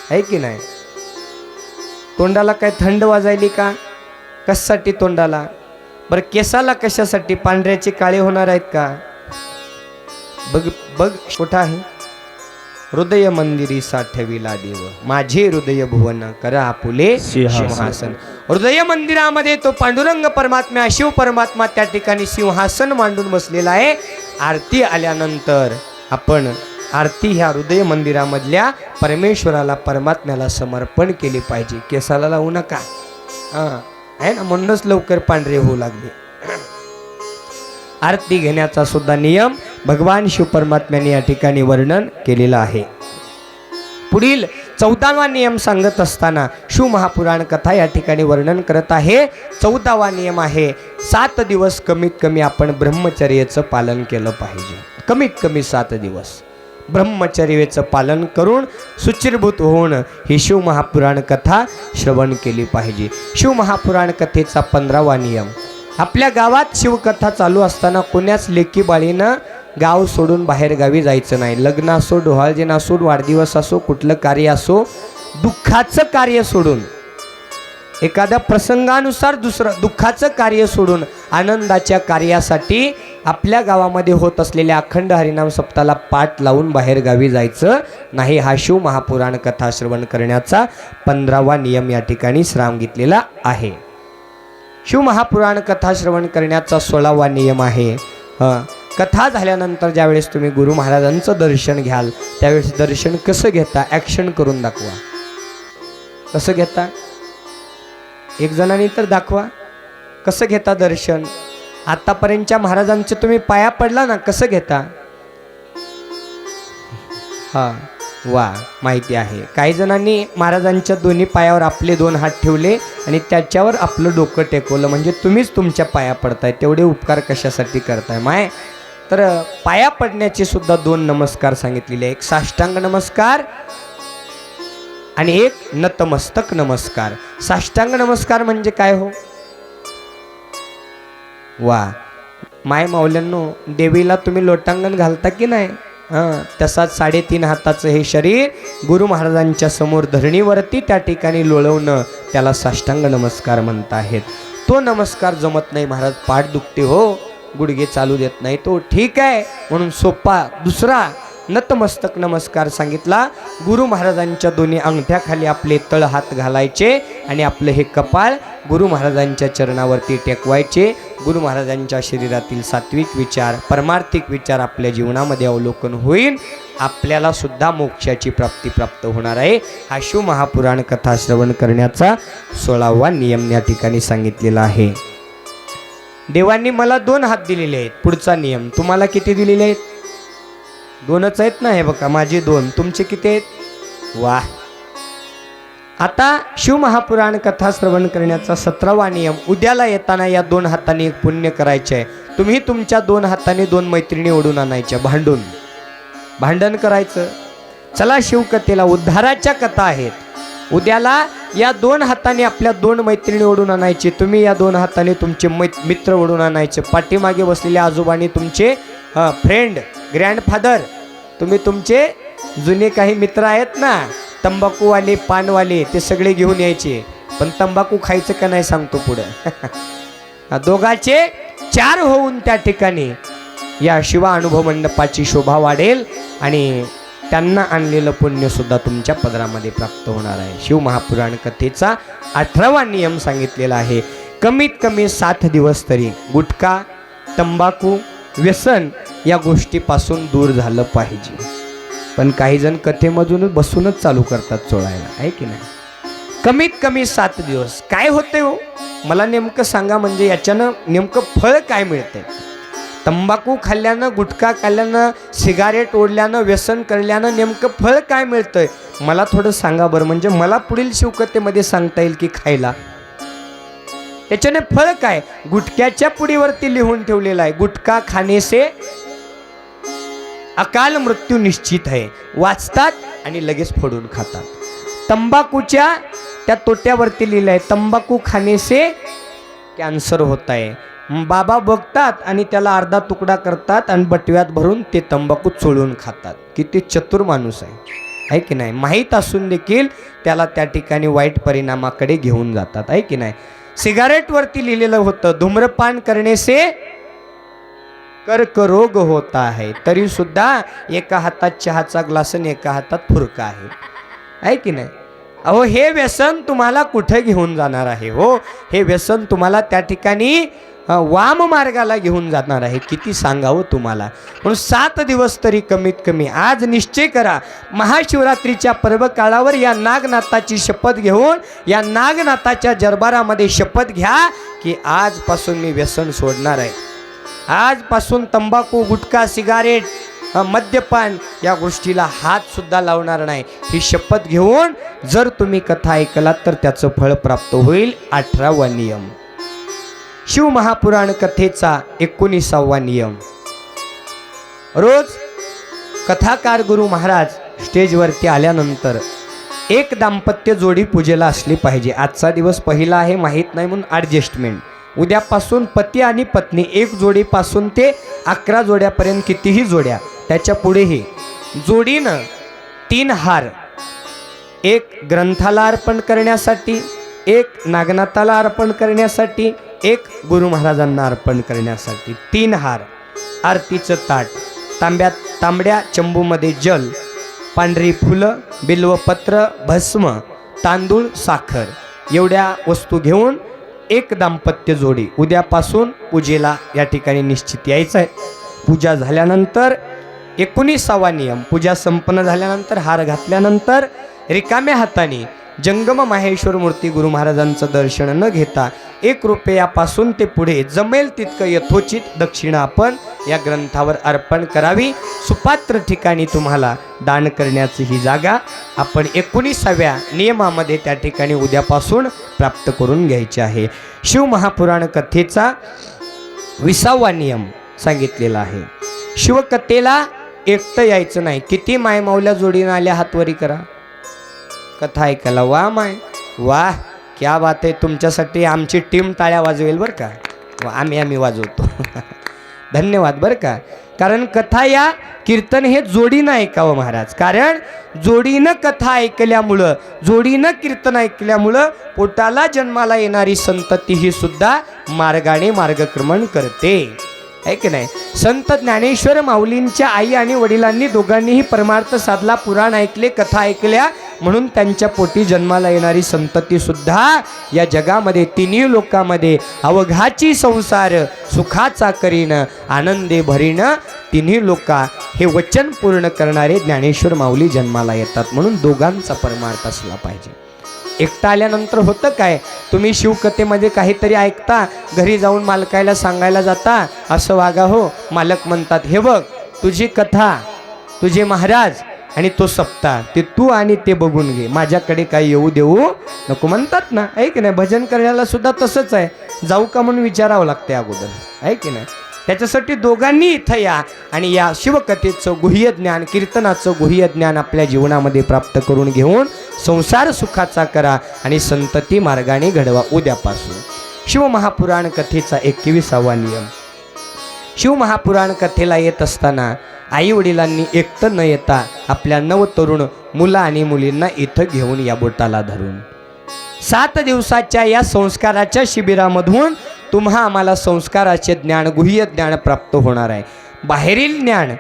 आहे की नाही. तोंडाला काय थंड वाजायली का, कशासाठी तोंडाला, बरं केसाला कशासाठी, पांढऱ्याचे काळे होणार आहेत का. बघ बघ कुठं आहे, हृदय मंदिरी साठविला देव, माझे हृदय भुवन करा आपुले सिंहासन. हृदय मंदिरामध्ये तो पांडुरंग परमात्मा, शिव परमात्मा त्या ठिकाणी सिंहासन मांडून बसलेला आहे. आरती आल्यानंतर आपण आरती ह्या हृदय मंदिरामधल्या परमेश्वराला परमात्म्याला समर्पण केली पाहिजे. केसाला लावू नका, हां आहे ना, म्हणूनच लवकर पांढरे होऊ लागले. आरती घेण्याचा सुद्धा नियम भगवान शिव परमात्म्याने या ठिकाणी वर्णन केलेलं आहे. पुढील 14वा नियम सांगत असताना शिवमहापुराण कथा या ठिकाणी वर्णन करत आहे. 14वा नियम आहे, 7 दिवस कमीत कमी आपण ब्रह्मचर्याचं पालन केलं पाहिजे. कमीत कमी 7 दिवस ब्रह्मचर्याचं पालन करून सुचिरभूत होऊन ही शिवमहापुराण कथा श्रवण केली पाहिजे. शिवमहापुराण कथेचा 15वा नियम, आपल्या गावात शिवकथा चालू असताना कोण्याच लेकी बाळीनं गाव सोडून बाहेर गावी जायचं नाही. लग्न असो, डोहाळजेन असो, वाढदिवस असो, कुठलं कार्य असो, दुःखाचं कार्य सोडून, एखाद्या प्रसंगानुसार दुसरं दुःखाचं कार्य सोडून आनंदाच्या कार्यासाठी आपल्या गावामध्ये होत असलेल्या अखंड हरिनाम सप्ताहाला पाठ लावून बाहेर गावी जायचं नाही. हा शिवमहापुराण कथा श्रवण करण्याचा 15वा नियम या ठिकाणी सांगितलेला आहे. शिवमहापुराण कथा श्रवण करण्याचा 16वा नियम आहे. कथा झाल्यानंतर ज्यावेळेस तुम्ही गुरु महाराजांचं दर्शन घ्याल त्यावेळेस दर्शन कसं घेता, ॲक्शन करून दाखवा. कसं घेता, एक जणांनी तर दाखवा कसं घेता दर्शन. आतापर्यंतच्या महाराजांचे तुम्ही पाया पडला ना, कसं घेता. हां वा, माहिती आहे. काही जणांनी महाराजांच्या दोन्ही पायावर आपले 2 हात ठेवले आणि त्याच्यावर आपलं डोकं टेकवलं, म्हणजे तुम्हीच तुमच्या पाया पडताय. तेवढे उपकार कशासाठी करताय माय. तर पाया पडण्याचे सुद्धा 2 नमस्कार सांगितलेले, एक साष्टांग नमस्कार आणि एक नतमस्तक नमस्कार. साष्टांग नमस्कार म्हणजे काय हो. वा माय माऊल्यांनो, देवीला तुम्ही लोटांगण घालता की नाही, हां तसाच 3.5 हाताचं हे शरीर गुरु महाराजांच्या समोर धरणीवरती त्या ठिकाणी लोळवणं, त्याला साष्टांग नमस्कार म्हणत आहेत. तो नमस्कार जमत नाही महाराज, पाठ दुखते हो, गुडघे चालू देत नाही, तो ठीक आहे म्हणून सोपा दुसरा नतमस्तक नमस्कार सांगितला. गुरु महाराजांच्या दोन्ही अंगठ्याखाली आपले तळ हात घालायचे आणि आपलं हे कपाळ गुरु महाराजांच्या चरणावरती टेकवायचे. गुरु महाराजांच्या शरीरातील सात्विक विचार, परमार्थिक विचार आपल्या जीवनामध्ये अवलोकन होईल. आपल्याला सुद्धा मोक्षाची प्राप्ती प्राप्त होणार आहे. हा शिवमहापुराण कथा श्रवण करण्याचा 16वा नियम या ठिकाणी सांगितलेला आहे. देवांनी मला 2 हात दिलेले आहेत. पुढचा नियम, तुम्हाला किती दिलेले आहेत. 2च आहेत ना, हे बघा माझे 2, तुमचे किती आहेत. वा. आता शिवमहापुराण कथा श्रवण करण्याचा 17वा नियम, उद्याला येताना या 2 हाताने एक पुण्य करायचे आहे. तुम्ही तुमच्या 2 हाताने 2 मैत्रिणी ओढून आणायच्या, भांडण करायचं. चला शिवकथेला, उद्धाराच्या कथा आहेत. उद्याला या 2 हाताने आपल्या 2 मैत्रिणी ओढून आणायचे. तुम्ही या 2 हाताने तुमचे मित्र ओढून आणायचे. पाठीमागे बसलेल्या आजोबांनी तुमचे फ्रेंड, ग्रँडफादर, तुम्ही तुमचे जुने काही मित्र आहेत ना, तंबाखूवाले, पानवाले, ते सगळे घेऊन यायचे. पण तंबाखू खायचं का नाही सांगतो पुढं. दोघाचे 4 होऊन त्या ठिकाणी या शिवा अनुभव मंडपाची शोभा वाढेल आणि त्यांना आणलेलं पुण्य सुद्धा तुमच्या पदरामध्ये प्राप्त होणार आहे. शिव महापुराण कथेचा 18वा नियम सांगितलेला आहे. कमीत कमी 7 दिवस तरी गुटखा, तंबाखू, व्यसन या गोष्टीपासून दूर झालं पाहिजे. पण काही जण कथेमधून बसूनच चालू करतात चोळायला, आहे की नाही. कमीत कमी 7 दिवस. काय होते हो मला नेमकं सांगा, म्हणजे याच्यानं नेमकं फळ काय मिळते. तंबाखू खाल्ल्यानं, गुटखा खाल्ल्यानं, सिगारेट ओढल्यानं, व्यसन करल्यानं नेमकं फळ काय मिळतंय मला थोडं सांगा बरं. म्हणजे मला पुढील शिवकथेमध्ये सांगता येईल की खायला त्याच्याने फळ काय. गुटख्याच्या पुडीवरती लिहून ठेवलेलं आहे, गुटखा खाने से अकाल मृत्यू निश्चित आहे. वाचतात आणि लगेच फोडून खातात. तंबाखूच्या त्या तोट्यावरती लिहिलं आहे, तंबाखू खाने से कॅन्सर होत आहे. बाबा बघतात आणि त्याला अर्धा तुकडा करतात आणि बटव्यात भरून ते तंबाखू चोळून खातात. किती चतुर माणूस आहे की नाही. माहीत असून देखील त्याला त्या ठिकाणी वाईट परिणामाकडे घेऊन जातात, आहे की नाही. सिगारेटवरती लिहिलेलं होतं, धूम्रपान करणे से कर्करोग होता है, तरी सुद्धा एका हातात चहाचा ग्लास आणि एका हातात फुरका आहे की नाही. अहो हे व्यसन तुम्हाला कुठे घेऊन जाणार आहे हो. हे व्यसन तुम्हाला त्या ठिकाणी वाम मार्गाला घेऊन जाणार आहे. किती सांगावं तुम्हाला. म्हणून 7 दिवस तरी कमीत कमी आज निश्चय करा. महाशिवरात्रीच्या पर्व काळावर या नागनाथाची शपथ घेऊन या नागनाथाच्या दरबारामध्ये शपथ घ्या की आजपासून मी व्यसन सोडणार आहे. आजपासून तंबाखू, गुटखा, सिगारेट, मद्यपान या गोष्टीला हात सुद्धा लावणार नाही. ही शपथ घेऊन जर तुम्ही कथा ऐकलात तर त्याचं फळ प्राप्त होईल. 18वा नियम शिव महापुराण कथेचा 19वा नियम. रोज कथाकार गुरु महाराज स्टेजवरती आल्यानंतर एक दाम्पत्य जोडी पूजेला असली पाहिजे. आजचा दिवस पहिला आहे माहीत नाही म्हणून ॲडजस्टमेंट. उद्यापासून पती आणि पत्नी एक जोडीपासून ते 11 जोड्यापर्यंत कितीही जोड्या, त्याच्या पुढेही जोडीनं 3 हार, एक ग्रंथाला अर्पण करण्यासाठी, एक नागनाथाला अर्पण करण्यासाठी, एक गुरु महाराजांना अर्पण करण्यासाठी 3 हार, आरतीचं ताट, तांबड्या चंबूमध्ये जल, पांढरी फुलं, बिल्वपत्र, भस्म, तांदूळ, साखर एवढ्या वस्तू घेऊन एक दाम्पत्य जोडी उद्यापासून पूजेला या ठिकाणी निश्चित यायचं आहे. पूजा झाल्यानंतर 19वा नियम. पूजा संपन्न झाल्यानंतर हार घातल्यानंतर रिकाम्या हाताने जंगम माहेश्वर मूर्ती गुरु महाराजांचं दर्शन न घेता 1 रुपयापासून ते पुढे जमेल तितकं यथोचित दक्षिणा आपण या ग्रंथावर अर्पण करावी. सुपात्र ठिकाणी तुम्हाला दान करण्याची ही जागा आपण 19व्या नियमामध्ये त्या ठिकाणी उद्यापासून प्राप्त करून घ्यायची आहे. शिव महापुराण कथेचा 20वा नियम सांगितलेला आहे. शिवकथेला एकटं यायचं नाही. किती मायमावल्या जोडीनं आल्या हातवरी करा. कथा ऐकायला वा माय वा, क्या बात आहे. तुमच्यासाठी आमची टीम टाळ्या वाजवेल बरं का. आम्ही वाजवतो. धन्यवाद बरं का. कारण कथा या कीर्तन हे जोडीनं ऐकावं महाराज. कारण जोडीनं कथा ऐकल्यामुळं, जोडीनं कीर्तन ऐकल्यामुळं पोटाला जन्माला येणारी संतती ही सुद्धा मार्गाने मार्गक्रमण करते, आहे की नाही. संत ज्ञानेश्वर माऊलींच्या आई आणि वडिलांनी दोघांनीही परमार्थ साधला, पुराण ऐकले, कथा ऐकल्या, म्हणून त्यांच्या पोटी जन्माला येणारी संतती सुद्धा या जगामध्ये तिन्ही लोकांमध्ये अवघाची संसार सुखाचा करीन, आनंदे भरीन तिन्ही लोका हे वचन पूर्ण करणारे ज्ञानेश्वर माऊली जन्माला येतात. म्हणून दोघांचा परमार्थ असला पाहिजे. एकटा आल्यानंतर होतं काय, तुम्ही शिवकथेमध्ये काहीतरी ऐकता, घरी जाऊन मालकाला सांगायला जाता, असं वागा हो. मालक म्हणतात, हे बघ तुझी कथा, तुझे महाराज आणि तो सप्ताह ते तू आणि ते बघून घे, माझ्याकडे काही येऊ देऊ नको म्हणतात ना, आहे की नाही. भजन करण्याला सुद्धा तसंच आहे. जाऊ का म्हणून विचारावं लागते अगोदर, आहे की नाही. त्याच्यासाठी दोघांनी इथं या आणि या शिवकथेचं गुह्य ज्ञान, कीर्तनाचं गुह्य ज्ञान आपल्या जीवनामध्ये प्राप्त करून घेऊन संसार सुखाचा करा आणि संतती मार्गाने घडवा. उद्यापासून शिवमहापुराण कथेचा 21वा नियम. शिवमहापुराण कथेला येत असताना आई वडिलांनी एकटं न येता आपल्या नवतरुण मुलं आणि मुलींना इथं घेऊन या बोटाला धरून 7 दिवसाच्या या संस्काराच्या शिबिरामधून तुम्हा आम्हाला संस्काराचे ज्ञान, गुह्य ज्ञान प्राप्त होणार आहे. बाहेरील ज्ञान,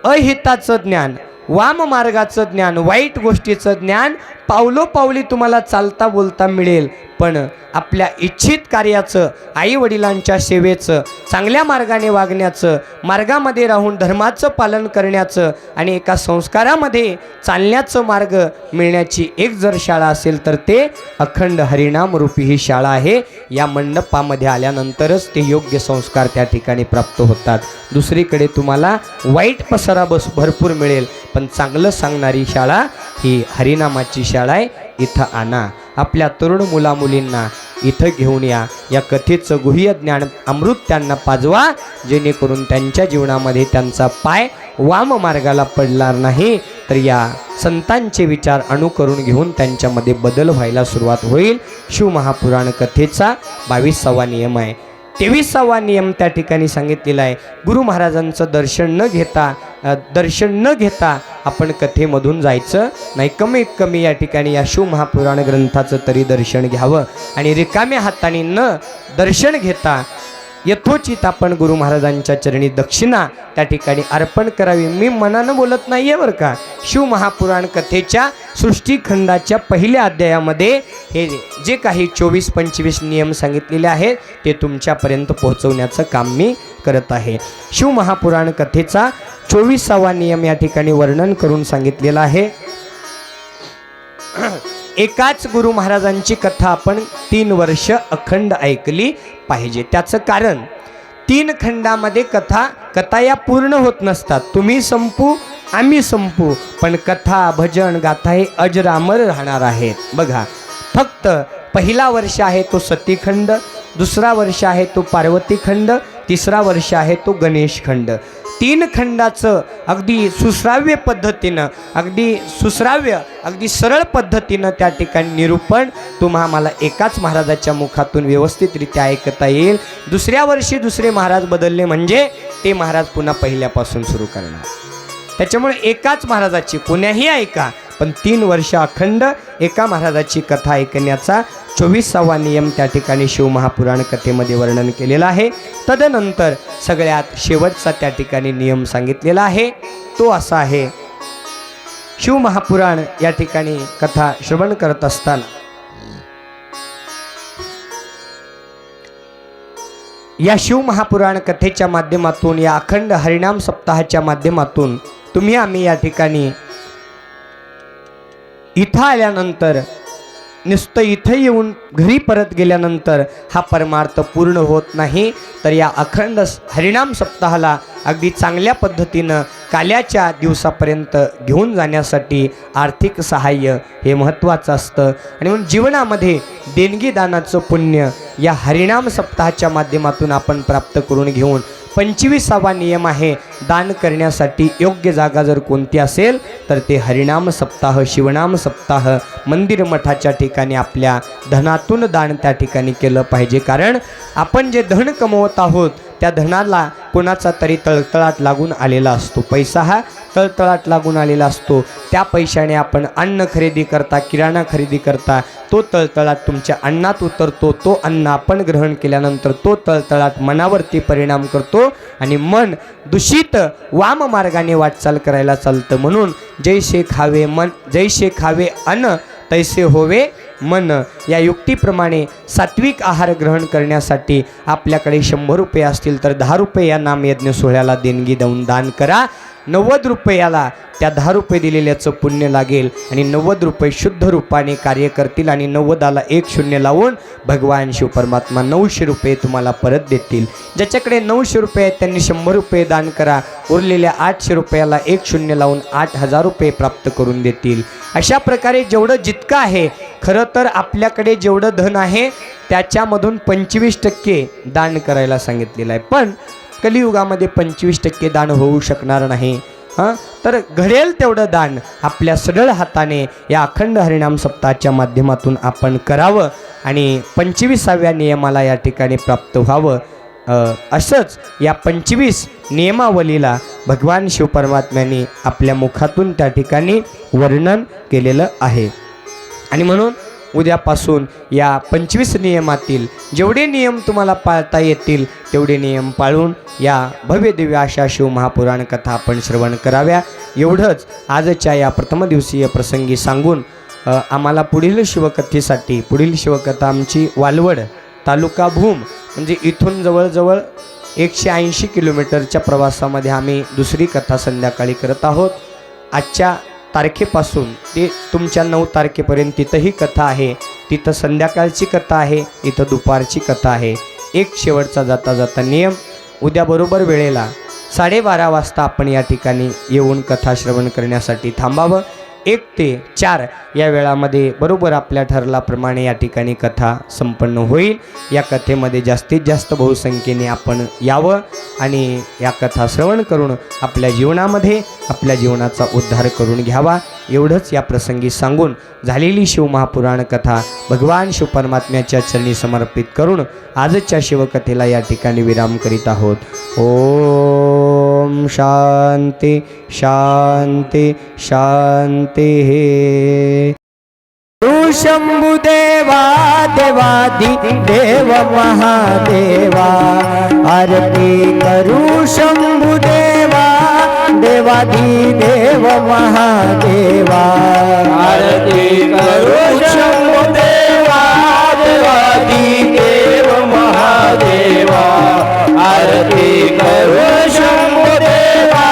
अहिताचं ज्ञान, वाम मार्गाचं ज्ञान, वाईट गोष्टीचं ज्ञान पावलोपावली तुम्हाला चालता बोलता मिळेल. पण आपल्या इच्छित कार्याचं, आई वडिलांच्या सेवेचं, चांगल्या मार्गाने वागण्याचं, मार्गामध्ये राहून धर्माचं पालन करण्याचं आणि एका संस्कारामध्ये चालण्याचं मार्ग मिळण्याची एक जर शाळा असेल तर ते अखंड हरिनाम रूपी ही शाळा आहे. या मंडपामध्ये आल्यानंतरच ते योग्य संस्कार त्या ठिकाणी प्राप्त होतात. दुसरीकडे तुम्हाला वाईट पसारा भरपूर मिळेल, पण चांगलं सांगणारी शाळा ही हरिनामाची शाळा आहे. इथं आणा, आपल्या तरुण मुलामुलींना इथं घेऊन या. या कथेचं गुह्य ज्ञान अमृत त्यांना पाजवा, जेणेकरून त्यांच्या जीवनामध्ये त्यांचा पाय वाम मार्गाला पडणार नाही, तर या संतांचे विचार अनुकरून घेऊन त्यांच्यामध्ये बदल व्हायला सुरुवात होईल. शिवमहापुराण कथेचा 22वा नियम आहे. 23वा नियम त्या ठिकाणी सांगितलेला आहे. गुरु महाराजांचं दर्शन न घेता आपण कथेमधून जायचं नाही. कमीत कमी या ठिकाणी या शिवमहापुराण ग्रंथाचं तरी दर्शन घ्यावं आणि रिकाम्या हाताने न दर्शन घेता यथोचित आपण गुरु महाराजांच्या चरणी दक्षिणा त्या ठिकाणी अर्पण करावी. मी मनानं बोलत नाही आहे बरं का. शिवमहापुराण कथेच्या सृष्टीखंडाच्या पहिल्या अध्यायामध्ये हे जे काही 24-25 नियम सांगितलेले आहेत ते तुमच्यापर्यंत पोहोचवण्याचं काम मी करत आहे. शिवमहापुराण कथेचा 24वा नियम या ठिकाणी वर्णन करून सांगितलेला आहे. एकाच गुरु महाराजांची कथा आपण 3 वर्ष अखंड ऐकली पाहिजे. त्याचं कारण 3 खंडामध्ये कथा या पूर्ण होत नसतात. तुम्ही संपू, आम्ही संपू, पण कथा, भजन, गाथा हे अजरामर राहणार आहेत. बघा, फक्त पहिला वर्ष आहे तो सतीखंड, दुसरा वर्ष आहे तो पार्वती खंड, तिसरा वर्ष आहे तो गणेश खंड. 3 खंडाचं अगदी सुश्राव्य पद्धतीनं, अगदी सरळ पद्धतीनं त्या ठिकाणी निरूपण मला एकाच महाराजाच्या मुखातून व्यवस्थितरित्या ऐकता येईल. दुसऱ्या वर्षी दुसरे महाराज बदलले म्हणजे ते महाराज पुन्हा पहिल्यापासून सुरू करणार. त्याच्यामुळे एकाच महाराजाची कोण्याही ऐका, पण 3 वर्ष अखंड एका महाराजाची कथा ऐकण्याचा 24वा नियम त्या ठिकाणी शिवमहापुराण कथेमध्ये वर्णन केलेला आहे. तदनंतर सगळ्यात शेवटचा त्या ठिकाणी नियम सांगितलेला आहे. तो असा आहे, शिवमहापुराण या ठिकाणी कथा श्रवण करत असताना या शिवमहापुराण कथेच्या माध्यमातून, या अखंड हरिनाम सप्ताहाच्या माध्यमातून आम्ही या ठिकाणी इथं आल्यानंतर, नुसतं इथं येऊन घरी परत गेल्यानंतर हा परमार्थ पूर्ण होत नाही, तर या अखंड हरिनाम सप्ताहाला अगदी चांगल्या पद्धतीनं काल्याच्या दिवसापर्यंत घेऊन जाण्यासाठी आर्थिक सहाय्य हे महत्त्वाचं असतं. आणि म्हणून जीवनामध्ये देणगीदानाचं पुण्य या हरिनाम सप्ताहाच्या माध्यमातून आपण प्राप्त करून घेऊन 25वा नियम आहे, दान करण्यासाठी योग्य जागा जर कोणती असेल तर ते हरिनाम सप्ताह, शिवनाम सप्ताह, मंदिर मठाच्या ठिकाणी आपल्या धनातून दान त्या ठिकाणी केलं पाहिजे. कारण आपण जे धन कमवत आहोत त्या धनाला कोणाचा तरी तळतळाट लागून आलेला असतो. पैसा हा तळतळाट लागून आलेला असतो. त्या पैशाने आपण अन्न खरेदी करता, किराणा खरेदी करता, तो तळतळाट तुमच्या अन्नात उतरतो. तो अन्न आपण ग्रहण केल्यानंतर तो तळतळाट मनावरती परिणाम करतो आणि मन दूषित वाम मार्गाने वाटचाल करायला चालतं. म्हणून जैसे खावे मन, जैसे खावे अन्न तैसे होवे मन, या युक्तीप्रमाणे सात्विक आहार ग्रहण करण्यासाठी आपल्याकडे 100 रुपये असतील तर 10 रुपये या नामयज्ञ सोहळ्याला देणगी देऊन दान करा. 90 रुपयाला त्या 10 रुपये दिलेल्याचं पुण्य लागेल आणि 90 रुपये शुद्ध रूपाने कार्य करतील आणि 90ला 10 लावून भगवान शिव परमात्मा 900 रुपये तुम्हाला परत देतील. ज्याच्याकडे 900 रुपये आहेत त्यांनी 100 रुपये दान करा. उरलेल्या 800 रुपयाला 10 लावून 8000 रुपये प्राप्त करून देतील. अशा प्रकारे जेवढं जितकं आहे, खरं तर आपल्याकडे जेवढं धन आहे त्याच्यामधून 25% दान करायला सांगितलेलं आहे. पण कलियुगामध्ये 25% दान होऊ शकणार नाही. तर घडेल तेवढं दान आपल्या सरळ हाताने या अखंड हरिनाम सप्ताहाच्या माध्यमातून आपण करावं आणि 25व्या नियमाला या ठिकाणी प्राप्त व्हावं. असंच या 25 नियमावलीला भगवान शिव परमात्म्यांनी आपल्या मुखातून त्या ठिकाणी वर्णन केलेलं आहे. आणि म्हणून उद्यापासून या 25 नियमातील जेवढे नियम तुम्हाला पाळता येतील तेवढे नियम पाळून या भव्य दिव्य अशा शिवमहापुराण कथा आपण श्रवण कराव्या एवढंच आजच्या या प्रथम दिवसीय प्रसंगी सांगून आम्हाला पुढील शिवकथेसाठी पुढील शिवकथा आमची वालवड तालुका भूम म्हणजे इथून जवळजवळ 180 किलोमीटरच्या प्रवासामध्ये आम्ही दुसरी कथा संध्याकाळी करत आहोत. आजच्या तारखेपासून ते तुमच्या 9 तारखेपर्यंत तिथंही कथा आहे. तिथं संध्याकाळची कथा आहे, इथं दुपारची कथा आहे. एक शेवटचा जाता जाता नियम, उद्या बरोबर वेळेला 12:30 वाजता आपण या ठिकाणी येऊन कथा श्रवण करण्यासाठी थांबावं. 1 ते 4 या वेळामध्ये बरोबर आपल्या ठरल्याप्रमाणे या ठिकाणी कथा संपन्न होईल. या कथेमध्ये जास्तीत जास्त बहुसंख्येने आपण यावं आणि या कथा श्रवण करून आपल्या जीवनामध्ये आपल्या जीवनाचा उद्धार करून घ्यावा एवढंच या प्रसंगी सांगून झालेली शिवमहापुराण कथा भगवान शिवपरमात्म्याच्या चरणी समर्पित करून आजच्या शिवकथेला या ठिकाणी विराम करीत आहोत. ओम शांती शांती शांती. शंभुदेवा देवादि देव महादेवा आरती करू शंभुदेवा देवादि देव महादेवा आरती करू शंभुदेवा देवादि देव महादेवा आरती करू शंभुदेवा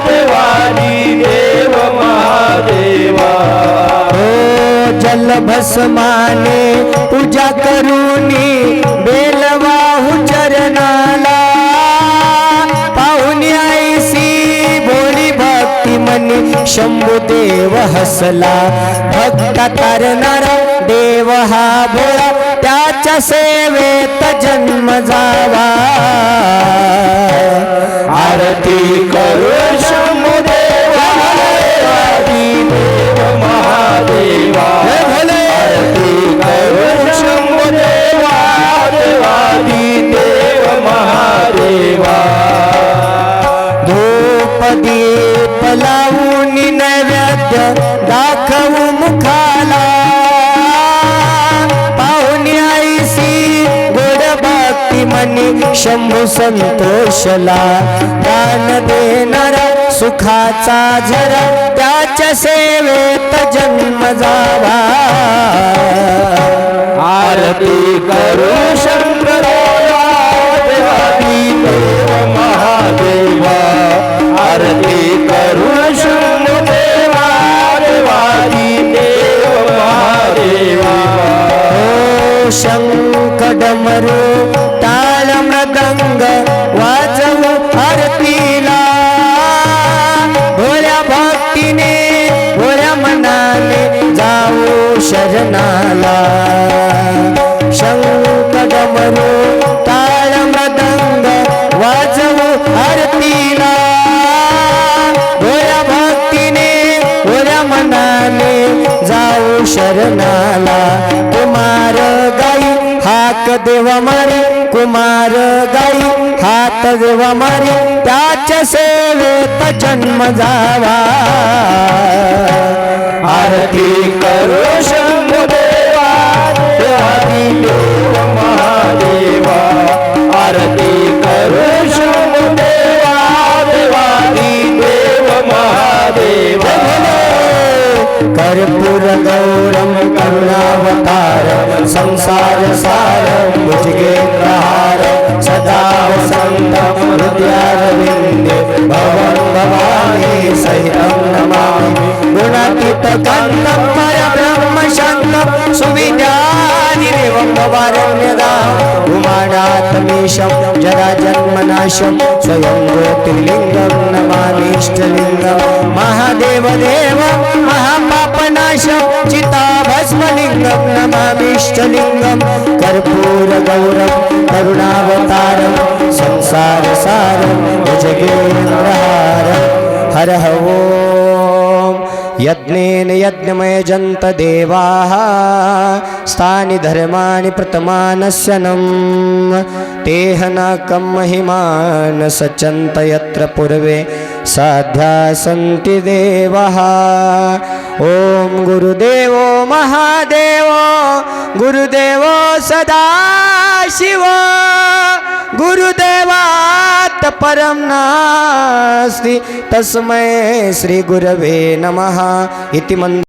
देवादि देव महादेवा. जल भस्माने पूजा करूनी बेलवाहू चरणाला पाहुणी आईसी भोळी भक्ती मनी शंभुदेव हसला. भक्ता तारणारा देव हा भोळा त्याच्या सेवेत जन्म जावा. आरती करू शंभुदेवा देवादि देव महादेवा आरती करू शंभुदेवा देवादि देव महादेवा. धूप दीप लावून नैवेद्य दाखवू मुखाला पाहुणी आईसी गोड भक्ती मनी शंभू संतोषला. दान देणारा सुखाचा झरा त्याच्या सेवेत जन्म जावा. आरती करू शंकरदेवा देवादि देव महादेवा आरती करू शंभुदेवा देवादि देव महादेवा. शंख डमरू टाळ मृदंग वाजवू आरतीला भोळ्या भक्तीने भोळ्या मनाने जाऊ शरणाला. शंख डमरू टाळ मृदंग वाजवू आरतीला भोळ्या भक्तीने भोळ्या मनाने जाऊ शरणाला. कुमार गाई हाक देवा मारी कुमार गाई हात देवा मारी त्याच्या सेवेत जन्म जावा. आरती करू शंभुदेवा देवादि देव महादेवा आरती करू शंभुदेवा देवादि देव महादेवा. कर्पूर गौरम करुणावतार संसार सारम भुजगेन्द्रहार सदा वसंतम हृदयारविंदे भवं भवानी सहितं नमामि. गुणातीत कान्तं परब्रह्म शान्तं सुविद्यानिदेवं भवारण्यदा उमानाथमीशं जराजन्मनाशं स्वयं ज्योतिर्लिङ्गं नमामीष्टलिङ्गं. महादेवदेव महापापनाशं चिताभस्मलिङ्गं नमामीष्टलिङ्गं. कर्पूरगौरं करुणावतारं संसारसारं भुजगेन्द्रहारं. हर ओम. यज्ञेन यज्ञमयजन्त देवाः स्थानि धर्माणि प्रतमानस्यनं तेह नाकं महिमान सचन्त यत्र पूर्वे साध्या सन्ति देवः ॐ गुरुदेवो महादेवो गुरुदेवो सदाशिव गुरुदेवात् परं नास्ति तस्मै श्री गुरवे नमः इति मंत्र